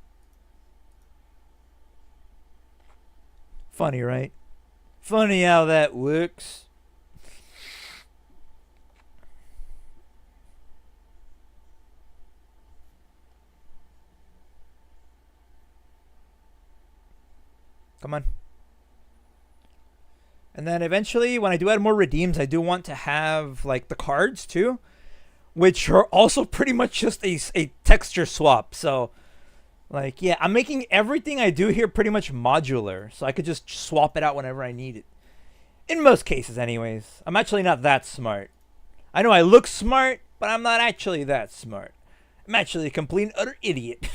Funny, right? Funny how that works. Come on. And then eventually, when I do add more redeems, I do want to have like the cards too, which are also pretty much just a texture swap. So, like, yeah, I'm making everything I do here pretty much modular, so I could just swap it out whenever I need it. In most cases, anyways. I'm actually not that smart. I know I look smart, but I'm not actually that smart. I'm actually a complete and utter idiot.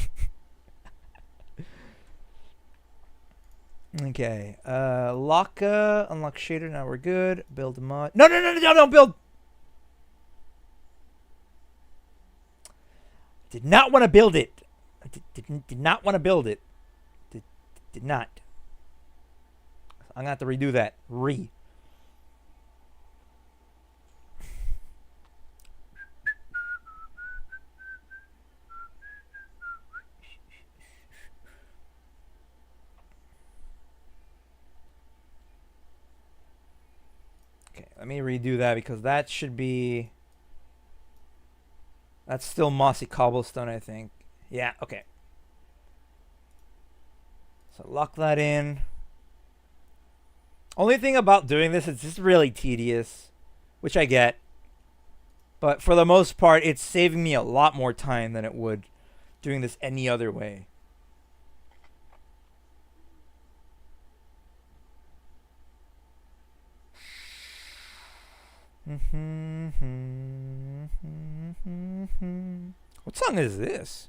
Okay. Unlock shader. Now we're good. Build a mod. No, don't build. Did not want to build it. I did not want to build it. Did not. I'm going to have to redo that. Okay, let me redo that because that should be... That's still mossy cobblestone, I think. Yeah, okay. So lock that in. Only thing about doing this is just really tedious, which I get. But for the most part, it's saving me a lot more time than it would doing this any other way. What song is this?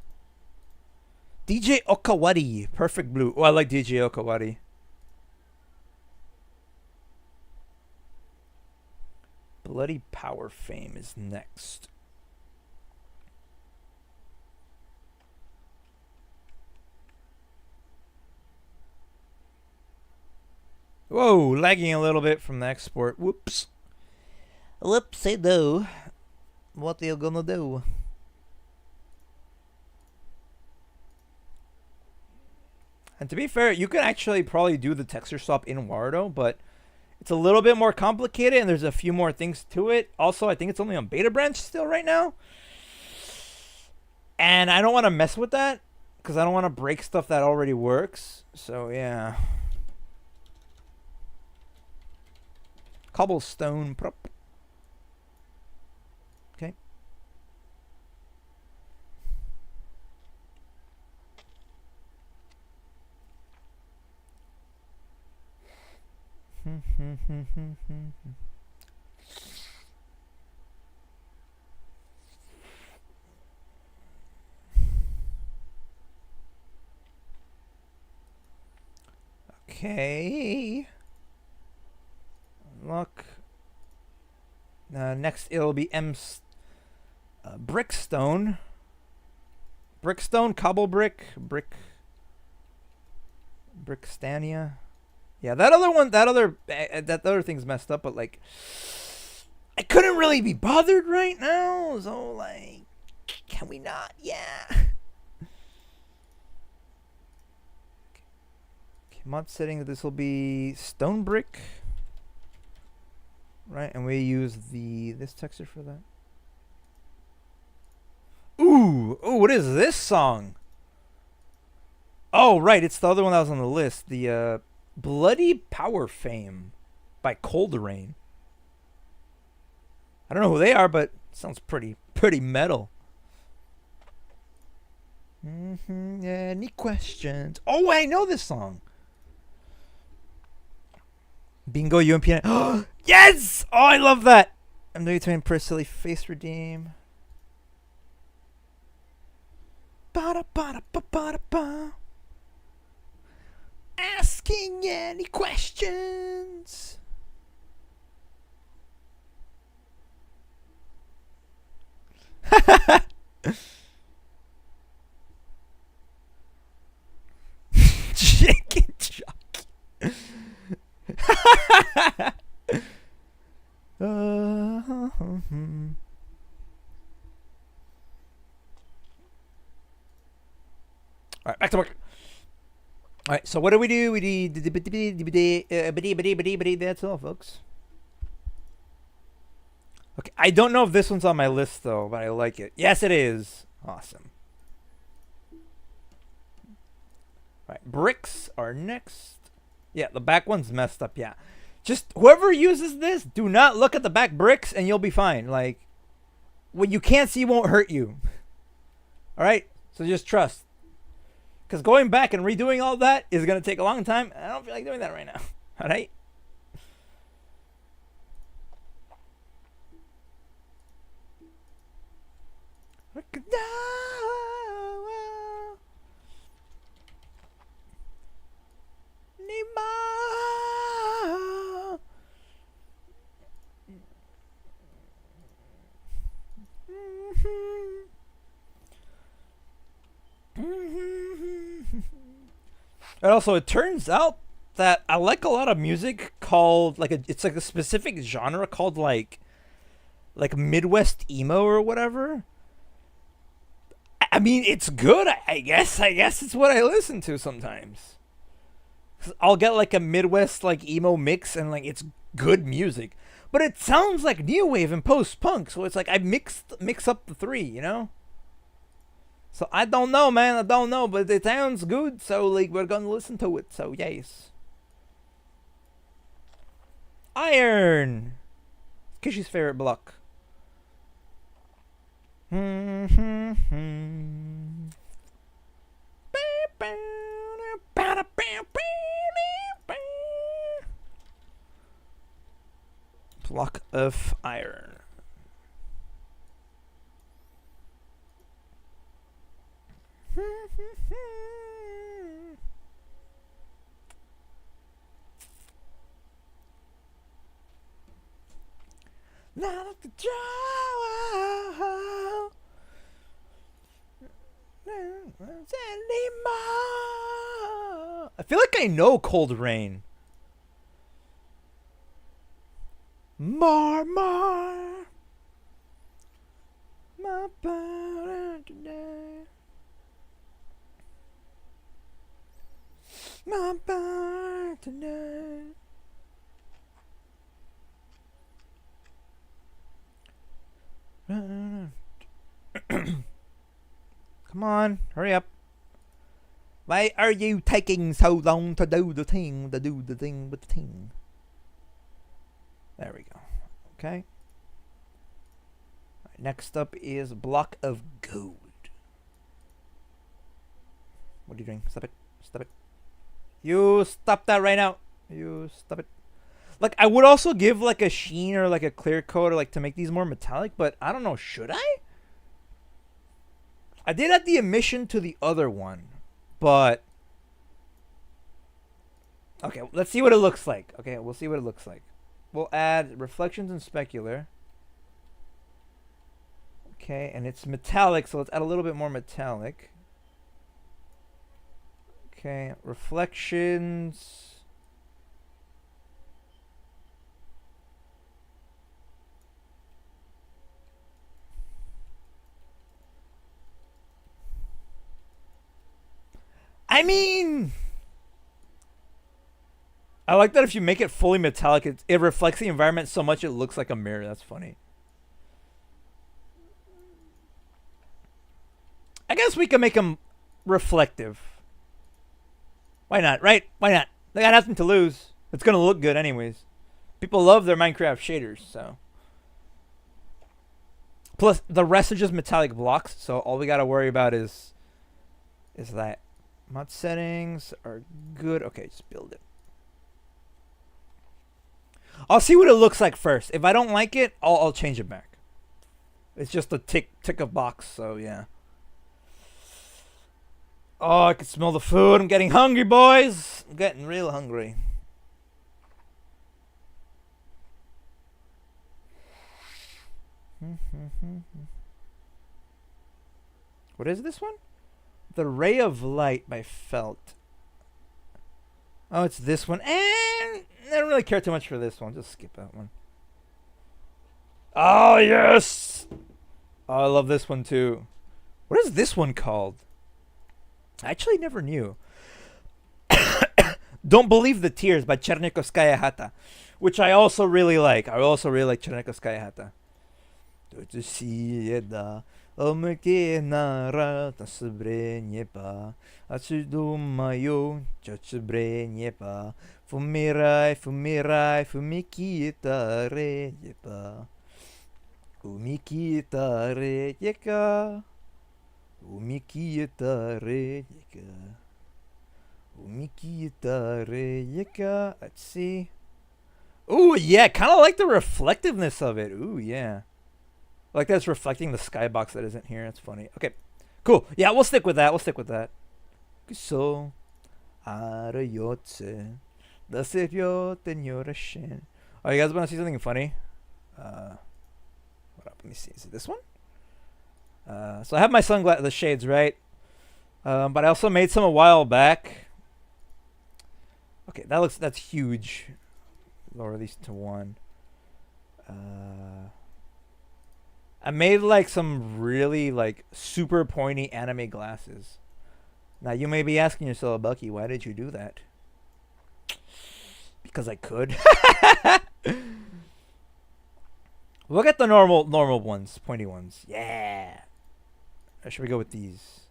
DJ Okawari, Perfect Blue. Oh, I like DJ Okawari. Bloody Power Fame is next. Whoa, lagging a little bit from the export. Whoops. Whoopsie do. What are you gonna do? And to be fair, you can actually probably do the texture swap in Wardo, but it's a little bit more complicated and there's a few more things to it. Also, I think it's only on beta branch still right now. And I don't want to mess with that because I don't want to break stuff that already works. So, yeah. Cobblestone prop. Okay. Okay. Look. Next it'll be Brickstone. Brickstone, cobble brick, Brickstania. Yeah, that other thing's messed up, but like, I couldn't really be bothered right now, so like, can we not? Yeah. Okay, mod setting. This will be stone brick, right? And we use this texture for that. Ooh, what is this song? Oh, right. It's the other one that was on the list. The Bloody Power Fame by Cold Rain. I don't know who they are, but it sounds pretty metal. Any questions? Oh, I know this song. Bingo, you and piano. Yes! Oh, I love that. I'm doing between per silly face redeem. Ba-da-ba-da-ba-ba-da-ba. Asking any questions? Chicken jockey. All right, back to work. All right, so what do? We did that's all, folks. Okay, I don't know if this one's on my list though, but I like it. Yes, it is. Awesome. All right, bricks are next. Yeah, the back one's messed up. Yeah, just whoever uses this, do not look at the back bricks, and you'll be fine. Like, what you can't see won't hurt you. All right, so just trust. Because going back and redoing all that is going to take a long time. I don't feel like doing that right now. All right? And also, it turns out that I like a lot of music called it's like a specific genre called like Midwest emo or whatever. I mean, it's good. I guess it's what I listen to sometimes. I'll get like a Midwest like emo mix and like it's good music, but it sounds like new wave and post punk. So it's like I mix up the three, you know. So I don't know, man. I don't know, but it sounds good. So like we're gonna listen to it. So yes. Iron. Kishi's favorite block. Block of iron. Not the draw. I feel like I know Cold Rain. More. My burden today. My burden today. Come on, hurry up. Why are you taking so long to do the thing with the thing? There we go. Okay. Right, next up is Block of Gold. What are you doing? Stop it. Stop it. You stop that right now. You stop it. Like, I would also give like a sheen or like a clear coat or like to make these more metallic, but I don't know. Should I? I did add the emission to the other one, but okay, let's see what it looks like. Okay, we'll see what it looks like. We'll add reflections and specular. Okay, and it's metallic, so let's add a little bit more metallic. Okay, reflections. I mean, I like that if you make it fully metallic, it reflects the environment so much it looks like a mirror. That's funny. I guess we can make them reflective. Why not, right? Why not? They got nothing to lose. It's gonna look good anyways. People love their Minecraft shaders, so. Plus, the rest are just metallic blocks, so all we gotta worry about is that. Mod settings are good. Okay, just build it. I'll see what it looks like first. If I don't like it, I'll change it back. It's just a tick of box, so yeah. Oh, I can smell the food. I'm getting hungry, boys. I'm getting real hungry. What is this one? The Ray of Light by Felt. Oh, it's this one. And I don't really care too much for this one. Just skip that one. Oh, yes! Oh, I love this one too. What is this one called? I actually never knew. Don't Believe the Tears by Chernikovskaya Hata, which I also really like. I also really like Chernikovskaya Hata. Fumirai, fumirai, fumikita re yepa. Umikita re yeka. Umikita re yeka. Umikita re yeka. Let's see. Ooh, yeah, kind of like the reflectiveness of it. Ooh, yeah. Like that's reflecting the skybox that isn't here. That's funny. Okay, cool. Yeah, we'll stick with that. We'll stick with that. So, arayotse, daseryote nyorashin. Oh, you guys want to see something funny? What up? Let me see. Is it this one? So I have my sunglasses, the shades, right? But I also made some a while back. Okay, that's huge. Lower these to 1. I made like some really like super pointy anime glasses. Now you may be asking yourself, Bucky, why did you do that? Because I could. Look at the normal ones, pointy ones. Yeah. Or should we go with these?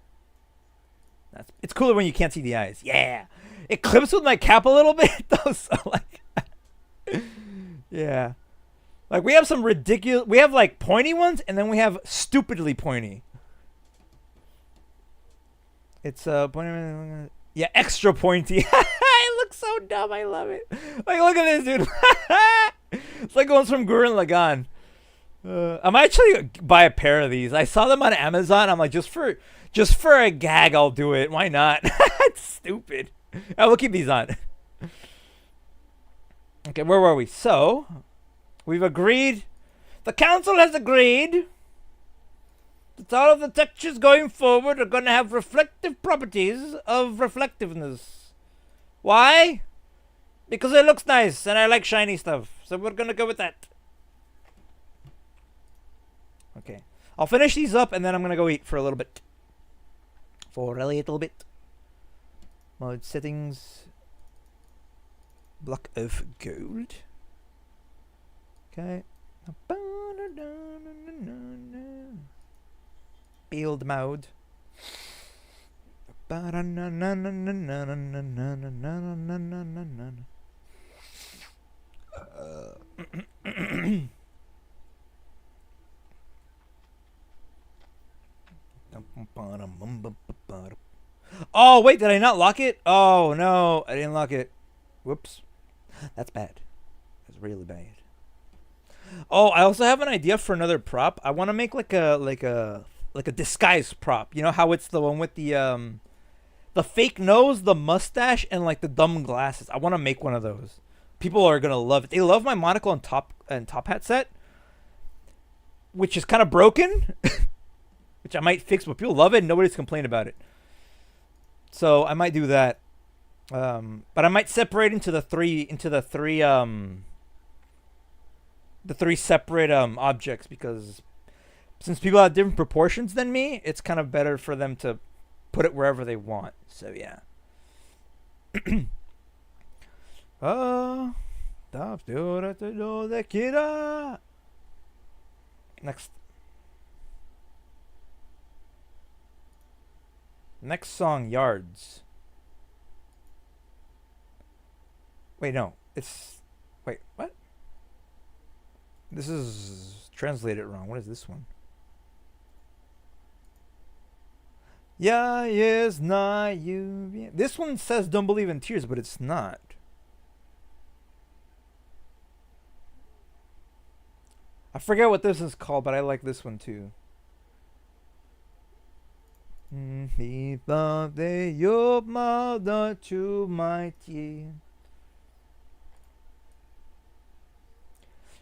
It's cooler when you can't see the eyes. Yeah. It clips with my cap a little bit though, so like yeah. Like we have some ridiculous, we have like pointy ones and then we have stupidly pointy. It's pointy, yeah, extra pointy. It looks so dumb. I love it. Like look at this, dude. It's like going from Gurren Lagann. I'm actually buy a pair of these. I saw them on Amazon. I'm like, just for a gag, I'll do it. Why not? It's stupid. I will keep these on. Okay, where were we? So, we've agreed. The council has agreed that all of the textures going forward are going to have reflective properties of reflectiveness. Why? Because it looks nice and I like shiny stuff. So we're going to go with that. Okay. I'll finish these up and then I'm going to go eat for a little bit. For a little bit. Mode settings. Block of gold. Okay. Build mode. Oh, wait, did I not lock it? Oh, no, I didn't lock it. Whoops. That's bad. That's really bad. Oh, I also have an idea for another prop. I want to make like a disguise prop. You know how it's the one with the fake nose, the mustache, and like the dumb glasses. I want to make one of those. People are gonna love it. They love my monocle and top hat set, which is kind of broken, which I might fix. But people love it. And nobody's complained about it. So I might do that. But I might separate into the three separate objects, because since people have different proportions than me, it's kind of better for them to put it wherever they want. So yeah. Next song, Yards. Wait, no. It's... Wait, what? This is translated wrong. What is this one? Я знаю. This one says don't believe in tears, but it's not. I forget what this is called, but I like this one too.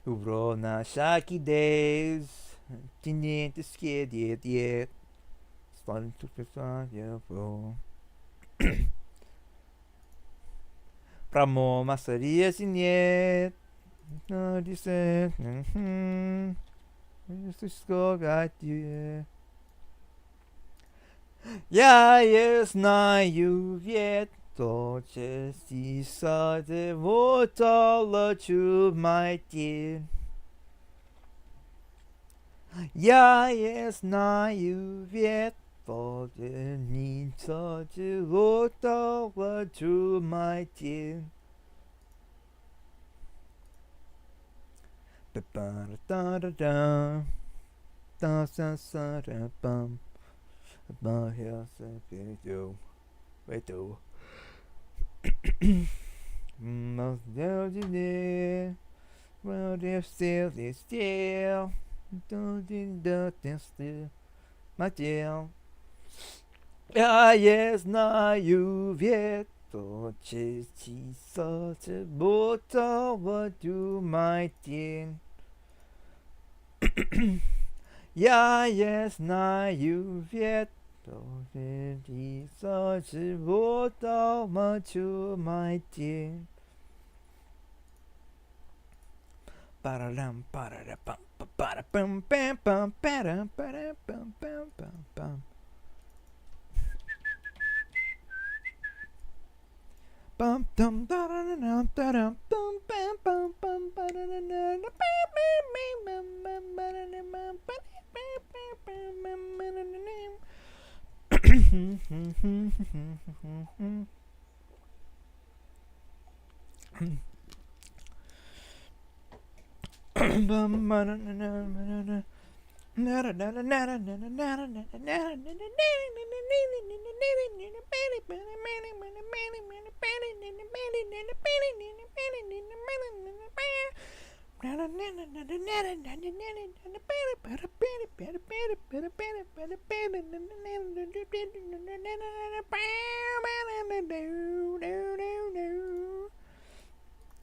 Urona shaki days. Tinente scared yet. Starting to feel yeah, bro. Pramo masaria sinet. No, this is. Just go got you. Я знаю ведь то, что сисаде вот алачу майти. Я знаю ведь то, что не саде вот алачу майти. Ba-ba-da-da-da-da. Da-sa-sa-da-bum. My house and video. Wait, though. Most there. Well, they're still. Don't still. My deal. Я знаю ведь то, что чистое будто думай день. Я знаю ведь то, что чистое будто думай день. Паралам парарапам парапам пам пам парам парапам пам пам пам. Bum dum da da da da da bum bam bum bum ba da da da da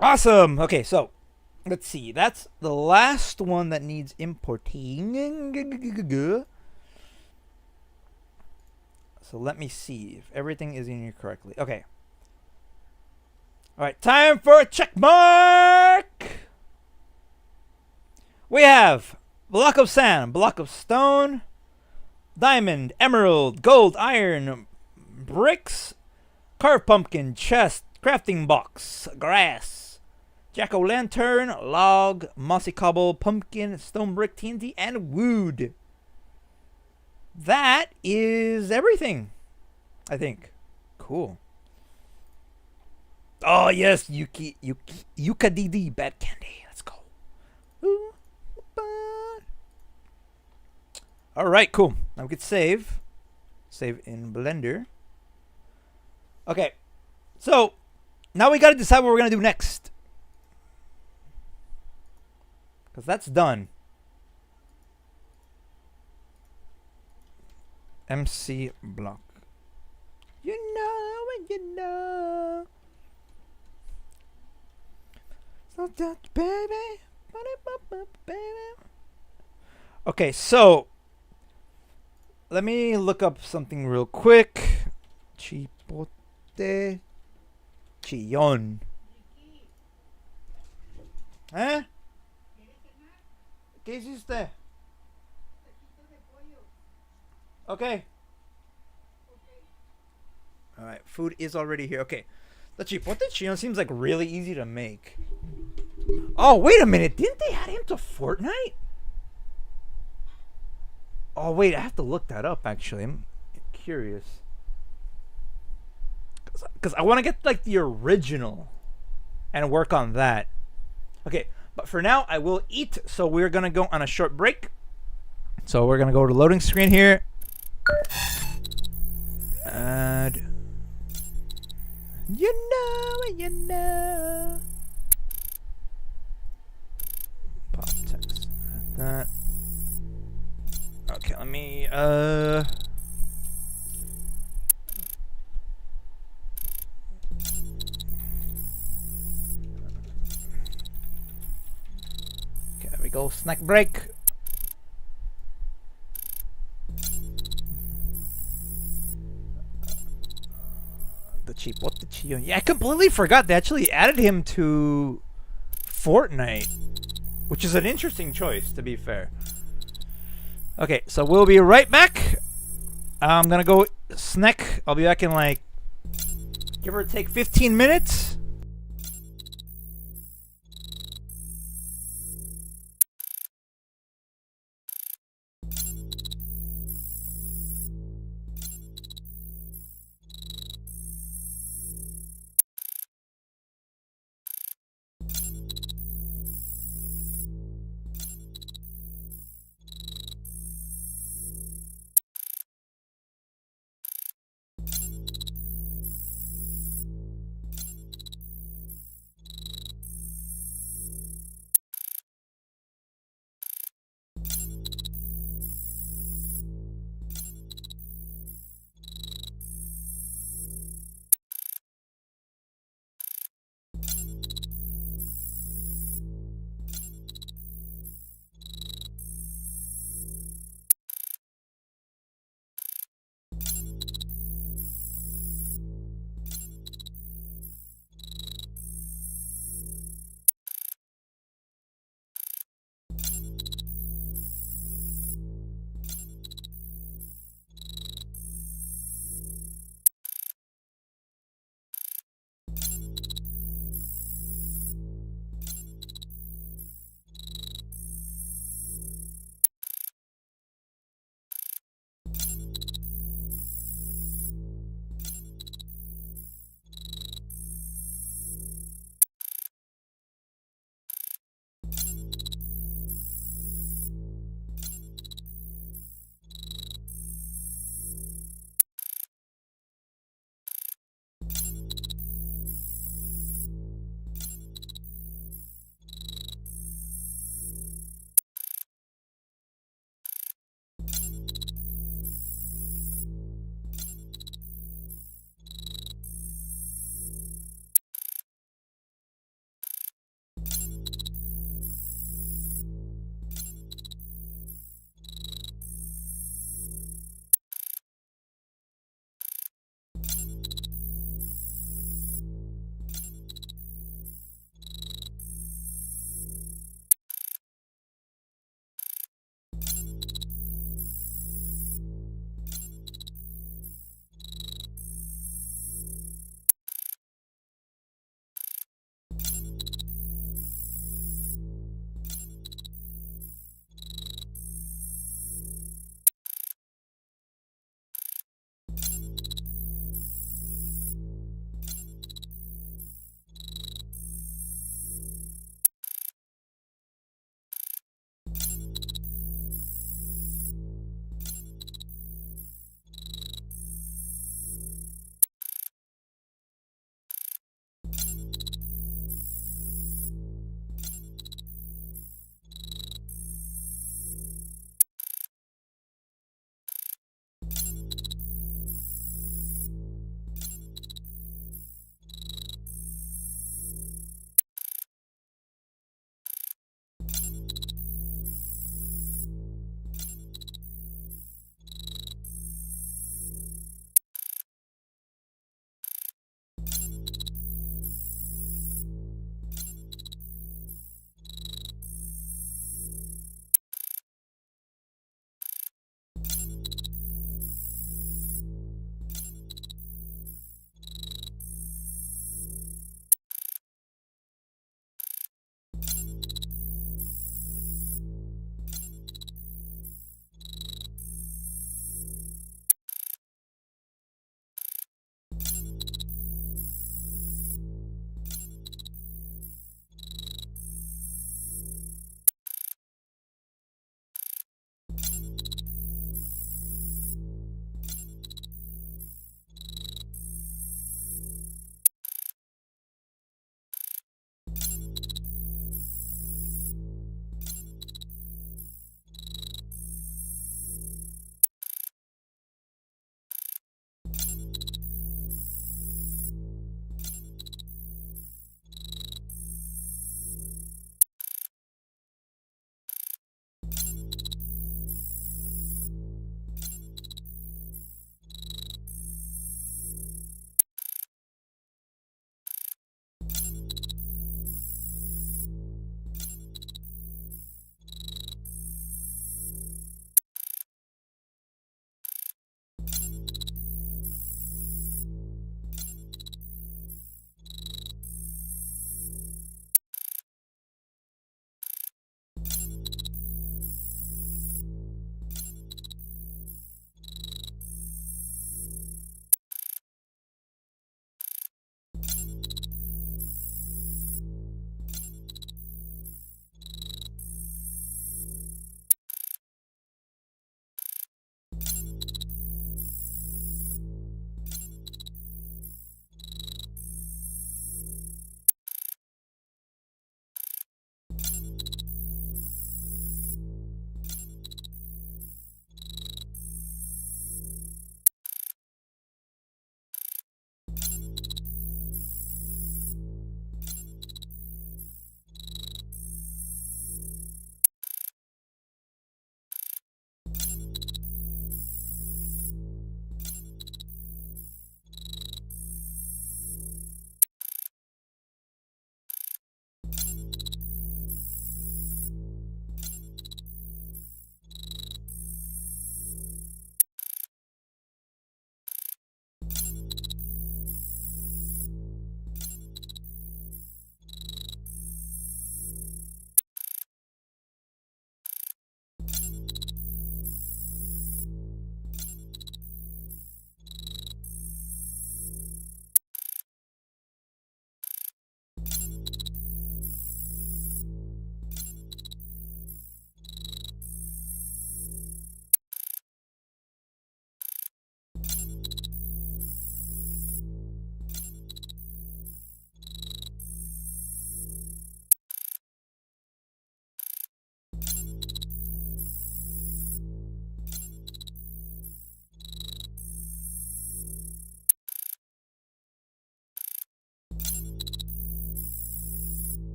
Awesome. Okay, so let's see. That's the last one that needs importing. So let me see if everything is in here correctly. Okay. All right, time for a check mark. We have block of sand, block of stone, diamond, emerald, gold, iron, bricks, carved pumpkin, chest, crafting box, grass, jack-o'-lantern, log, mossy cobble, pumpkin, stone brick, TNT, and wood. That is everything, I think. Cool. Oh yes, Yuka DD, bad candy. Let's go. All right, cool. Now we can save. Save in Blender. Okay, so now we gotta decide what we're gonna do next, because that's done. MC block. You know and you know. So that baby. Okay, so let me look up something real quick. Chipote chillón. ¿Eh? ¿Qué hiciste? Okay. Alright, food is already here. Okay. The chipote chillón seems like really easy to make. Oh, wait a minute. Didn't they add him to Fortnite? Oh, wait. I have to look that up, actually. I'm curious. Because I want to get, like, the original. and work on that. Okay, but for now, I will eat. So we're going to go on a short break. So we're going to go to loading screen here. And you know. Pop text like that. Okay, let me, Okay, there we go. Snack break. The cheap. What the cheap? Yeah, I completely forgot they actually added him to Fortnite, which is an interesting choice, to be fair. Okay, so we'll be right back. I'm gonna go snack. I'll be back in like, give or take 15 minutes.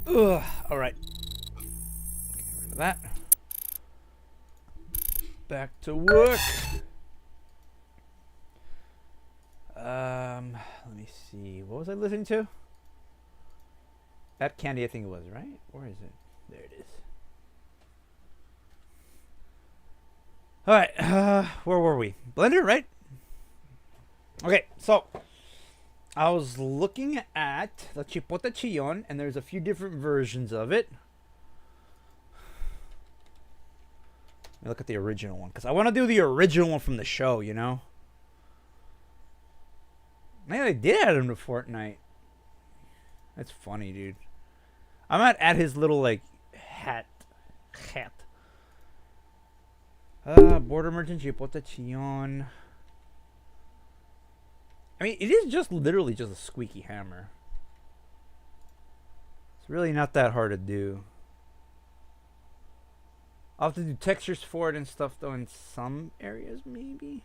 Ugh. All right. Get rid of that. Back to work. Let me see. What was I listening to? That Candy, I think it was, right? Where is it? There it is. All right. Where were we? Blender, right? Okay, so I was looking at the Chipotle Chillon, and there's a few different versions of it. Let me look at the original one, because I want to do the original one from the show, you know? Maybe I did add him to Fortnite. That's funny, dude. I might add his little, like, hat. Border Merchant Chipotle Chillon. I mean, it is just literally just a squeaky hammer. It's really not that hard to do. I'll have to do textures for it and stuff, though, in some areas, maybe.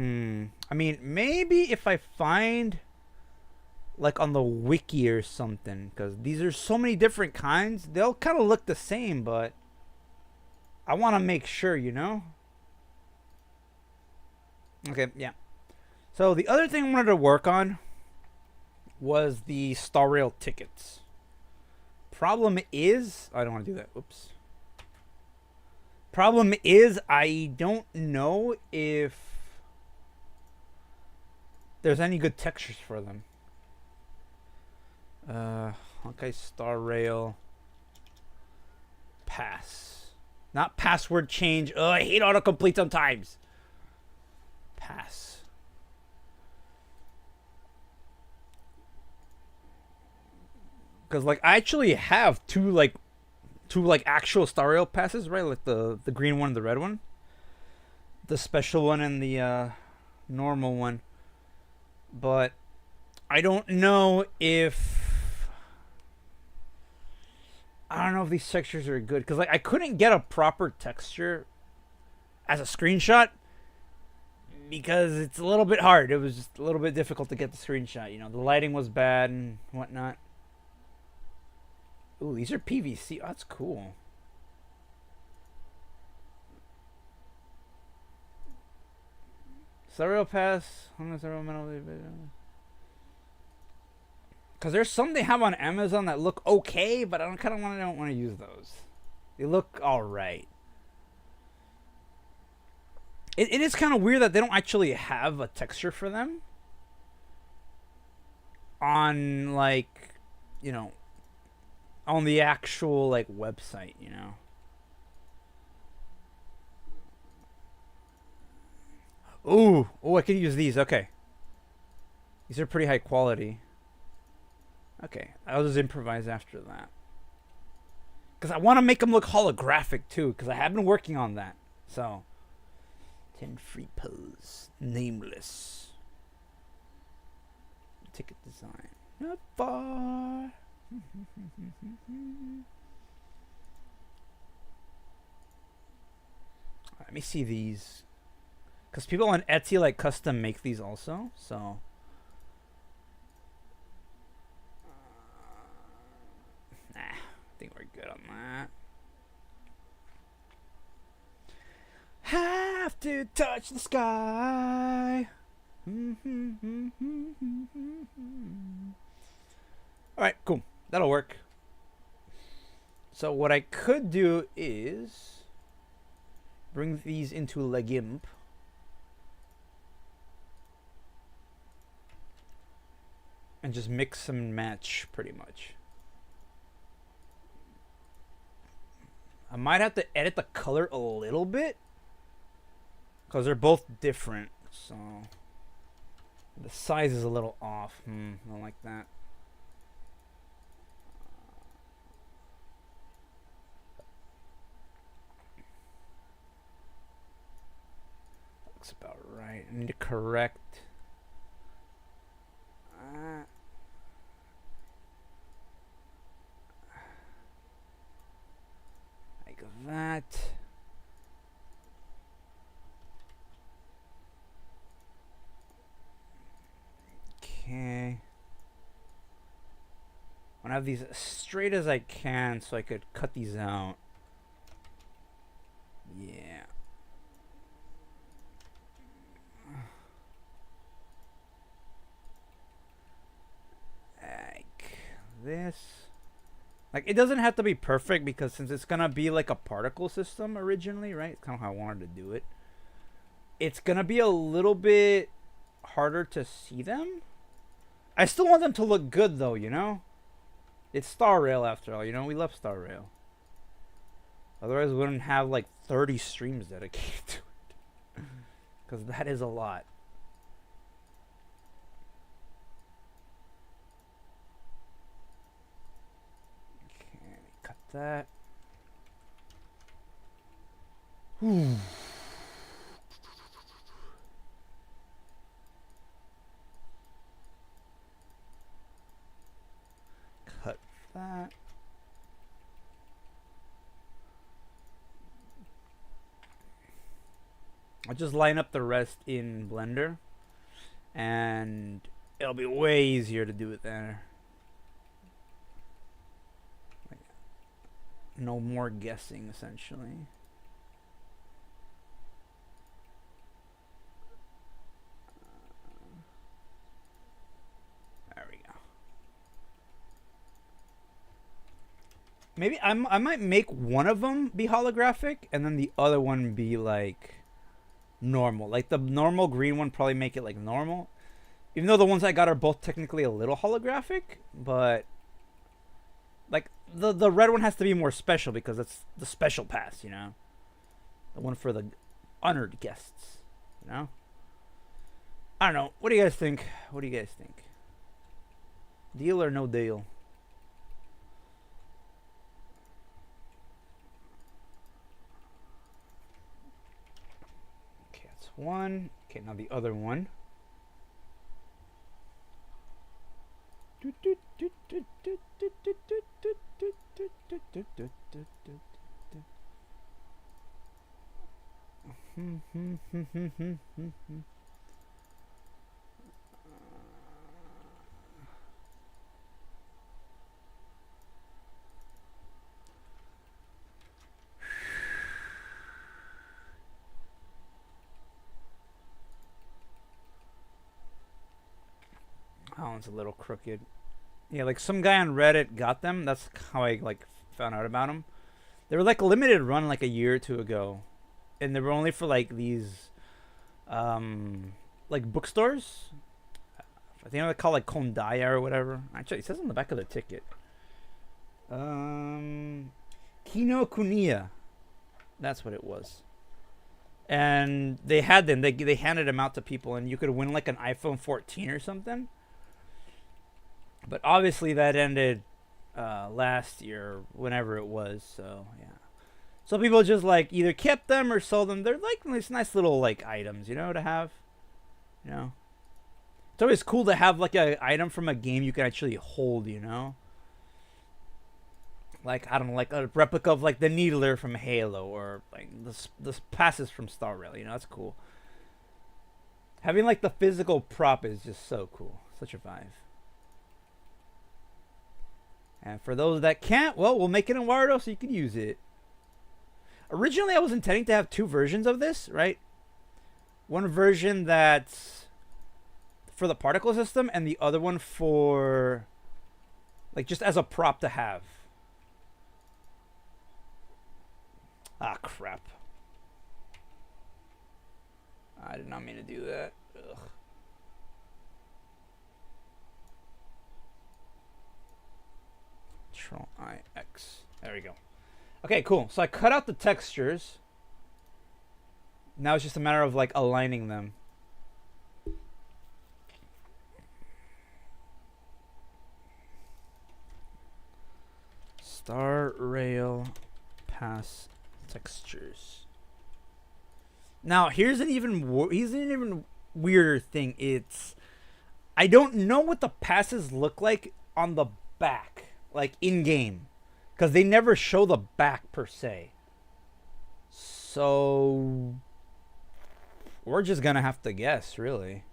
I mean, maybe if I find, like, on the wiki or something, because these are so many different kinds, they'll kind of look the same, but I want to make sure, you know? Okay, yeah. So the other thing I wanted to work on was the Star Rail tickets. Problem is, I don't want to do that. Oops. Problem is, I don't know if there's any good textures for them. Okay, Star Rail. Pass. Not password change. Ugh, I hate autocomplete sometimes. Pass. Because, like, I actually have two actual Star Rail passes, right? Like the green one and the red one. The special one and the normal one. But I don't know if these textures are good, because, like, I couldn't get a proper texture as a screenshot because it's a little bit hard. It was just a little bit difficult to get the screenshot. You know, the lighting was bad and whatnot. Ooh, these are PVC. Oh, that's cool. Serial pass. Because there's some they have on Amazon that look okay, but I don't want to use those. They look alright. It is kind of weird that they don't actually have a texture for them on, like, you know, on the actual, like, website, you know. Ooh, I can use these. Okay, these are pretty high quality. Okay, I'll just improvise after that, because I want to make them look holographic too, because I have been working on that. So 10 free pose, nameless. Ticket design, not far. Let me see these, because people on Etsy, like, custom make these also. So I think we're good on that. Have to touch the sky. Alright, cool. That'll work. So what I could do is bring these into Legimp. And just mix and match, pretty much. I might have to edit the color a little bit, because they're both different. So the size is a little off. I don't like that. Looks about right. I need to correct. Like that. Okay. want to have these as straight as I can so I could cut these out. Yeah. Like this. Like, it doesn't have to be perfect because since it's going to be like a particle system originally, right? It's kind of how I wanted to do it. It's going to be a little bit harder to see them. I still want them to look good though, you know? It's Star Rail after all, you know? We love Star Rail. Otherwise, we wouldn't have like 30 streams dedicated to it. Because that is a lot. Okay, cut that. Whew. Cut that. I'll just line up the rest in Blender, and it'll be way easier to do it there. Like, no more guessing, essentially. There we go. Maybe I might make one of them be holographic, and then the other one be like normal. Like the normal green one, probably make it like normal, even though the ones I got are both technically a little holographic. But like the red one has to be more special because it's the special pass, you know, the one for the honored guests, you know. I don't know, what do you guys think? What do you guys think? Deal or no deal? One. Okay, now the other one. That one's a little crooked. Yeah, like some guy on Reddit got them. That's how I like found out about them. They were like a limited run like a year or two ago, and they were only for like these, like bookstores. I think they're called like Kondaya or whatever. Actually, it says on the back of the ticket. Kinokuniya. That's what it was. And they had them. They handed them out to people, and you could win like an iPhone 14 or something. But obviously that ended last year, whenever it was. So yeah, so people just like either kept them or sold them. They're like these nice little like items, you know, to have. You know, it's always cool to have like a item from a game you can actually hold. You know, like I don't know, like a replica of like the Needler from Halo, or like the passes from Star Rail. You know, that's cool. Having like the physical prop is just so cool. Such a vibe. And for those that can't, well, we'll make it in Wardo so you can use it. Originally, I was intending to have two versions of this, right? One version that's for the particle system, and the other one for, like, just as a prop to have. Ah, crap. I did not mean to do that. Ugh. Control-I-X. There we go. Okay, cool. So I cut out the textures. Now it's just a matter of like aligning them. Star Rail pass textures. Now here's an even weirder thing. It's I don't know what the passes look like on the back. Like in game, because they never show the back per se. So we're just gonna have to guess, really.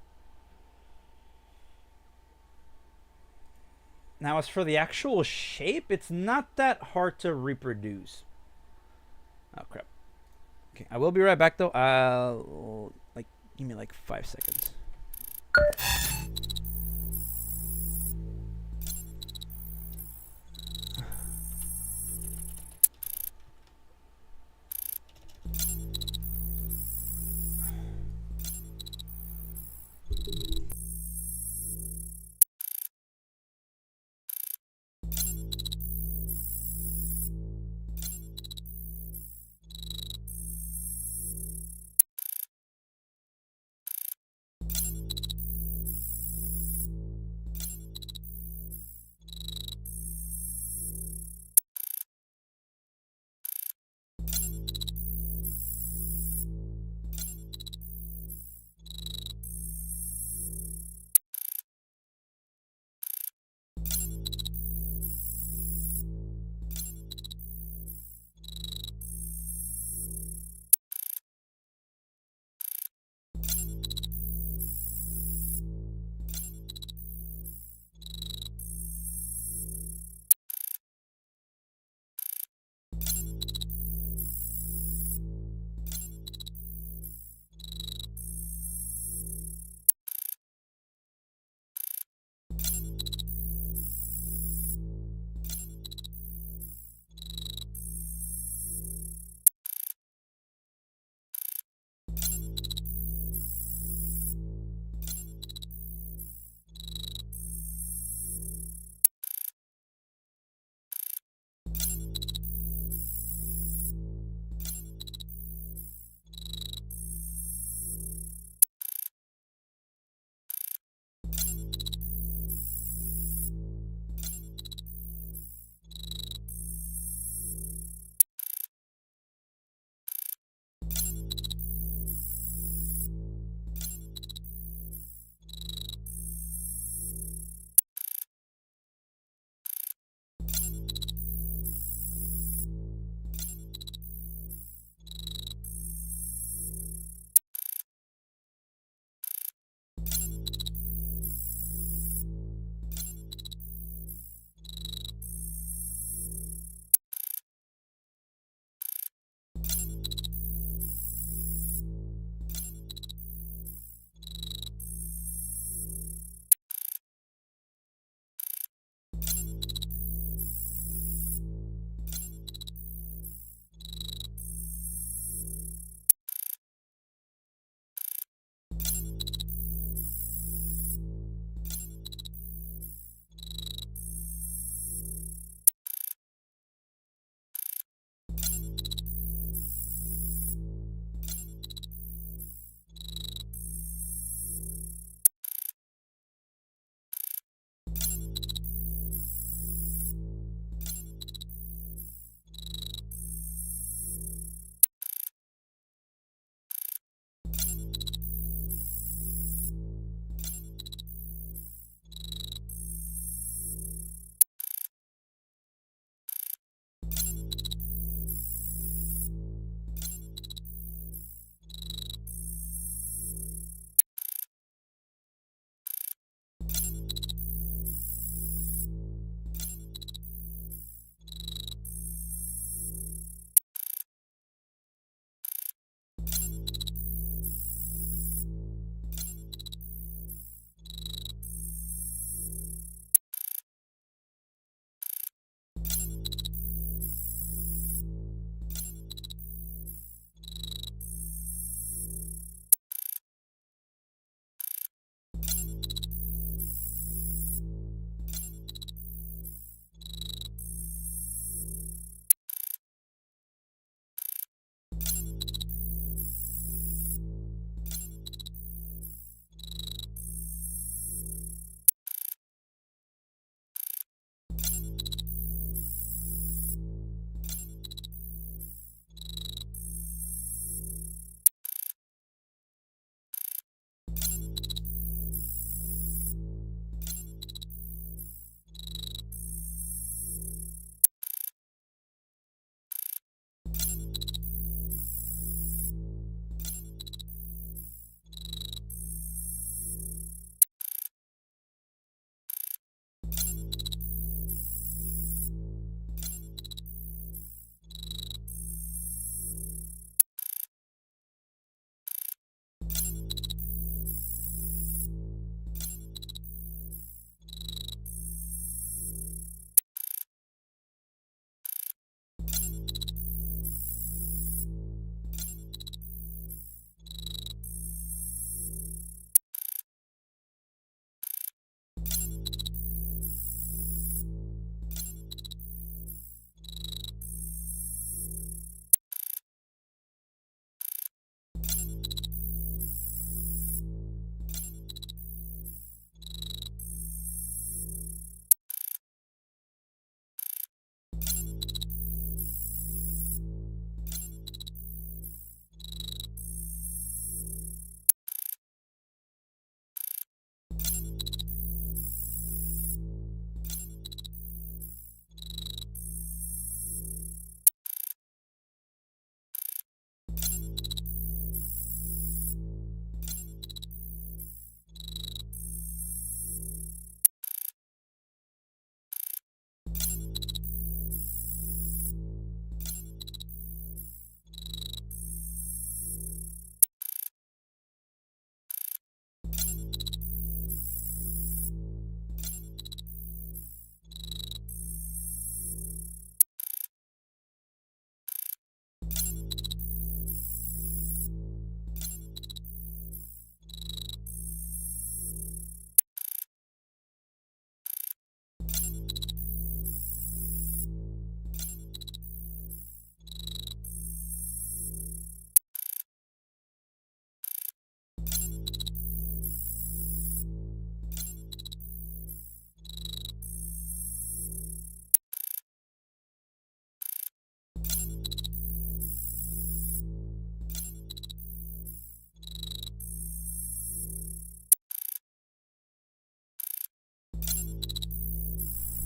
Now, as for the actual shape, it's not that hard to reproduce. Oh, crap. Okay, I will be right back, though. Like, give me like 5 seconds.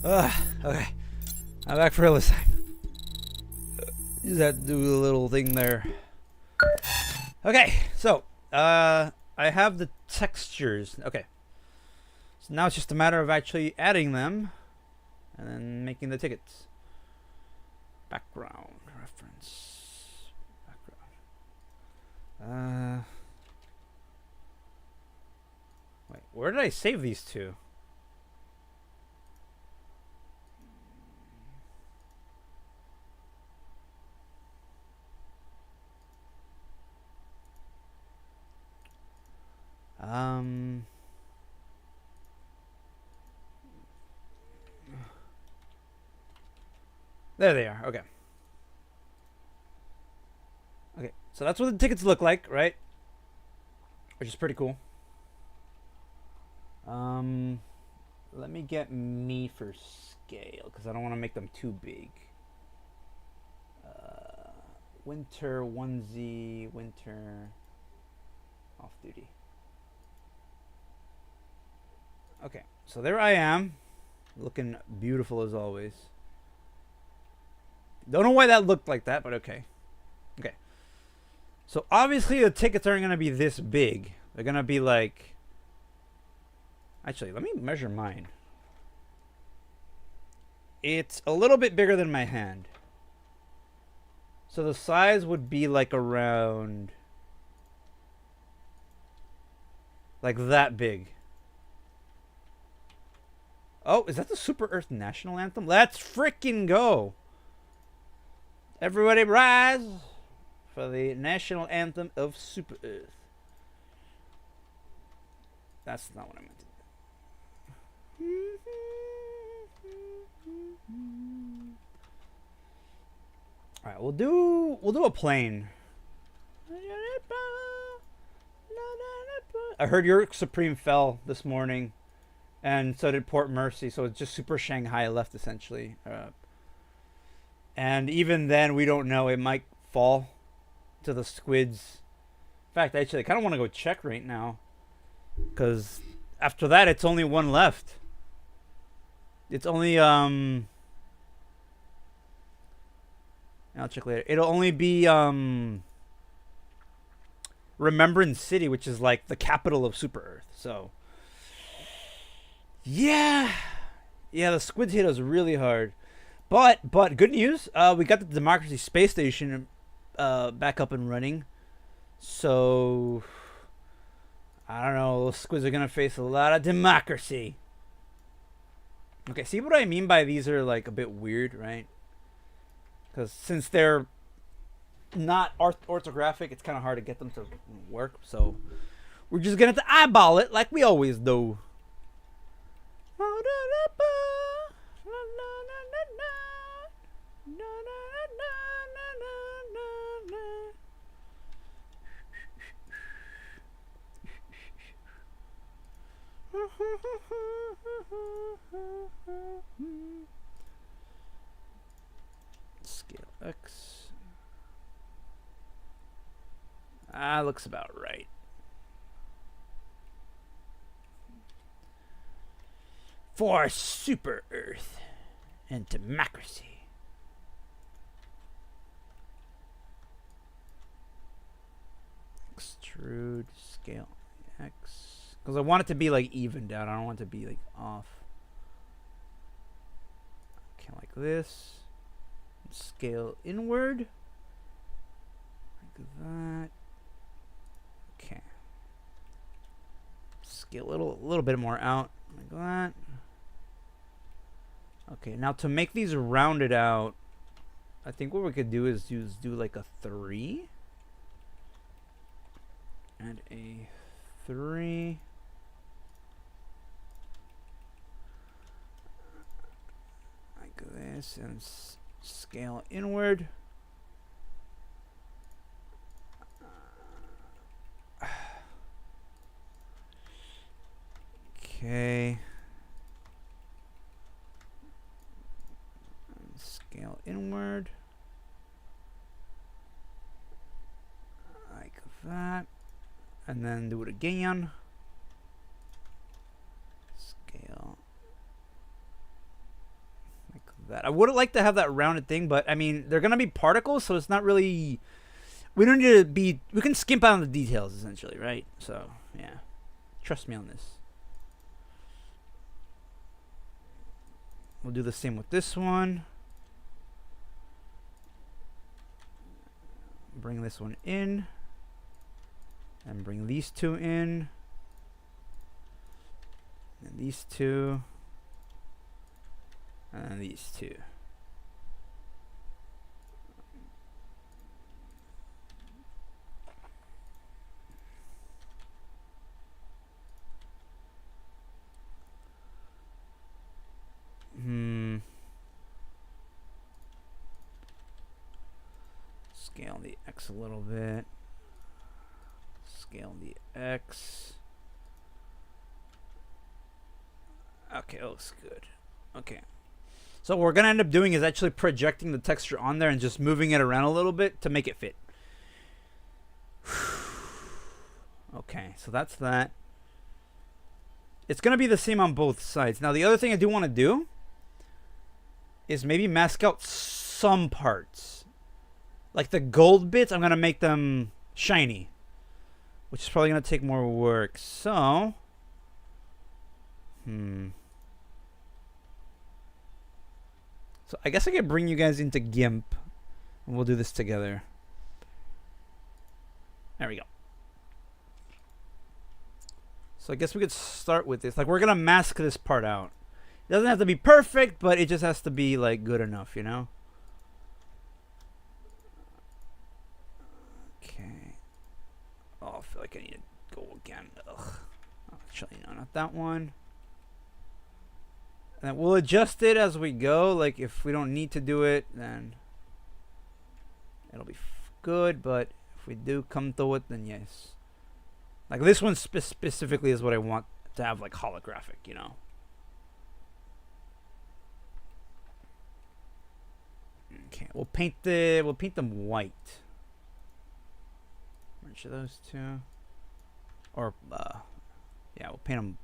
Okay. I'm back for real this time. Just had to do a little thing there. Okay, so I have the textures. Okay, so now it's just a matter of actually adding them and then making the tickets. Background reference. Background. Wait, where did I save these to? There they are. Okay. Okay, so that's what the tickets look like, right? Which is pretty cool. Let me get me for scale because I don't want to make them too big. Winter onesie, winter off duty. Okay, so there I am, looking beautiful as always. Don't know why that looked like that, but okay. Okay. So obviously the tickets aren't going to be this big. They're going to be like... Actually, let me measure mine. It's a little bit bigger than my hand. So the size would be like around... like that big. Oh, is that the Super Earth National Anthem? Let's freaking go! Everybody rise for the national anthem of Super Earth. That's not what I meant to do. All right, we'll do a plane. I heard your Supreme fell this morning, and so did Port Mercy. So it's just Super Shanghai left essentially. And even then, we don't know. It might fall to the squids. In fact, actually, I kind of want to go check right now. Because after that, it's only one left. It's only, I'll check later. It'll only be, Remembrance City, which is like the capital of Super Earth. So, yeah. Yeah, the squids hit us really hard. But good news, we got the Democracy Space Station back up and running. So I don't know, those squids are gonna face a lot of democracy. Okay, see what I mean by these are like a bit weird, right? Because since they're not orthographic, it's kind of hard to get them to work. So we're just gonna have to eyeball it like we always do. Scale X. Looks about right. For Super Earth and democracy. Extrude scale X. Because I want it to be like evened out. I don't want it to be like off. Okay, like this. Scale inward. Like that. Okay. Scale a little bit more out. Like that. Okay, now to make these rounded out, I think what we could do is do like a 3. And a 3. Like this, and scale inward. Okay. Scale inward. Like that. And then do it again. Scale that. I would like to have that rounded thing, but I mean, they're gonna be particles, so it's not really. We don't need to be. We can skimp out on the details, essentially, right? So yeah, trust me on this. We'll do the same with this one. Bring this one in. And bring these two in. And these two. And these two. Scale the X a little bit. Scale the X. Okay, it looks good. Okay. So what we're going to end up doing is actually projecting the texture on there and just moving it around a little bit to make it fit. Okay, so that's that. It's going to be the same on both sides. Now, the other thing I do want to do is maybe mask out some parts. Like the gold bits, I'm going to make them shiny, which is probably going to take more work. So, so I guess I could bring you guys into GIMP, and we'll do this together. There we go. So I guess we could start with this. Like, we're going to mask this part out. It doesn't have to be perfect, but it just has to be, like, good enough, you know? Okay. Oh, I feel like I need to go again. Ugh. Actually, no, not that one. And we'll adjust it as we go. Like, if we don't need to do it, then it'll be good. But if we do come to it, then yes. Like, this one specifically is what I want to have, like, holographic, you know? Okay, we'll paint them white. Which of those two? Or, yeah, we'll paint them.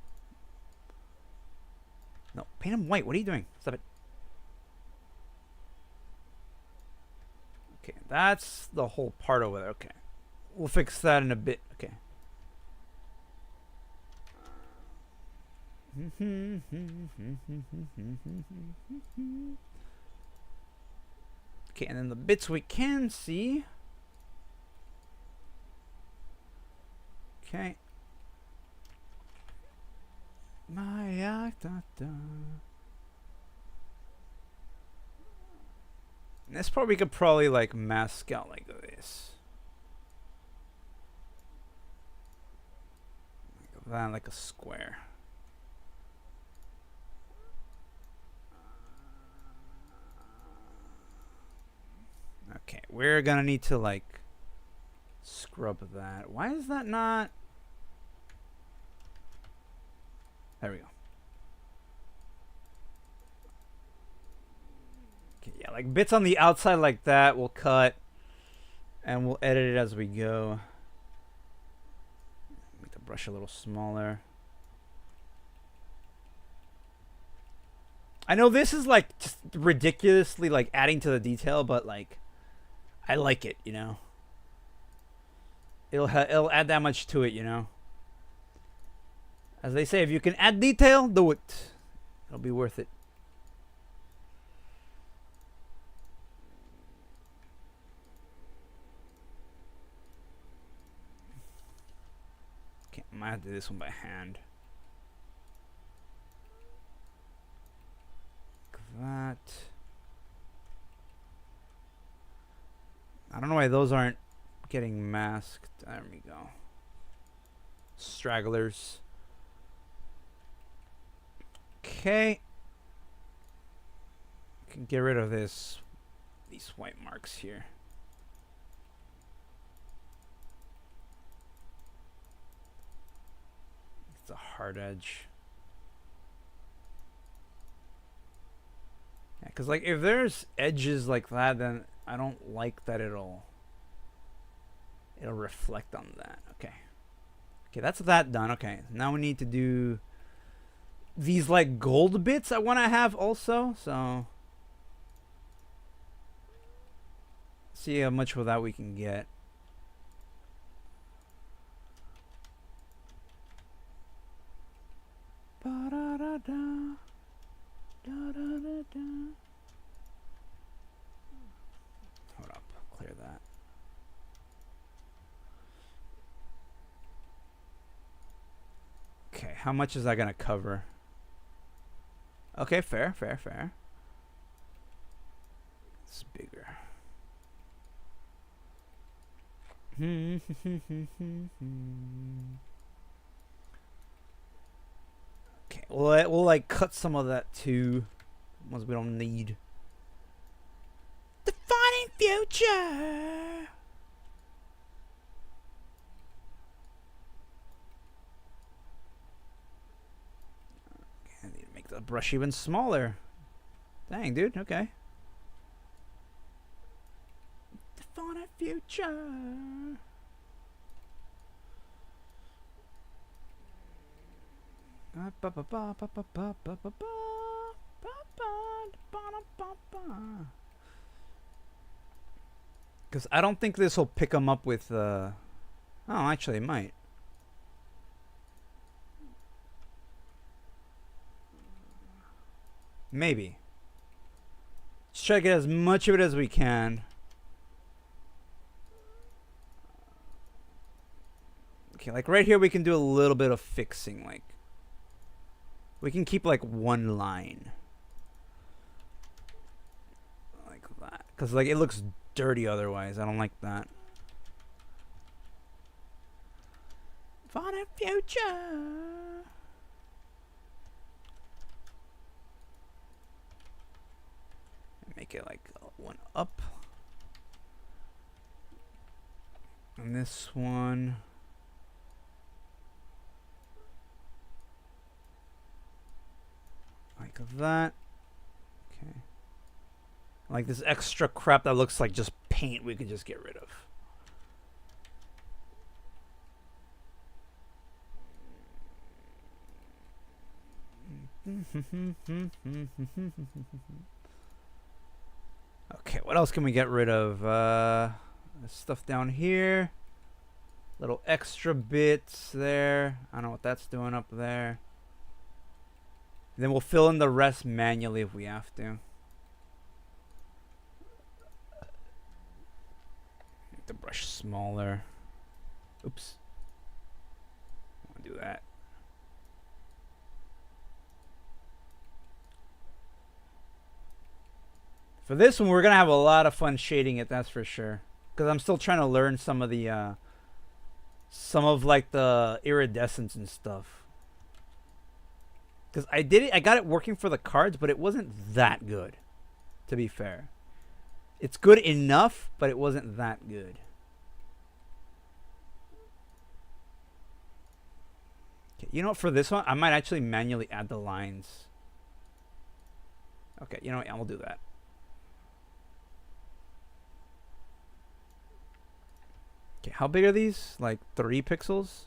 No, paint them white. What are you doing? Stop it. Okay, that's the whole part over there. Okay. We'll fix that in a bit. Okay. Okay, and then the bits we can see. Okay. This part we could probably like mask out like this. Like that, like a square. Okay, we're gonna need to like scrub that. Why is that not? There we go. Okay, yeah, like bits on the outside like that we'll cut and we'll edit it as we go. Make the brush a little smaller. I know this is like just ridiculously like adding to the detail, but like I like it, you know. It'll add that much to it, you know. As they say, if you can add detail, do it. It'll be worth it. Okay, I might have to do this one by hand. Like that. I don't know why those aren't getting masked. There we go. Stragglers. Okay. Can get rid of these white marks here. It's a hard edge. Yeah, because like if there's edges like that, then I don't like that it'll reflect on that. Okay. Okay, that's that done. Okay, now we need to do these like gold bits I want to have also. So See how much of that we can get. Ba-da-da-da. Da-da-da-da. Hold up, clear that. Okay, how much is that gonna cover? Okay, fair. It's bigger. Okay, we'll like cut some of that too, ones we don't need. Defining future. Okay, I need to make the brush even smaller. Dang, dude. Okay. Defining future. Because I don't think this will pick them up with oh, actually it might. Maybe. Let's try to get as much of it as we can. Okay, like right here we can do a little bit of fixing, like we can keep like one line like that, because like it looks dirty otherwise. I don't like that. For the future. Make it like one up. And this one. Like that. Okay. Like this extra crap that looks like just paint we could just get rid of. Okay, what else can we get rid of? This stuff down here. Little extra bits there. I don't know what that's doing up there. Then we'll fill in the rest manually if we have to. Make the brush smaller. Oops. I want to do that. For this one, we're going to have a lot of fun shading it, that's for sure. Because I'm still trying to learn some of the, like the iridescence and stuff. Because I got it working for the cards, but it wasn't that good, to be fair. It's good enough, but it wasn't that good. Okay, you know what, for this one, I might actually manually add the lines. Okay, you know what, I'll do that. Okay, how big are these? Like 3 pixels?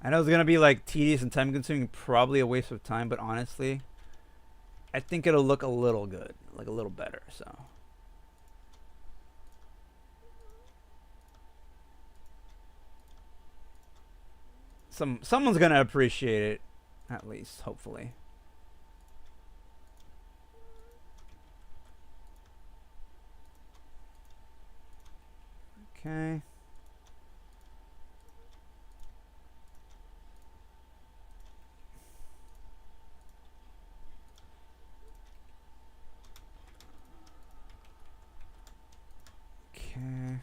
I know it's going to be like tedious and time consuming, probably a waste of time, but honestly, I think it'll look a little good, like a little better, so. Someone's going to appreciate it, at least, hopefully. Okay. Okay.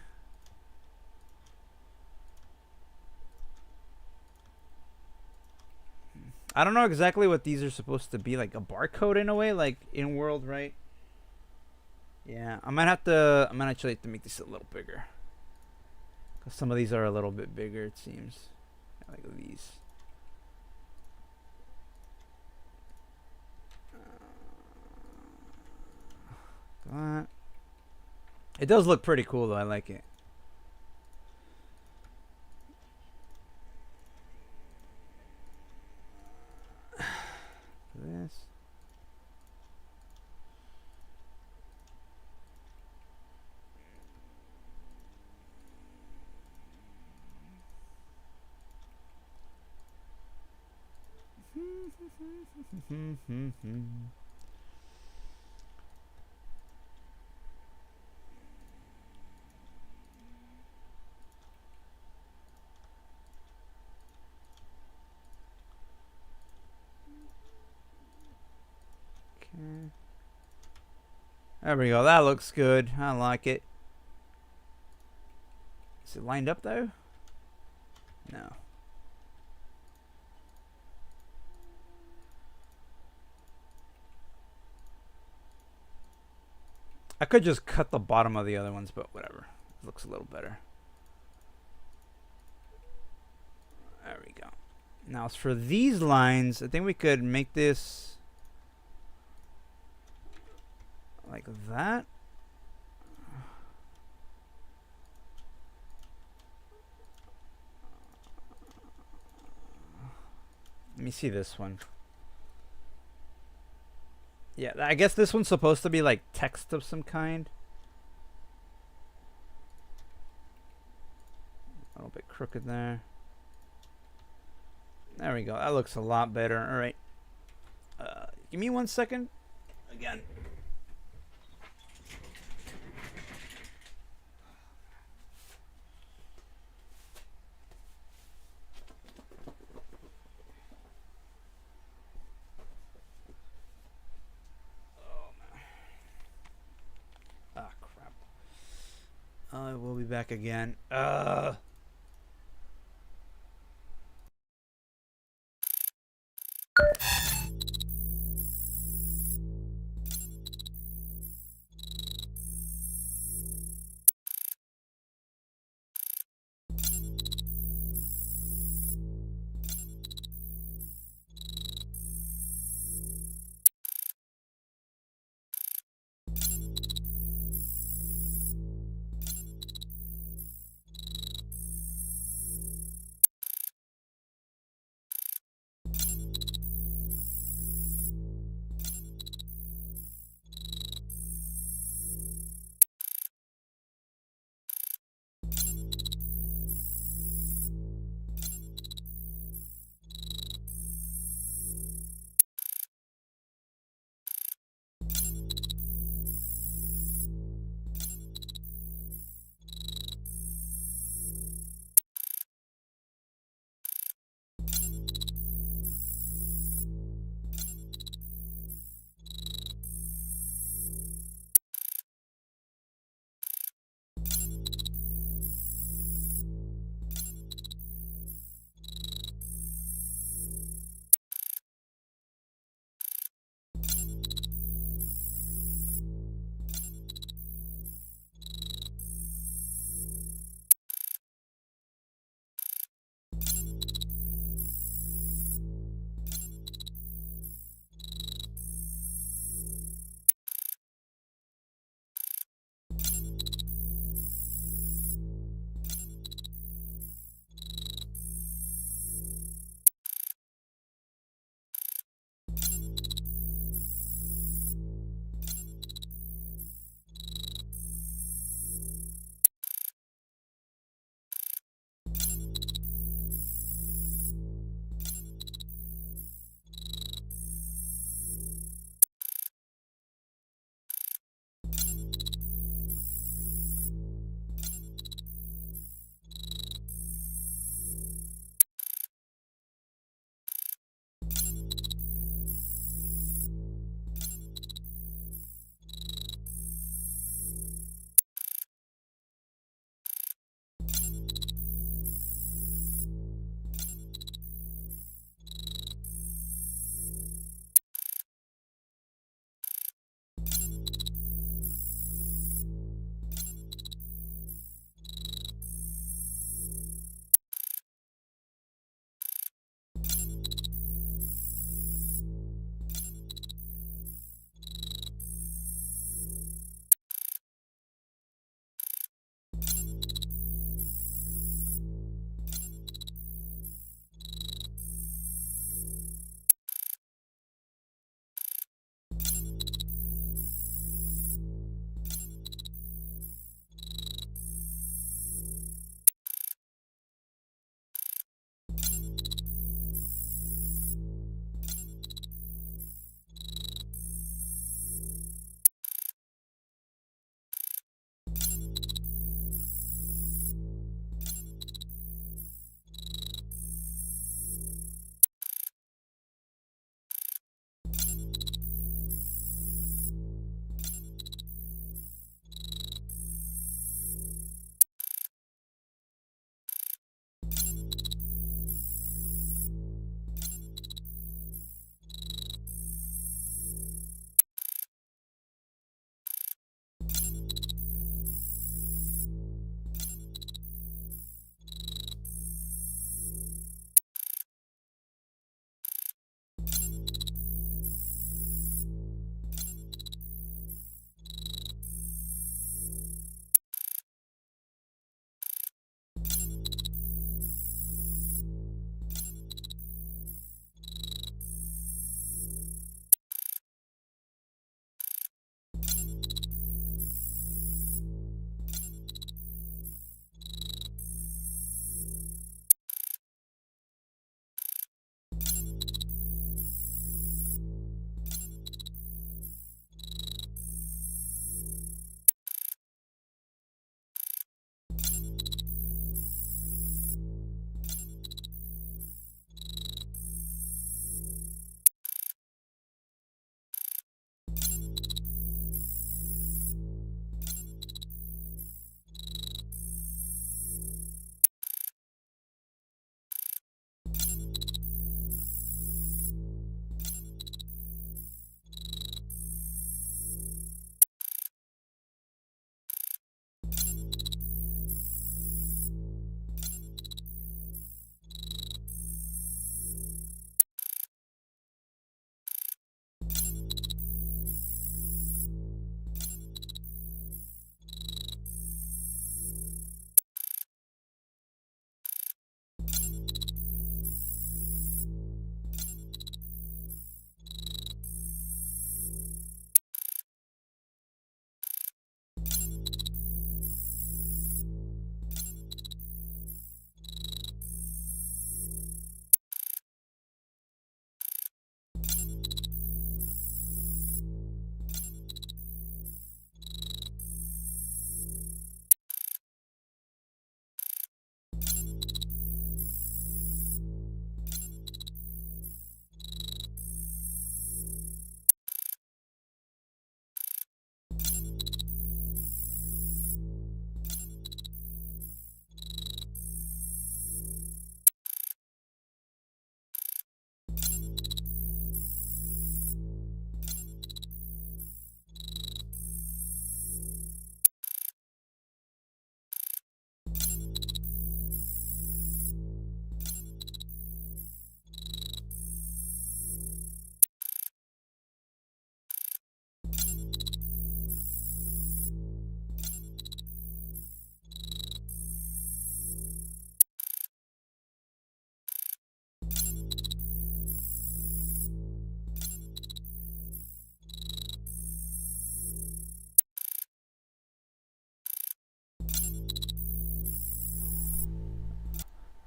I don't know exactly what these are supposed to be, like a barcode in a way, like in world, right? Yeah, I might actually have to make this a little bigger. Cause some of these are a little bit bigger, it seems. Like these. That. It does look pretty cool though, I like it. Okay. There we go. That looks good. I like it. Is it lined up though? No. I could just cut the bottom of the other ones, but whatever. It looks a little better. There we go. Now, as for these lines, I think we could make this like that. Let me see this one. Yeah, I guess this one's supposed to be like text of some kind. A little bit crooked there. There we go. That looks a lot better. All right. Give me 1 second. Again. I will be back again.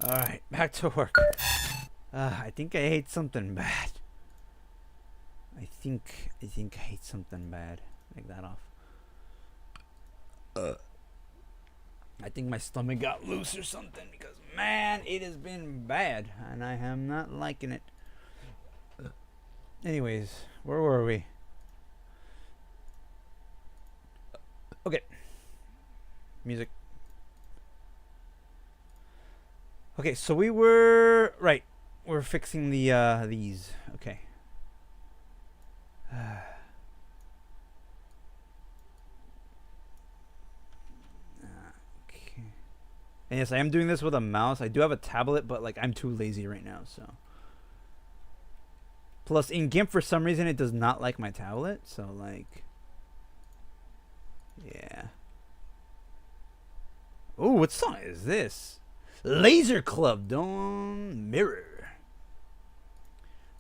Alright, back to work. I think I ate something bad. I think I ate something bad. Make that off. I think my stomach got loose or something because, man, it has been bad and I am not liking it. Anyways, where were we? Okay. Music. Okay, so we were right. We're fixing the these. Okay. Okay. And yes, I am doing this with a mouse. I do have a tablet, but like I'm too lazy right now, so. Plus, in GIMP, for some reason, it does not like my tablet, so like. Yeah. Oh, what song is this? Laser Club, Don't Mirror.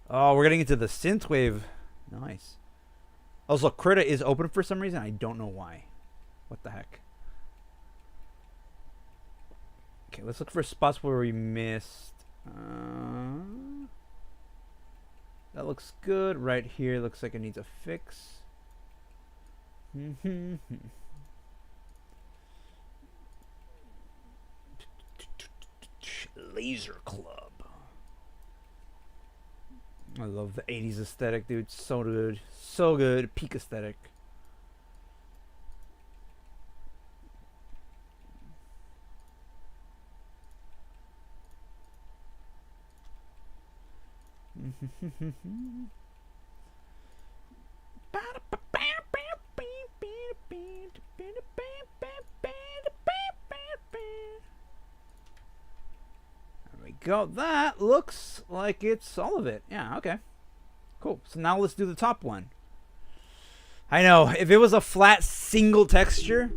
Oh, we're getting into the synthwave. Nice. Also, Krita is open for some reason. I don't know why. What the heck? Okay, let's look for spots where we missed. That looks good. Right here looks like it needs a fix. Laser Club. I love the 80s aesthetic, dude. So good. So good. Peak aesthetic. Go. That looks like it's all of it. Yeah, okay. Cool. So now let's do the top one. I know, if it was a flat single texture,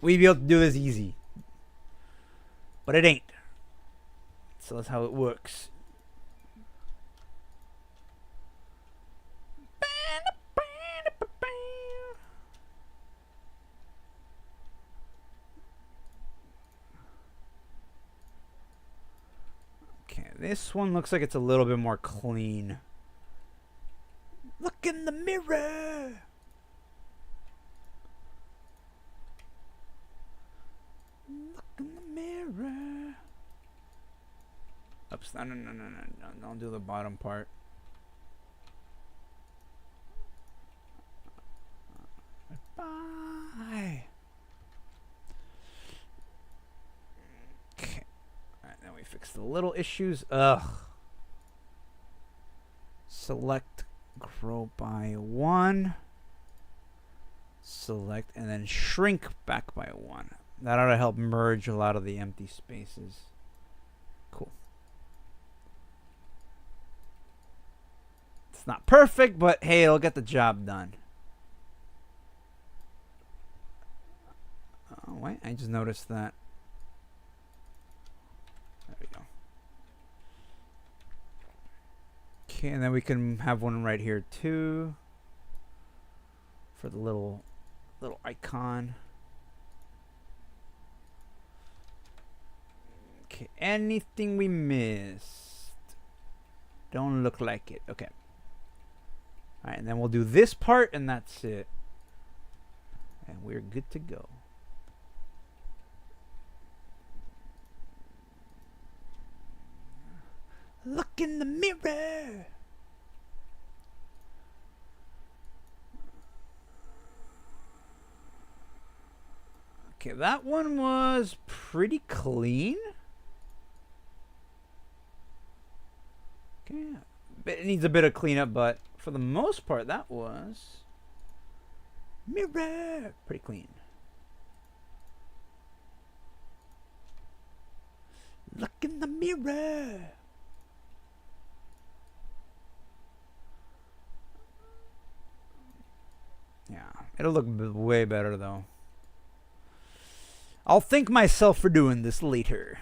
we'd be able to do this easy. But it ain't. So that's how it works. This one looks like it's a little bit more clean. Look in the mirror. Look in the mirror. Oops, no, don't do the bottom part. Bye. Okay. Alright, now we fix the little issues. Ugh. Select, grow by 1. Select, and then shrink back by 1. That ought to help merge a lot of the empty spaces. Cool. It's not perfect, but hey, it'll get the job done. Oh, wait, I just noticed that. There we go. Okay, and then we can have one right here too. For the little icon. Okay, anything we missed? Don't look like it. Okay. Alright, and then we'll do this part and that's it. And we're good to go. Look in the mirror. Okay, that one was pretty clean. Okay, it needs a bit of cleanup, but for the most part, that was mirror pretty clean. Look in the mirror. Yeah, it'll look way better though. I'll thank myself for doing this later.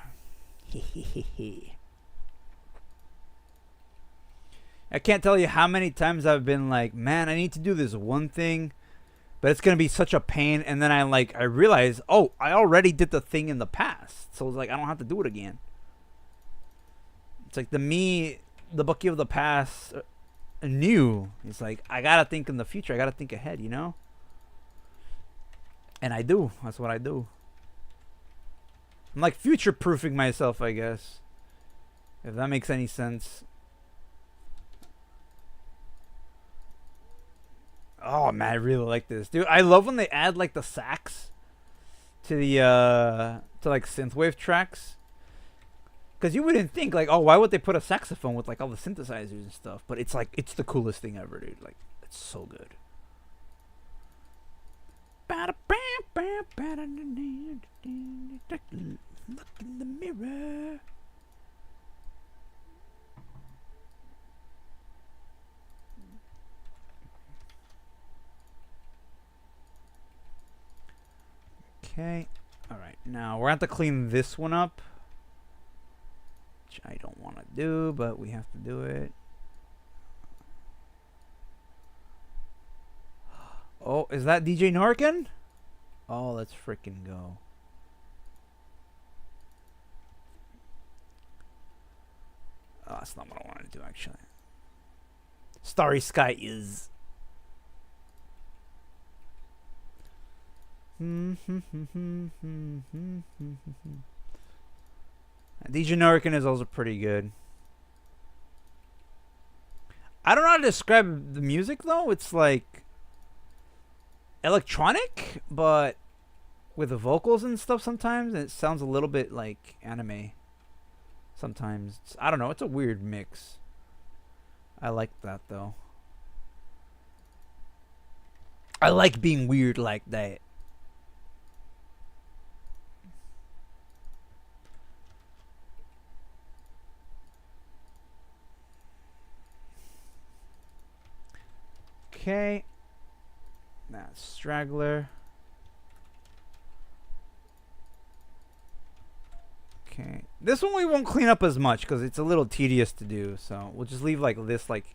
I can't tell you how many times I've been like, man, I need to do this one thing, but it's gonna be such a pain, and then I realize, oh, I already did the thing in the past, so it's like I don't have to do it again. It's like the Bucky of the past knew. He's like, I gotta think in the future. I gotta think ahead, you know? And I do. That's what I do. I'm like future-proofing myself, I guess. If that makes any sense. Oh man, I really like this, dude. I love when they add like the sax to the to like synthwave tracks. Cause you wouldn't think like, oh, why would they put a saxophone with like all the synthesizers and stuff? But it's like it's the coolest thing ever, dude. Like it's so good. Look in the mirror. Okay. Alright, now we're going to have to clean this one up. Which I don't want to do, but we have to do it. Oh, is that DJ Norkin? Oh, let's freaking go. Oh, that's not what I wanted to do, actually. Starry Sky is... DJ Norkin is also pretty good. I don't know how to describe the music though. It's like electronic, but with the vocals and stuff sometimes, and it sounds a little bit like anime. Sometimes I don't know. It's a weird mix. I like that though. I like being weird like that. Okay. That's Straggler. Okay. This one we won't clean up as much because it's a little tedious to do. So we'll just leave like this like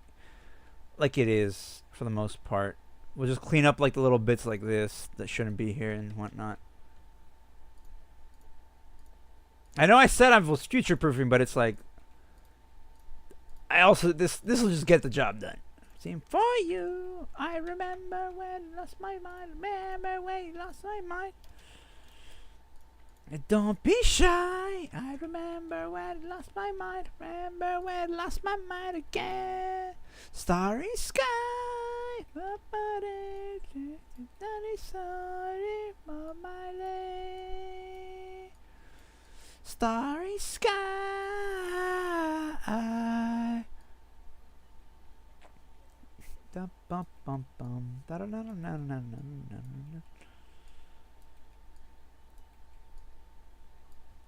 it is for the most part. We'll just clean up like the little bits like this that shouldn't be here and whatnot. I know I said I was future proofing, but it's like I also this will just get the job done. Sing for you. I remember when I lost my mind. Remember when you lost my mind. Don't be shy. I remember when I lost my mind. Remember when I lost my mind again. Starry sky. Starry sky.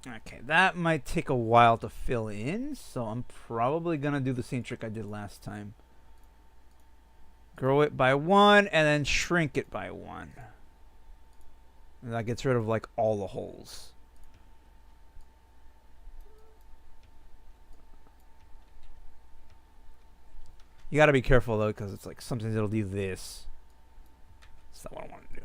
Okay, that might take a while to fill in, so I'm probably gonna do the same trick I did last time. Grow it by 1 and then shrink it by 1. And that gets rid of like all the holes. You gotta be careful though, because it's like sometimes it'll do this. That's not what I want to do.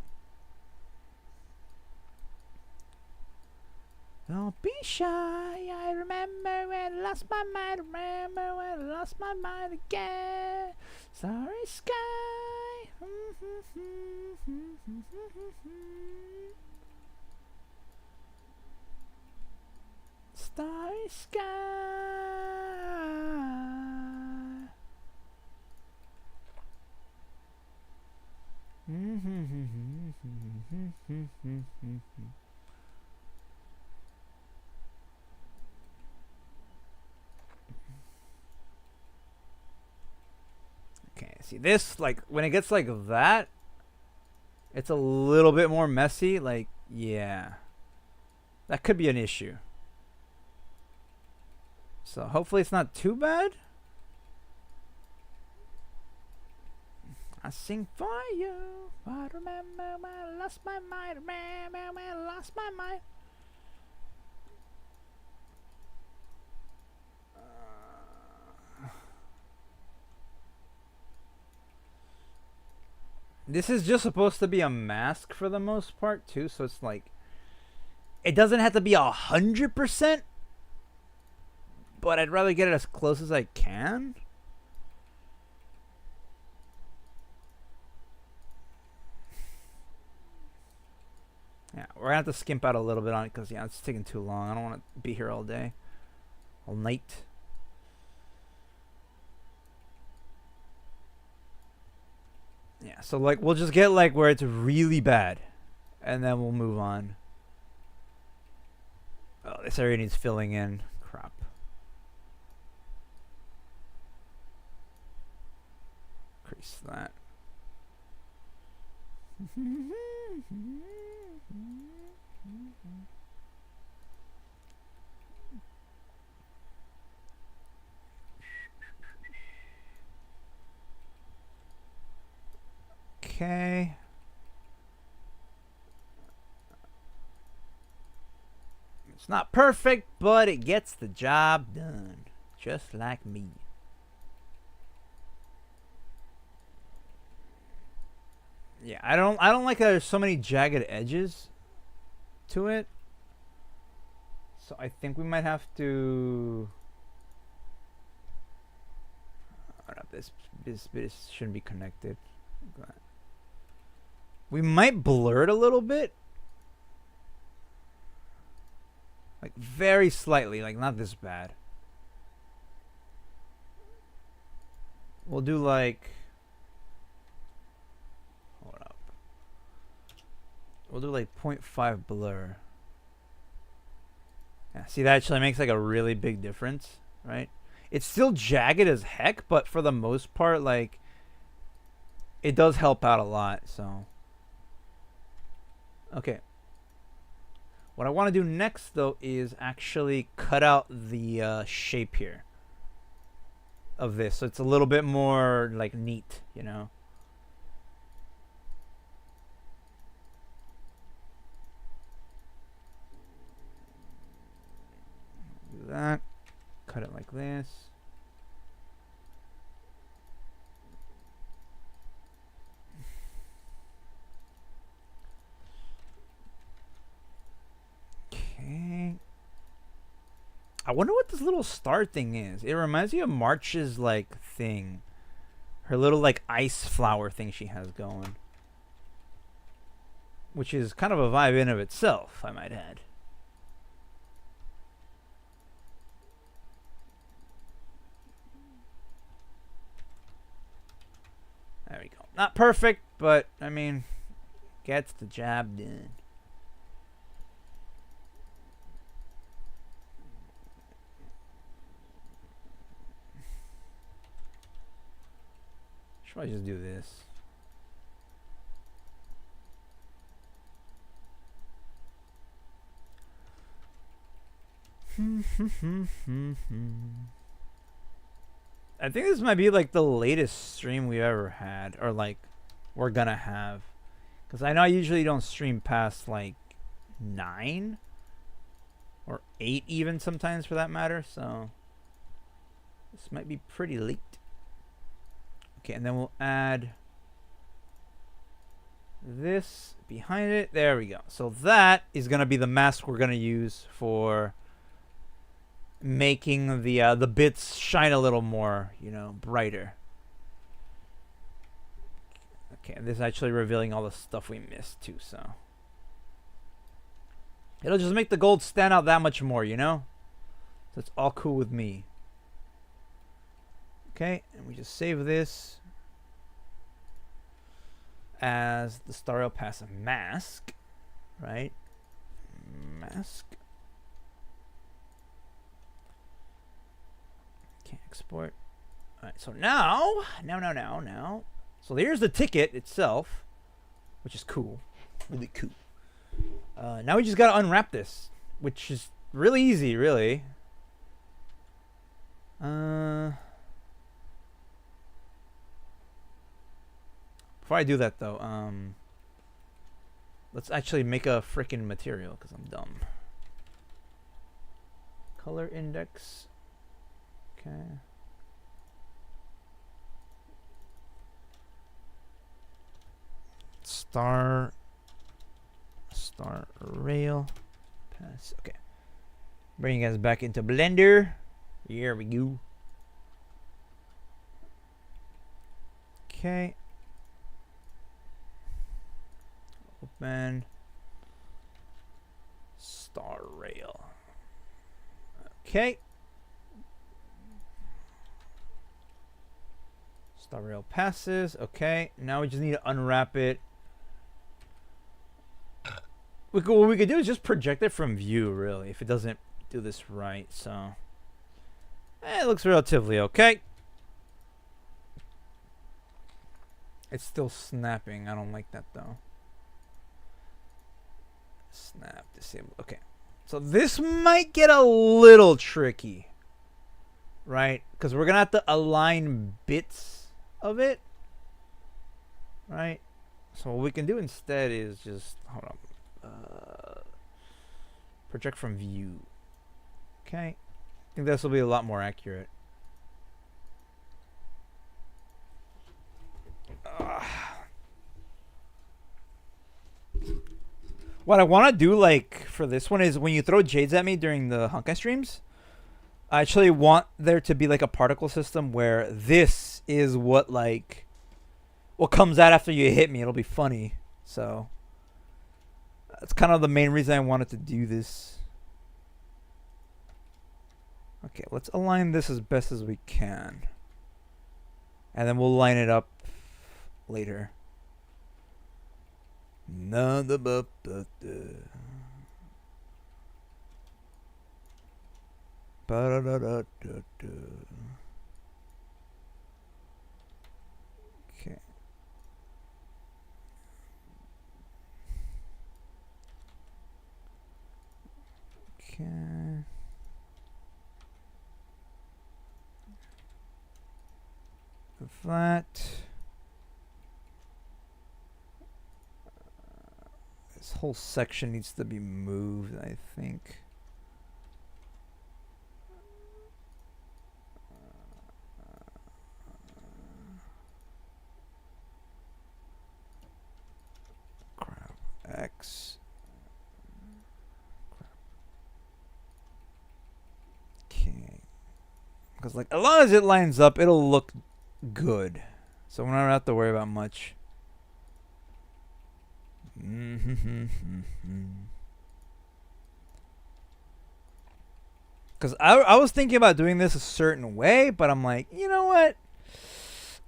Don't be shy. I remember when I lost my mind. Remember when I lost my mind again. Starry sky. Starry sky. Okay, see this, like, when it gets like that, it's a little bit more messy, like, yeah. That could be an issue. So hopefully it's not too bad. I sing for you. I remember when I lost my mind. Remember when I lost my mind. This is just supposed to be a mask for the most part too, so it's like it doesn't have to be 100%, but I'd rather get it as close as I can. Yeah, we're gonna have to skimp out a little bit on it because, yeah, it's taking too long. I don't want to be here all day, all night. Yeah, so like we'll just get like where it's really bad, and then we'll move on. Oh, this area needs filling in. Crap. Increase that. Okay. It's not perfect, but it gets the job done. Just like me. Yeah, I don't like there's so many jagged edges to it. So I think we might have to this bit shouldn't be connected. We might blur it a little bit. Like very slightly, like not this bad. We'll do like, hold up. We'll do like 0.5 blur. Yeah, see, that actually makes like a really big difference, right? It's still jagged as heck, but for the most part, like, it does help out a lot, so. Okay. What I want to do next, though, is actually cut out the shape here of this, so it's a little bit more, like, neat, you know? Do that. Cut it like this. Okay. I wonder what this little star thing is. It reminds me of March's like thing. Her little like ice flower thing she has going. Which is kind of a vibe in of itself, I might add. There we go. Not perfect, but I mean, gets the job done. Should I just do this? I think this might be like the latest stream we've ever had, or like we're gonna have, because I know I usually don't stream past like 9 or 8 even sometimes for that matter, so this might be pretty late. Okay, and then we'll add this behind it. There we go. So that is gonna be the mask we're gonna use for making the bits shine a little more, you know, brighter. Okay, and this is actually revealing all the stuff we missed too, so it'll just make the gold stand out that much more, you know? So it's all cool with me. Okay, and we just save this as the Star Pass mask, right? Mask. Can't export. All right, so now. So here's the ticket itself, which is cool, really cool. Now we just gotta unwrap this, which is really easy, really. Before I do that, though, let's actually make a freaking material, because I'm dumb. Color index. Okay. Star rail pass. Okay. Bring you guys back into Blender. Here we go. Okay. Open. Star rail. Okay. Star rail passes. Okay. Now we just need to unwrap it. What we could do is just project it from view, really, if it doesn't do this right. So, it looks relatively okay. It's still snapping. I don't like that, though. Snap, disable. Okay. So this might get a little tricky, right? Because we're going to have to align bits of it, right? So what we can do instead is just, hold on. Project from view. Okay. I think this will be a lot more accurate. What I want to do, like, for this one is when you throw jades at me during the Honkai streams, I actually want there to be, like, a particle system where this is what, like, what comes out after you hit me. It'll be funny. So, that's kind of the main reason I wanted to do this. Okay, let's align this as best as we can. And then we'll line it up later. Okay. Okay. That. This whole section needs to be moved, I think. Crap. X. Crap. Okay. Because, like, as long as it lines up, it'll look good. So we don't have to worry about much. Because I was thinking about doing this a certain way, but I'm like, you know what?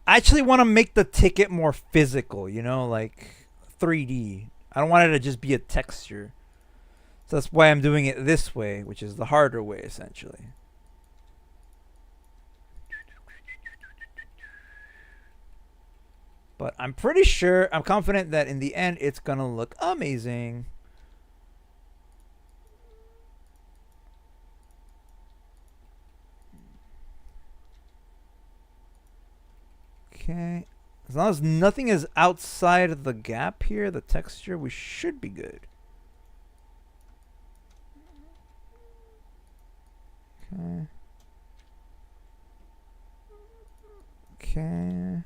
I actually want to make the ticket more physical, you know, like 3D. I don't want it to just be a texture. So that's why I'm doing it this way, which is the harder way, essentially. But I'm pretty sure, I'm confident that in the end, it's going to look amazing. Okay. As long as nothing is outside of the gap here, the texture, we should be good. Okay. Okay.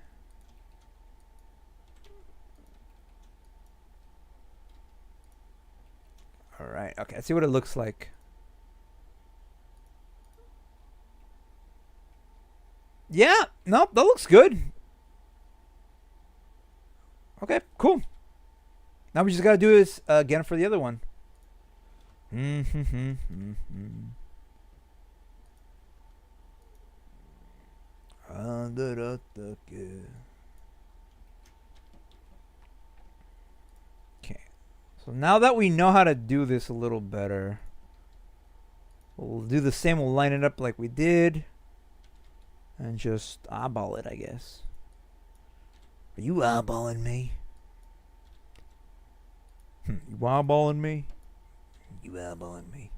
Alright, okay, let's see what it looks like. Yeah, nope, that looks good. Okay, cool. Now we just gotta do this again for the other one. Okay. So now that we know how to do this a little better, we'll do the same. We'll line it up like we did. And just eyeball it, I guess. Are you eyeballing me? You eyeballing me? You eyeballing me?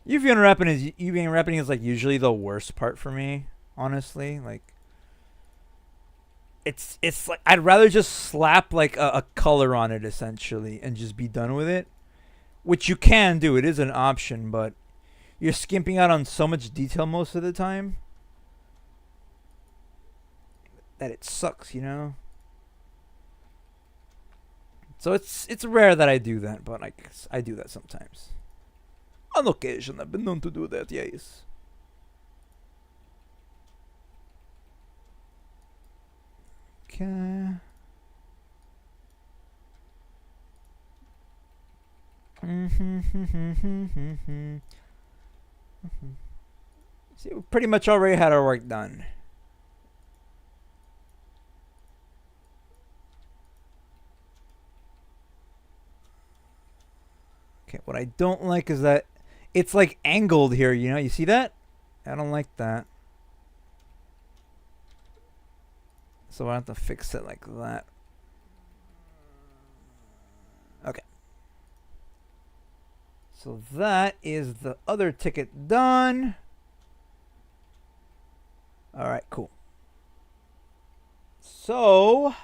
UV unwrapping is like usually the worst part for me, honestly. Like it's like I'd rather just slap like a color on it essentially and just be done with it. Which you can do, it is an option, but you're skimping out on so much detail most of the time. that it sucks, you know. So it's rare that I do that, but I do that sometimes. On occasion, I've been known to do that. Yes. Okay. See, we pretty much already had our work done. Okay, what I don't like is that it's like angled here, you know? You see that? I don't like that. So I have to fix it like that. Okay. So that is the other ticket done. All right, cool. So,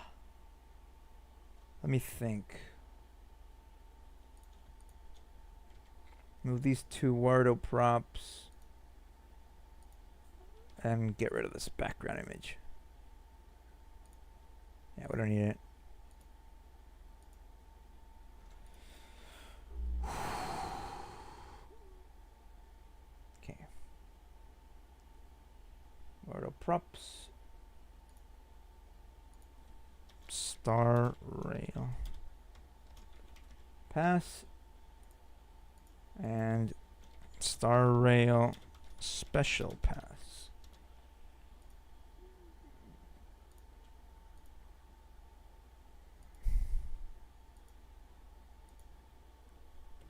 let me think. Move these two Wardo props and get rid of this background image. Yeah, we don't need it. Okay. Wardo props. Star rail. Pass. And star rail special pass.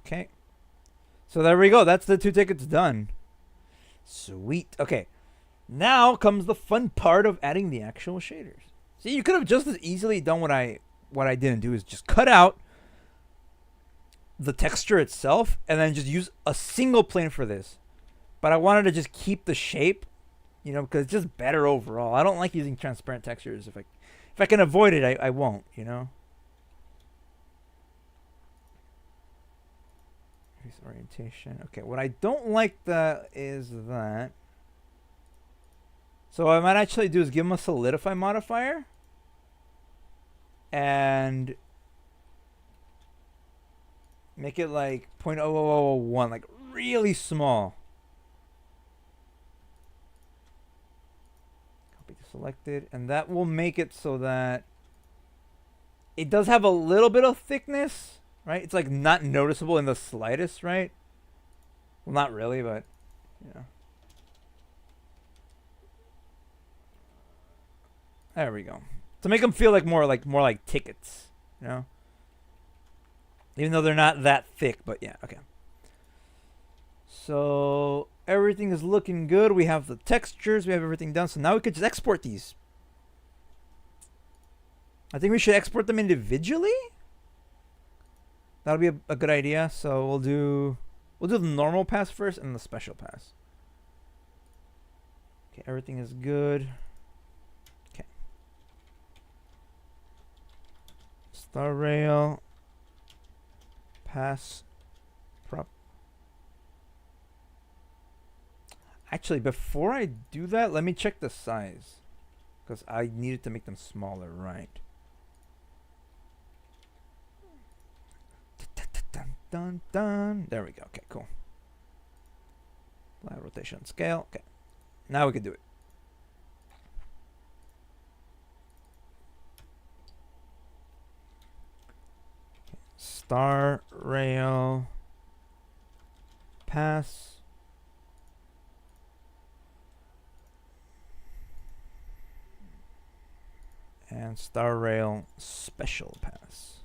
Okay. So there we go. That's the 2 tickets done. Sweet. Okay. Now comes the fun part of adding the actual shaders. See, you could have just as easily done what I didn't do, is just cut out the texture itself and then just use a single plane for this. But I wanted to just keep the shape, you know, because it's just better overall. I don't like using transparent textures. If I can avoid it, I won't, you know. Face orientation. Okay, what I don't like is that. So what I might actually do is give them a solidify modifier. And make it like 0.0001, like really small. Copy to selected, and that will make it so that it does have a little bit of thickness, right? It's like not noticeable in the slightest, right? Well, not really, but yeah. There we go. To make them feel more like tickets, you know? Even though they're not that thick, but yeah, okay. So everything is looking good. We have the textures, we have everything done. So now we could just export these. I think we should export them individually. That'll be a good idea. So we'll do the normal pass first and the special pass. Okay, everything is good. Okay. Star rail. Pass prop. Actually, before I do that, let me check the size, because I needed to make them smaller, right? Dun, dun, dun. There we go. Okay, cool. Apply rotation scale. Okay, now we can do it. Star rail pass. And star rail special pass.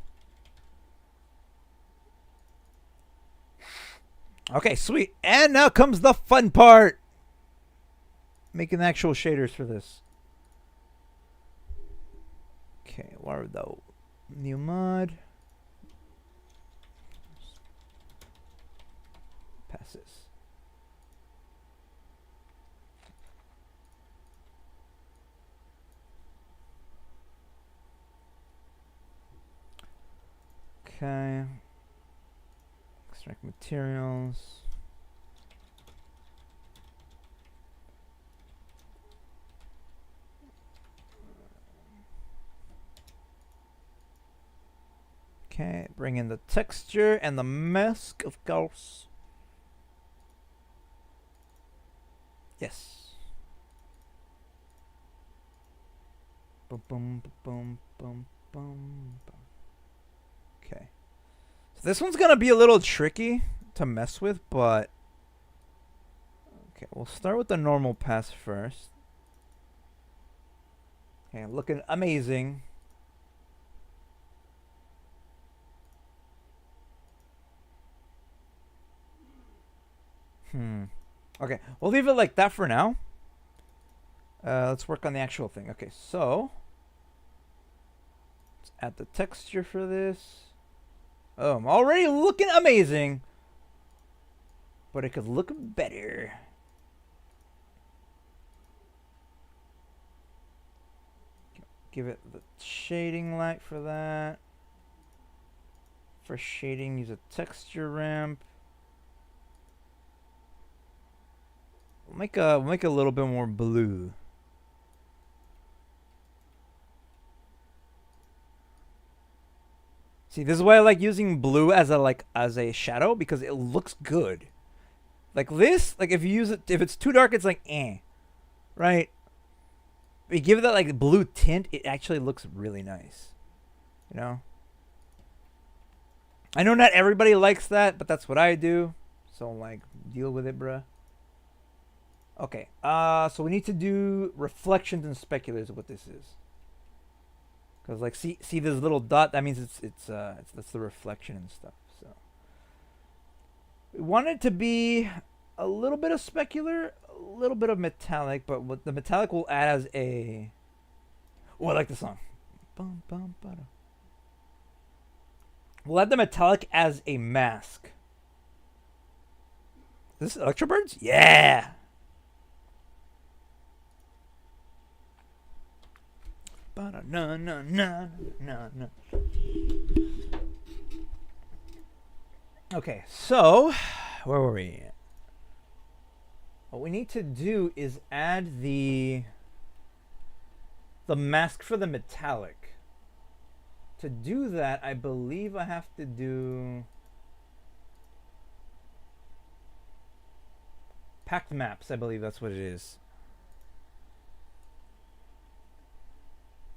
Okay, sweet. And now comes the fun part. Making the actual shaders for this. Okay, Wardo. New mod. Passes. Okay. Extract materials. Okay, bring in the texture and the mask, of course. Yes. Boom, boom, boom, boom, boom, boom. Okay. So this one's gonna be a little tricky to mess with, but okay, we'll start with the normal pass first. Okay, looking amazing. Okay, we'll leave it like that for now. Let's work on the actual thing. Okay, so let's add the texture for this. Oh, I'm already looking amazing, but it could look better. Give it the shading light for that. For shading, use a texture ramp. We'll make a little bit more blue. See, this is why I like using blue as a shadow, because it looks good. Like this, like if you use it, if it's too dark, it's like right? But you give it that like blue tint, it actually looks really nice. You know? I know not everybody likes that, but that's what I do. So like, deal with it, bruh. Okay, so we need to do reflections and speculars of what this is. Cause like, see this little dot? That means that's the reflection and stuff. So we want it to be a little bit of specular, a little bit of metallic, but what the metallic will add as a. Oh, I like the song. Bum, bum, ba-da. We'll add the metallic as a mask. Is this Electrobirds? Yeah. No, no, no, no, no. Okay, so where were we? What we need to do is add the mask for the metallic. To do that, I believe I have to do packed maps. I believe that's what it is.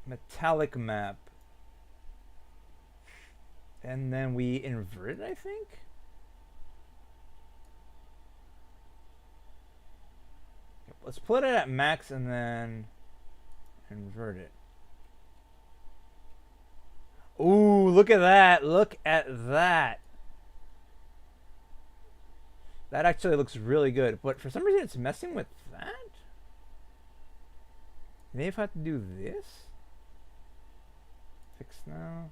Metallic map. And then we invert it, I think? Let's put it at max and then invert it. Ooh, look at that. Look at that. That actually looks really good. But for some reason it's messing with that. Maybe if I have to do this. Fix now.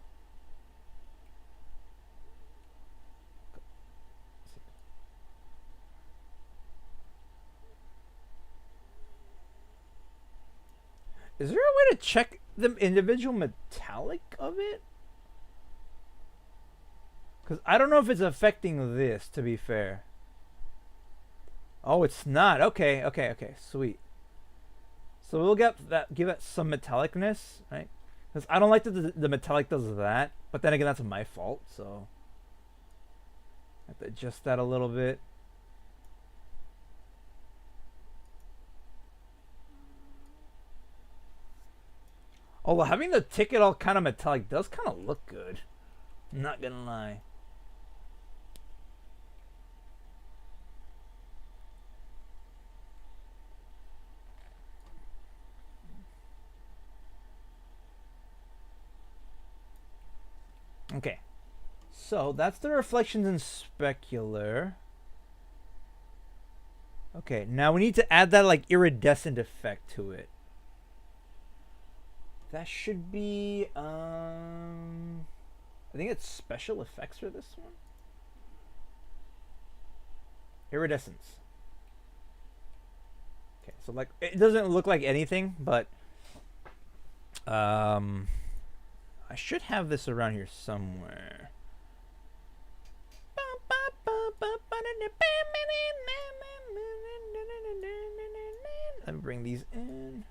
Is there a way to check the individual metallic of it? Because I don't know if it's affecting this, to be fair. Oh, it's not. Okay, okay, okay. Sweet. So we'll get that, give it some metallicness, right? Because I don't like that the metallic does that. But then again, that's my fault, so I have to adjust that a little bit. Although having the ticket all kind of metallic does kind of look good. I'm not gonna lie. Okay, so that's the reflections and specular. Okay, now we need to add that like iridescent effect to it. That should be I think it's special effects for this one. Iridescence. Okay, so like it doesn't look like anything, but I should have this around here somewhere. Let me bring these in.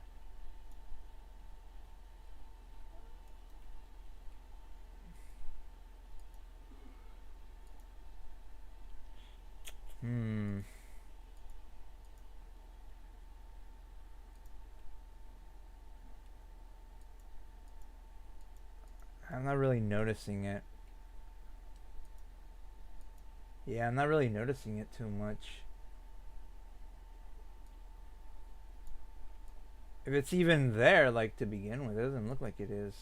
I'm not really noticing it. Yeah, I'm not really noticing it too much. If it's even there, like, to begin with, it doesn't look like it is.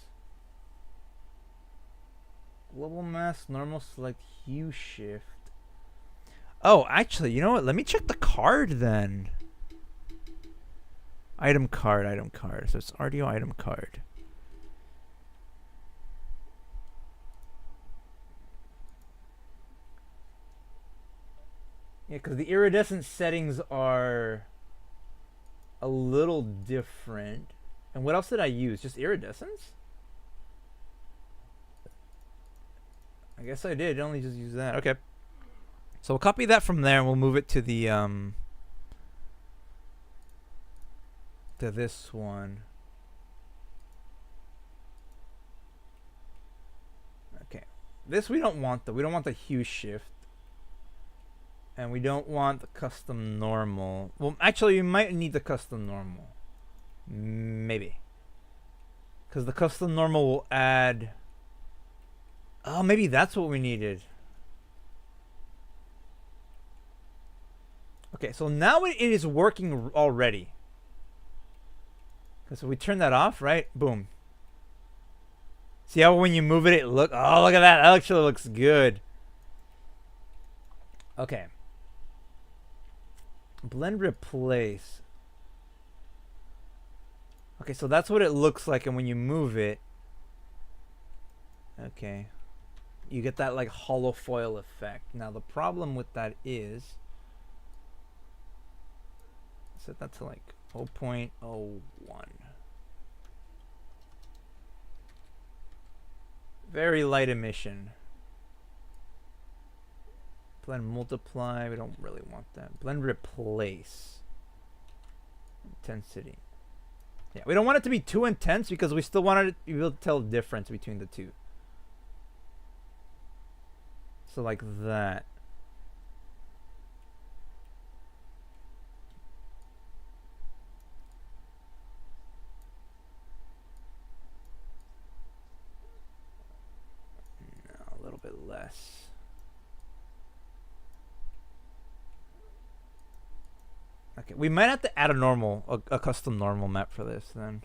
Global mask, normal, select hue shift. Oh, actually, you know what? Let me check the card then. Item card, item card. So it's RDO item card. Yeah, because the iridescent settings are a little different. And what else did I use? Just iridescence? I guess I did. Only just use that. Okay. So we'll copy that from there and we'll move it to the to this one. Okay. This we don't want though. We don't want the hue shift. And we don't want the custom normal. Well, actually, we might need the custom normal. Maybe. Because the custom normal will add... Oh, maybe that's what we needed. Okay, so now it is working already. Because if we turn that off, right? Boom. See how when you move it, oh, look at that. That actually looks good. Okay. Blend replace. Okay, so that's what it looks like, and when you move it, okay, you get that like hollow foil effect. Now the problem with that is, set that to like 0.01. Very light emission. Blend multiply, we don't really want that. Blend replace. Intensity. Yeah, we don't want it to be too intense because we still want it to be able to tell the difference between the two. So like that. No, a little bit less. Okay, we might have to add a custom normal map for this then.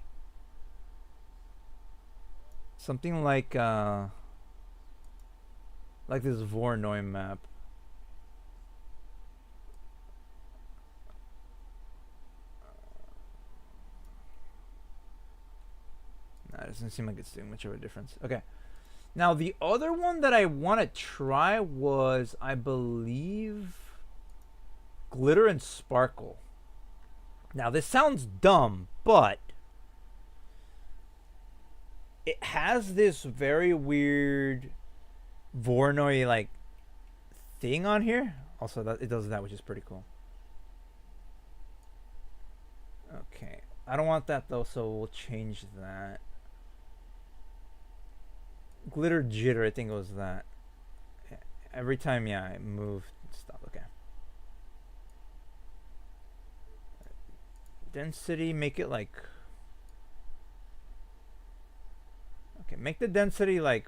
Something like this Voronoi map. Nah, it doesn't seem like it's doing much of a difference. Okay. Now the other one that I want to try was, I believe, glitter and sparkle. Now this sounds dumb, but it has this very weird Voronoi like thing on here. Also, that it does that, which is pretty cool. Okay, I don't want that though, so we'll change that. Glitter jitter, I think it was that. Every time, yeah, I move, stop. Okay. Density, make it like... Okay, make the density like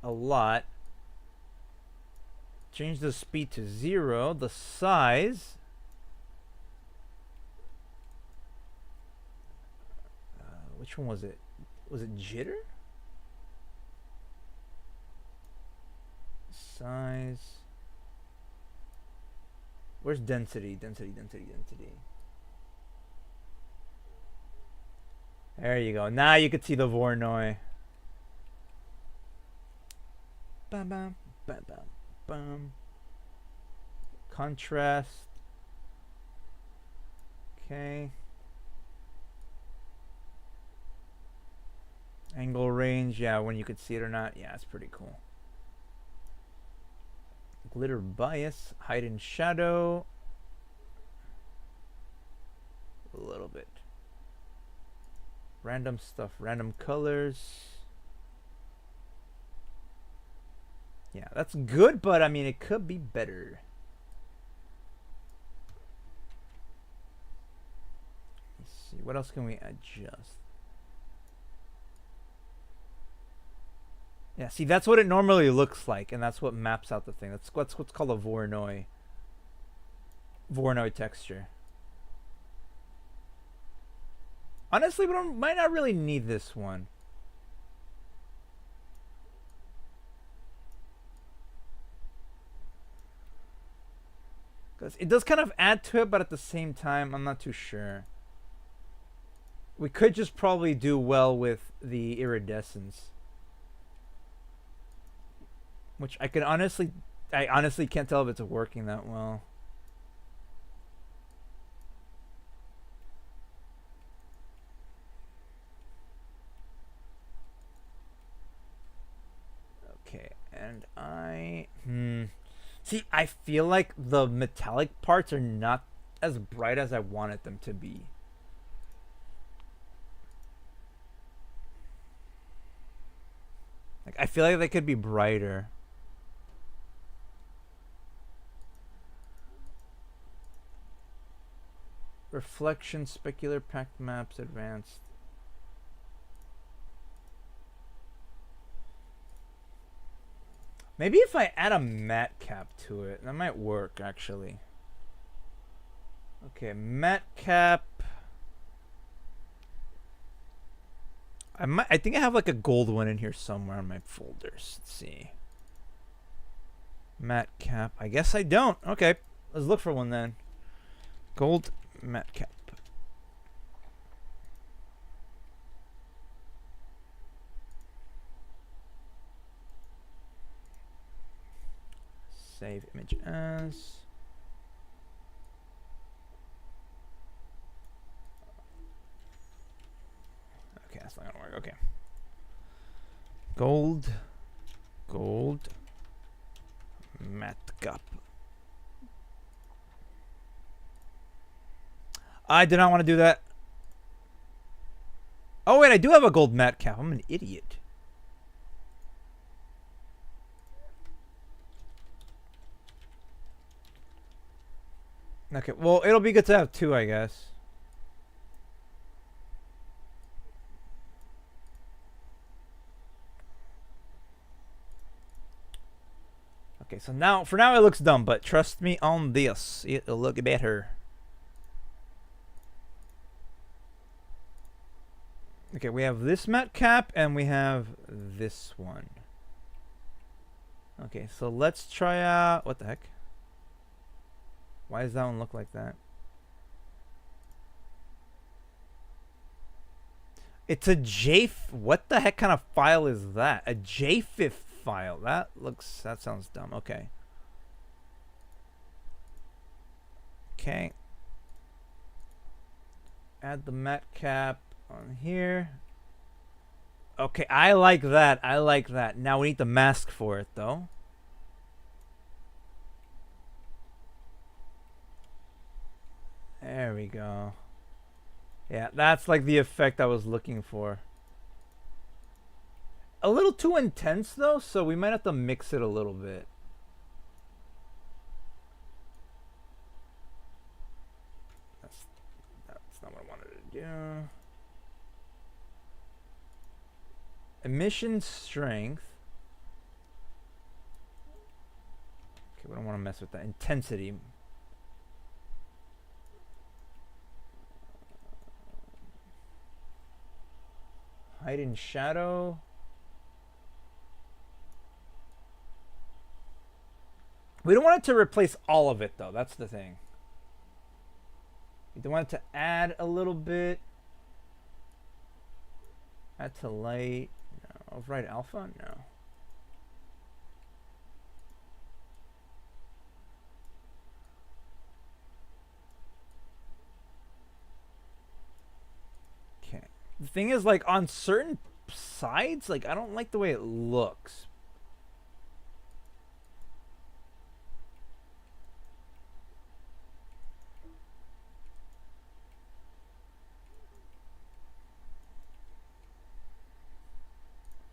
a lot. Change the speed to 0. The size... which one was it? Was it jitter? Size... Where's density? Density. There you go. Now you can see the Voronoi. Bam, bam, bam, bam, bam. Contrast. Okay. Angle range. Yeah, when you could see it or not. Yeah, it's pretty cool. Glitter bias. Hide and shadow. A little bit. Random stuff, random colors. Yeah, that's good, but I mean, it could be better. What else can we adjust? Yeah, see, that's what it normally looks like, and that's what maps out the thing. That's what's called a Voronoi texture. Honestly, we might not really need this one. Because it does kind of add to it, but at the same time, I'm not too sure. We could just probably do well with the iridescence. Which I honestly can't tell if it's working that well. Okay, and see, I feel like the metallic parts are not as bright as I wanted them to be. Like, I feel like they could be brighter. Reflection, specular, packed maps, advanced. Maybe if I add a matte cap to it, that might work actually. Okay, matte cap. I think I have like a gold one in here somewhere on my folders. Let's see. Matte cap. I guess I don't. Okay, let's look for one then. Gold matte cap. Save image as. Okay, that's not gonna work. Okay. Gold matte cap. I did not want to do that. Oh wait, I do have a gold matte cap. I'm an idiot. Okay, well, it'll be good to have two, I guess. Okay, so now, for now it looks dumb, but trust me on this, it'll look better. Okay, we have this matte cap, and we have this one. Okay, so let's try out, what the heck? Why does that one look like that? It's a JF. What the heck kind of file is that? A JFIF file. That sounds dumb. Okay. Okay. Add the matte cap on here. Okay, I like that. I like that. Now we need the mask for it, though. There we go. Yeah, that's like the effect I was looking for. A little too intense though, so we might have to mix it a little bit. That's not what I wanted to do. Emission strength. Okay, we don't want to mess with that. Intensity. Hide and shadow. We don't want it to replace all of it though. That's the thing. We don't want it to add a little bit. Add to light. No. Override alpha? No. Okay. The thing is, like, on certain sides, like, I don't like the way it looks.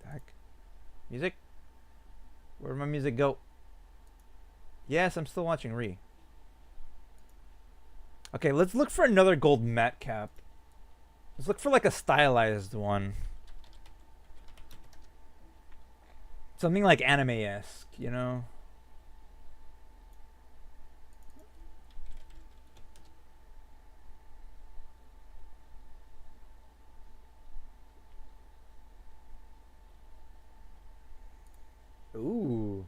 Heck. Music? Where'd my music go? Yes, I'm still watching Okay, let's look for another gold matte cap. Let's look for like a stylized one. Something like anime-esque, you know? Ooh.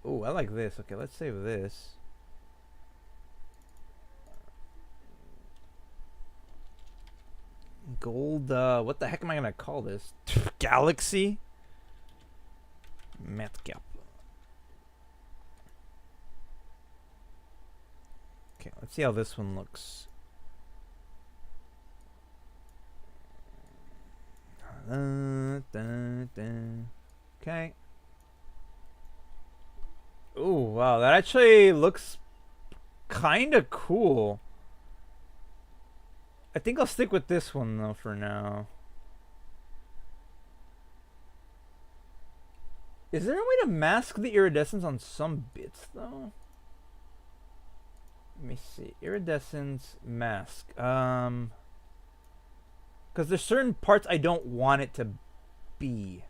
Ooh, I like this. Okay, let's save this. Gold, what the heck am I gonna call this? Galaxy? Metcap. Okay, let's see how this one looks. Okay. Ooh, wow, that actually looks kind of cool. I think I'll stick with this one though for now. Is there a way to mask the iridescence on some bits though? Let me see. Iridescence mask. Because there's certain parts I don't want it to be.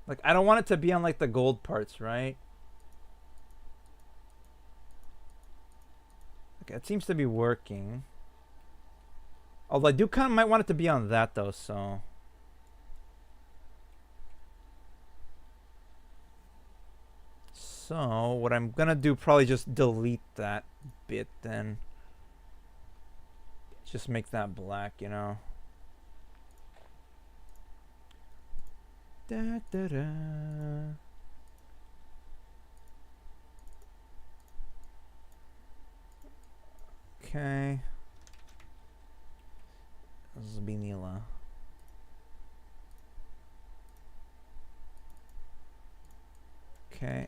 Like, I don't want it to be on like the gold parts, right? Okay, it seems to be working. Although I do kind of might want it to be on that though, so. So, what I'm gonna do, probably just delete that bit then. Just make that black, you know. Da, da, da. Okay. Zbinila. Okay.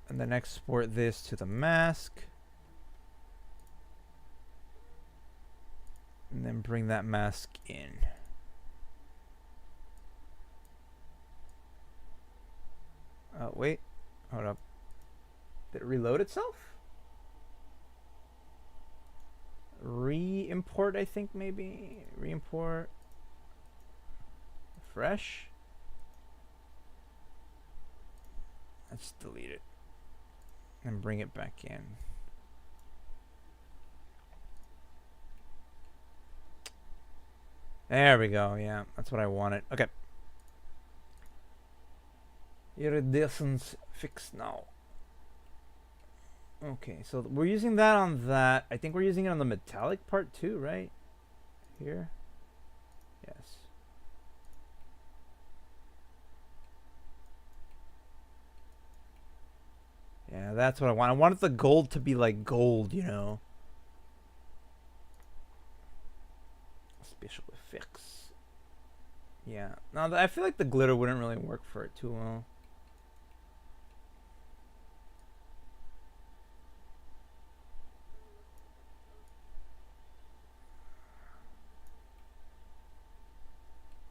And then export this to the mask. And then bring that mask in. Oh, wait. Hold up. Did it reload itself? Re-import, I think, maybe? Re-import. Fresh. Let's delete it. And bring it back in. There we go. Yeah, that's what I wanted. Okay. Iridescence fixed now. Okay, so we're using that on that. I think we're using it on the metallic part too, right? Here? Yes. Yeah, that's what I want. I wanted the gold to be like gold, you know? Special effects. Yeah. No, I feel like the glitter wouldn't really work for it too well.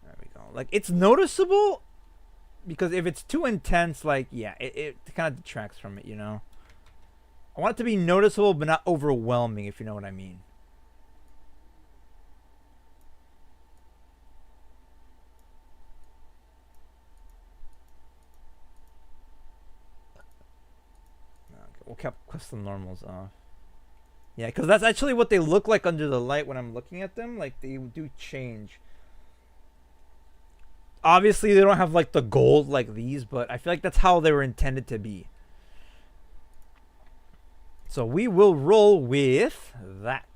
There we go. Like, it's noticeable because if it's too intense, like, yeah, it kind of detracts from it, you know? I want it to be noticeable but not overwhelming, if you know what I mean. We'll keep custom normals off. Yeah, because that's actually what they look like under the light when I'm looking at them. Like, they do change. Obviously, they don't have, like, the gold like these, but I feel like that's how they were intended to be. So we will roll with that.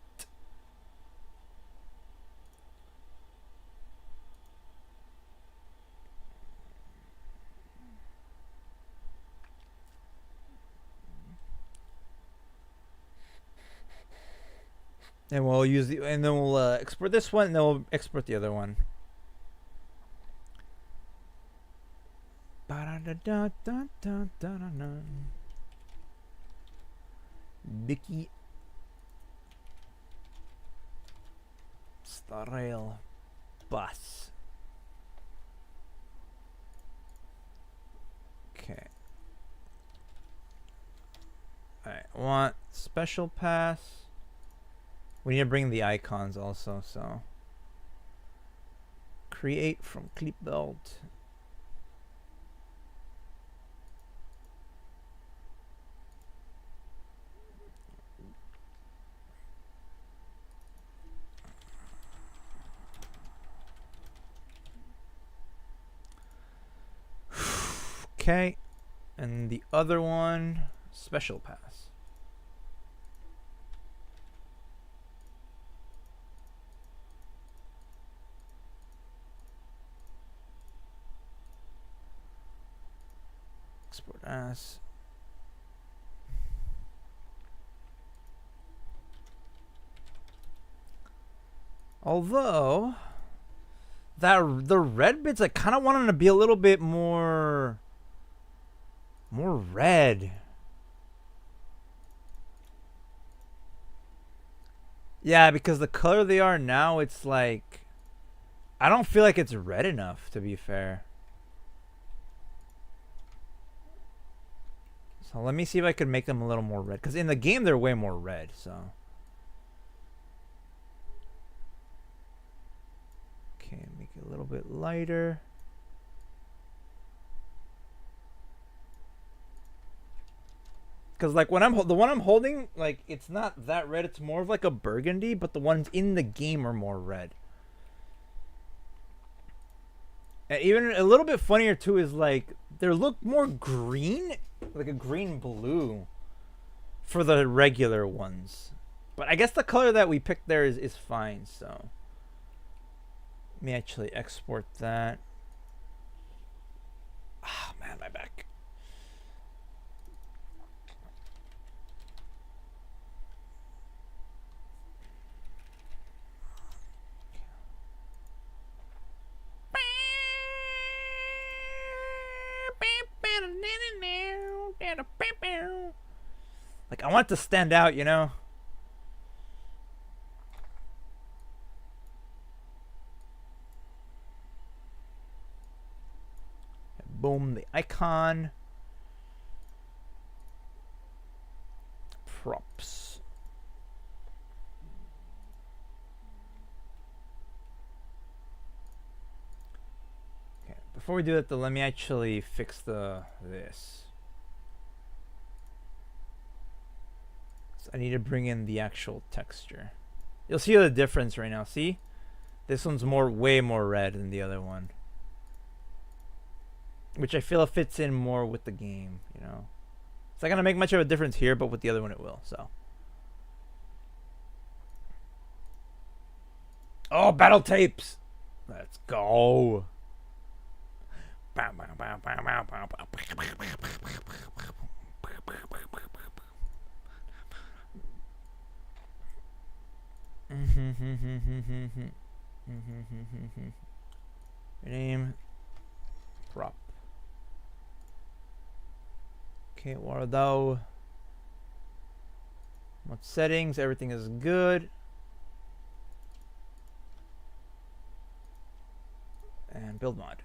And we'll use the, and then we'll export this one, and then we'll export the other one. Bucky Style Bus. Okay. want special pass. We need to bring the icons also, so create from clip belt. Okay, and the other one, special pass. Export as. Although the red bits, I kind of want them to be a little bit more red. Yeah, because the color they are now, it's like, I don't feel like it's red enough, to be fair. So let me see if I could make them a little more red, because in the game they're way more red. So okay, make it a little bit lighter. Because like when the one I'm holding, like it's not that red. It's more of like a burgundy, but the ones in the game are more red. And even a little bit funnier too is like they look more green, like a green blue, for the regular ones. But I guess the color that we picked there is fine. So let me actually export that. Ah, oh, man, my back. Like, I want it to stand out, you know? Boom, the icon. Props. Okay, before we do that though, let me actually fix this. I need to bring in the actual texture. You'll see the difference right now. See? This one's way more red than the other one. Which I feel fits in more with the game, you know? It's not going to make much of a difference here, but with the other one it will, so. Oh, battle tapes! Let's go! Name. Prop. Okay, what are those? What settings? Everything is good. And build mod.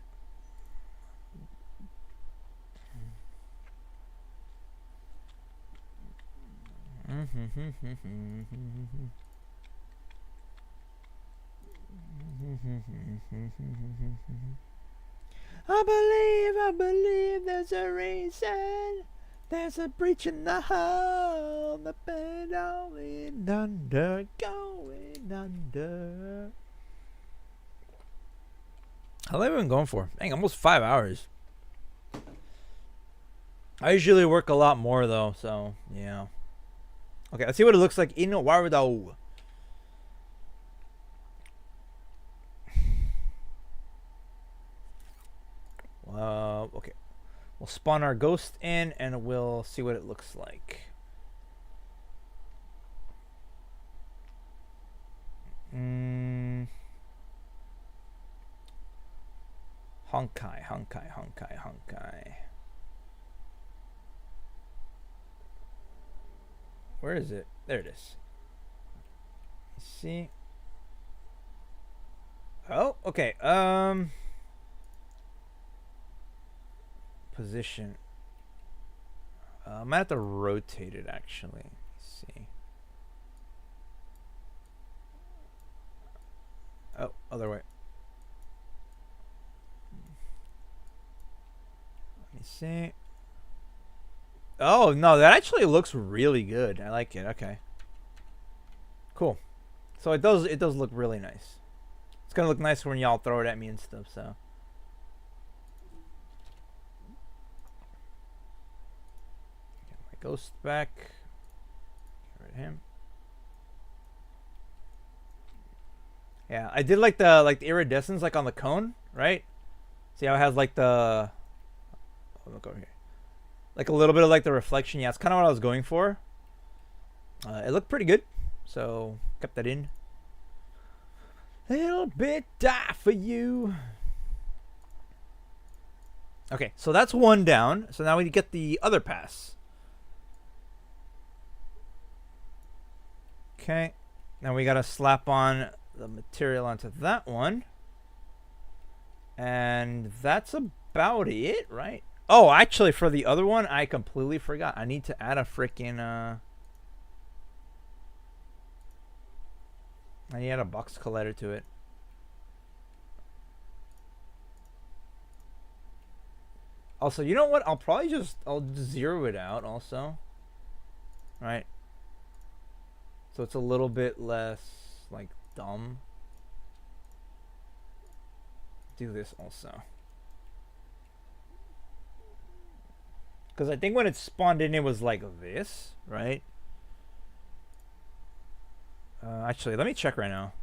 I believe there's a reason. There's a breach in the hull. The bed going under, going under. How long have we been going for? Dang, almost 5 hours. I usually work a lot more though, so yeah. Okay, let's see what it looks like in Warudo. Okay. We'll spawn our ghost in and we'll see what it looks like. Honkai, honkai, honkai, honkai. Where is it? There it is. Let's see. Oh, okay. Position. I might have to rotate it actually. Let's see. Oh, other way. Let me see. Oh no, that actually looks really good. I like it. Okay. Cool. So it does look really nice. It's gonna look nicer when y'all throw it at me and stuff, so. Get my ghost back. Get rid of him. Yeah, I did like the iridescence like on the cone, right? See how it has like the look over here. Like a little bit of like the reflection. Yeah, it's kind of what I was going for. It looked pretty good, so kept that in. Little bit die for you. Okay, so that's one down. So now we need to get the other pass. Okay, now we gotta slap on the material onto that one. And that's about it, right? Oh, actually, for the other one, I completely forgot. I need to add a freaking, I need to add a box collider to it. Also, you know what? I'll just zero it out also. Right? So it's a little bit less, like, dumb. Do this also. Because I think when it spawned in, it was like this, right? Actually, let me check right now.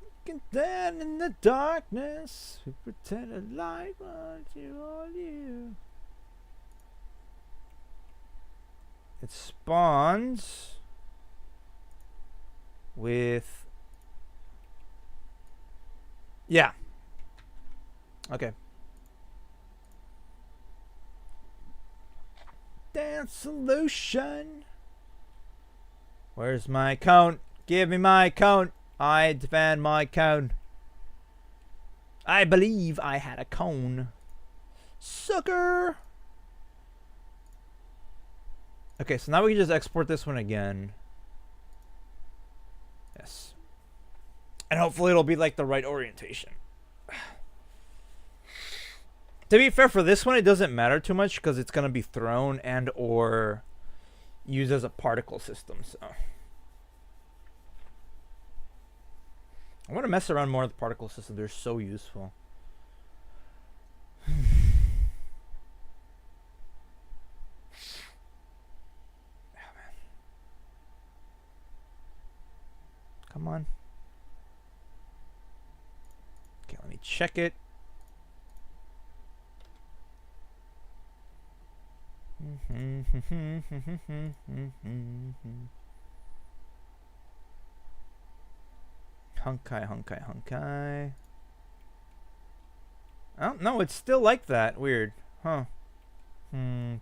Looking down in the darkness, we pretended like what you all you. It spawns with. Yeah. Okay. Dance solution. Where's my cone? Give me my cone. I demand my cone. I believe I had a cone. Sucker. Okay, so now we can just export this one again. Yes. And hopefully it'll be like the right orientation. To be fair, for this one, it doesn't matter too much because it's going to be thrown and or used as a particle system. So I want to mess around more with the particle system. They're so useful. Come on. Okay, let me check it. Hunkai. Oh, no, it's still like that. Weird. Huh. Wonder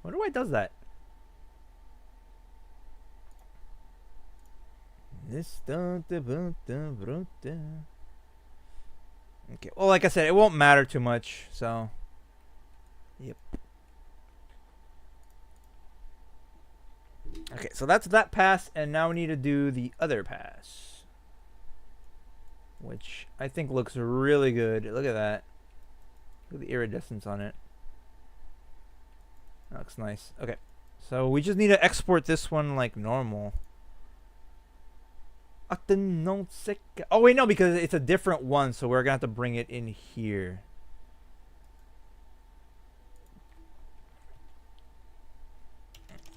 why it does that. Okay, well, like I said, it won't matter too much, so. Yep. Okay, so that's that pass, and now we need to do the other pass, which I think looks really good. Look at that. Look at the iridescence on it. That looks nice. Okay, so we just need to export this one like normal. Oh, wait, no, because it's a different one, so we're going to have to bring it in here.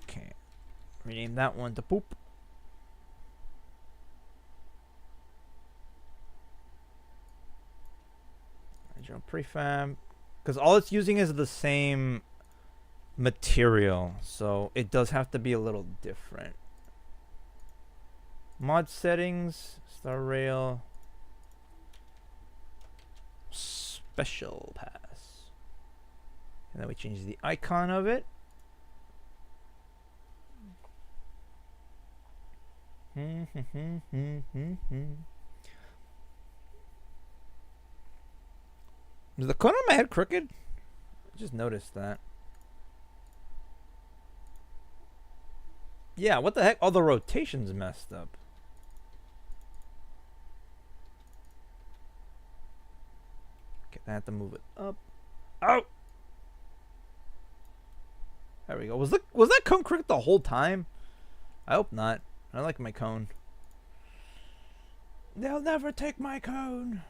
Okay. Rename that one to poop. Original prefab. Because all it's using is the same material, so it does have to be a little different. Mod settings, star rail, special pass. And then we change the icon of it. Is the corner of my head crooked? Just noticed that. Yeah, what the heck? All the rotation's messed up. Okay, I have to move it up. Oh! There we go. Was that cone crooked the whole time? I hope not. I like my cone. They'll never take my cone.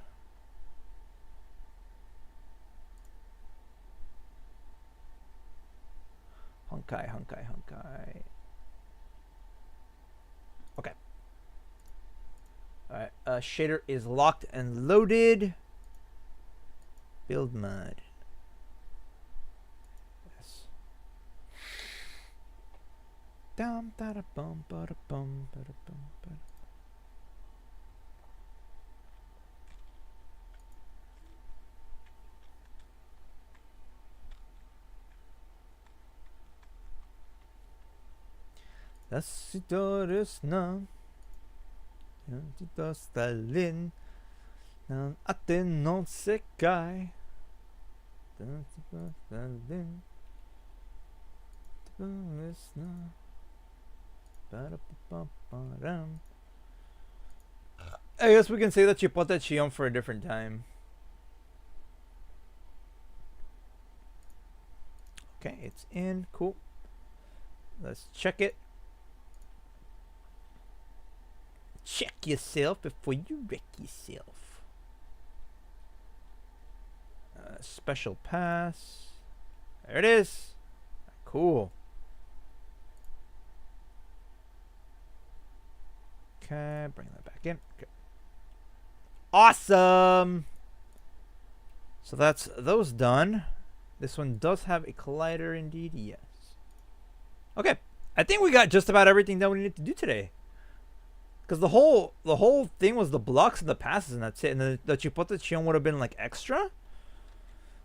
Honkai, honkai, honkai. Okay. Alright, shader is locked and loaded. Build mode. Yes. Dum da da bum ba da bum ba da bum ba. Dasidores na Yantidos Stalin Nan atin non sekai Dasidores Stalin Dasidores na Ba-da-ba-ba-ba-dum. I guess we can say that you put that Chion for a different time. Okay, it's in. Cool. Let's check it. Check yourself before you wreck yourself. Special pass. There it is. Cool. Okay, bring that back in. Okay. Awesome. So that's those done. This one does have a collider indeed, yes. Okay, I think we got just about everything that we needed to do today. Because the whole thing was the blocks and the passes, and that's it. And the Chipotle Chion would have been like extra,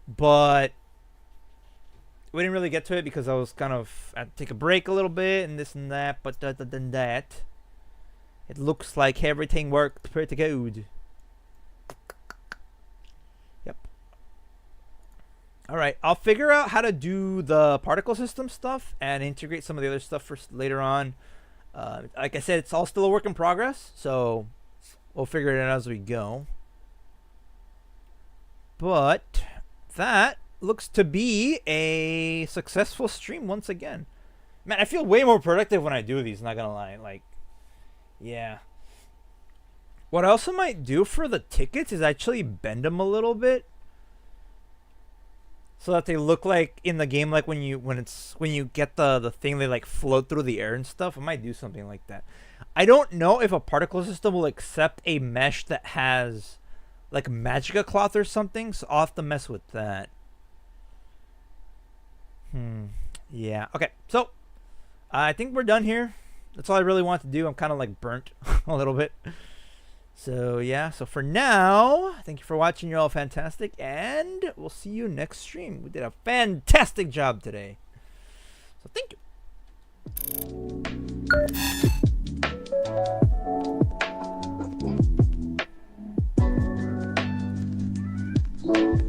but we didn't really get to it because I was kind of I had to take a break a little bit and this and that. But other than that, it looks like everything worked pretty good. Yep. All right, I'll figure out how to do the particle system stuff and integrate some of the other stuff for later on. Like I said, it's all still a work in progress, so we'll figure it out as we go. But that looks to be a successful stream once again. Man, I feel way more productive when I do these, not gonna lie. Like, yeah. What I also might do for the tickets is actually bend them a little bit, so that they look like in the game, like when you get the thing, they like float through the air and stuff. I might do something like that. I don't know if a particle system will accept a mesh that has like Magica cloth or something, so I'll have to mess with that. Yeah. Okay. So I think we're done here. That's all I really want to do. I'm kind of like burnt a little bit. So yeah, so for now, thank you for watching. You're all fantastic, and we'll see you next stream. We did a fantastic job today. So thank you.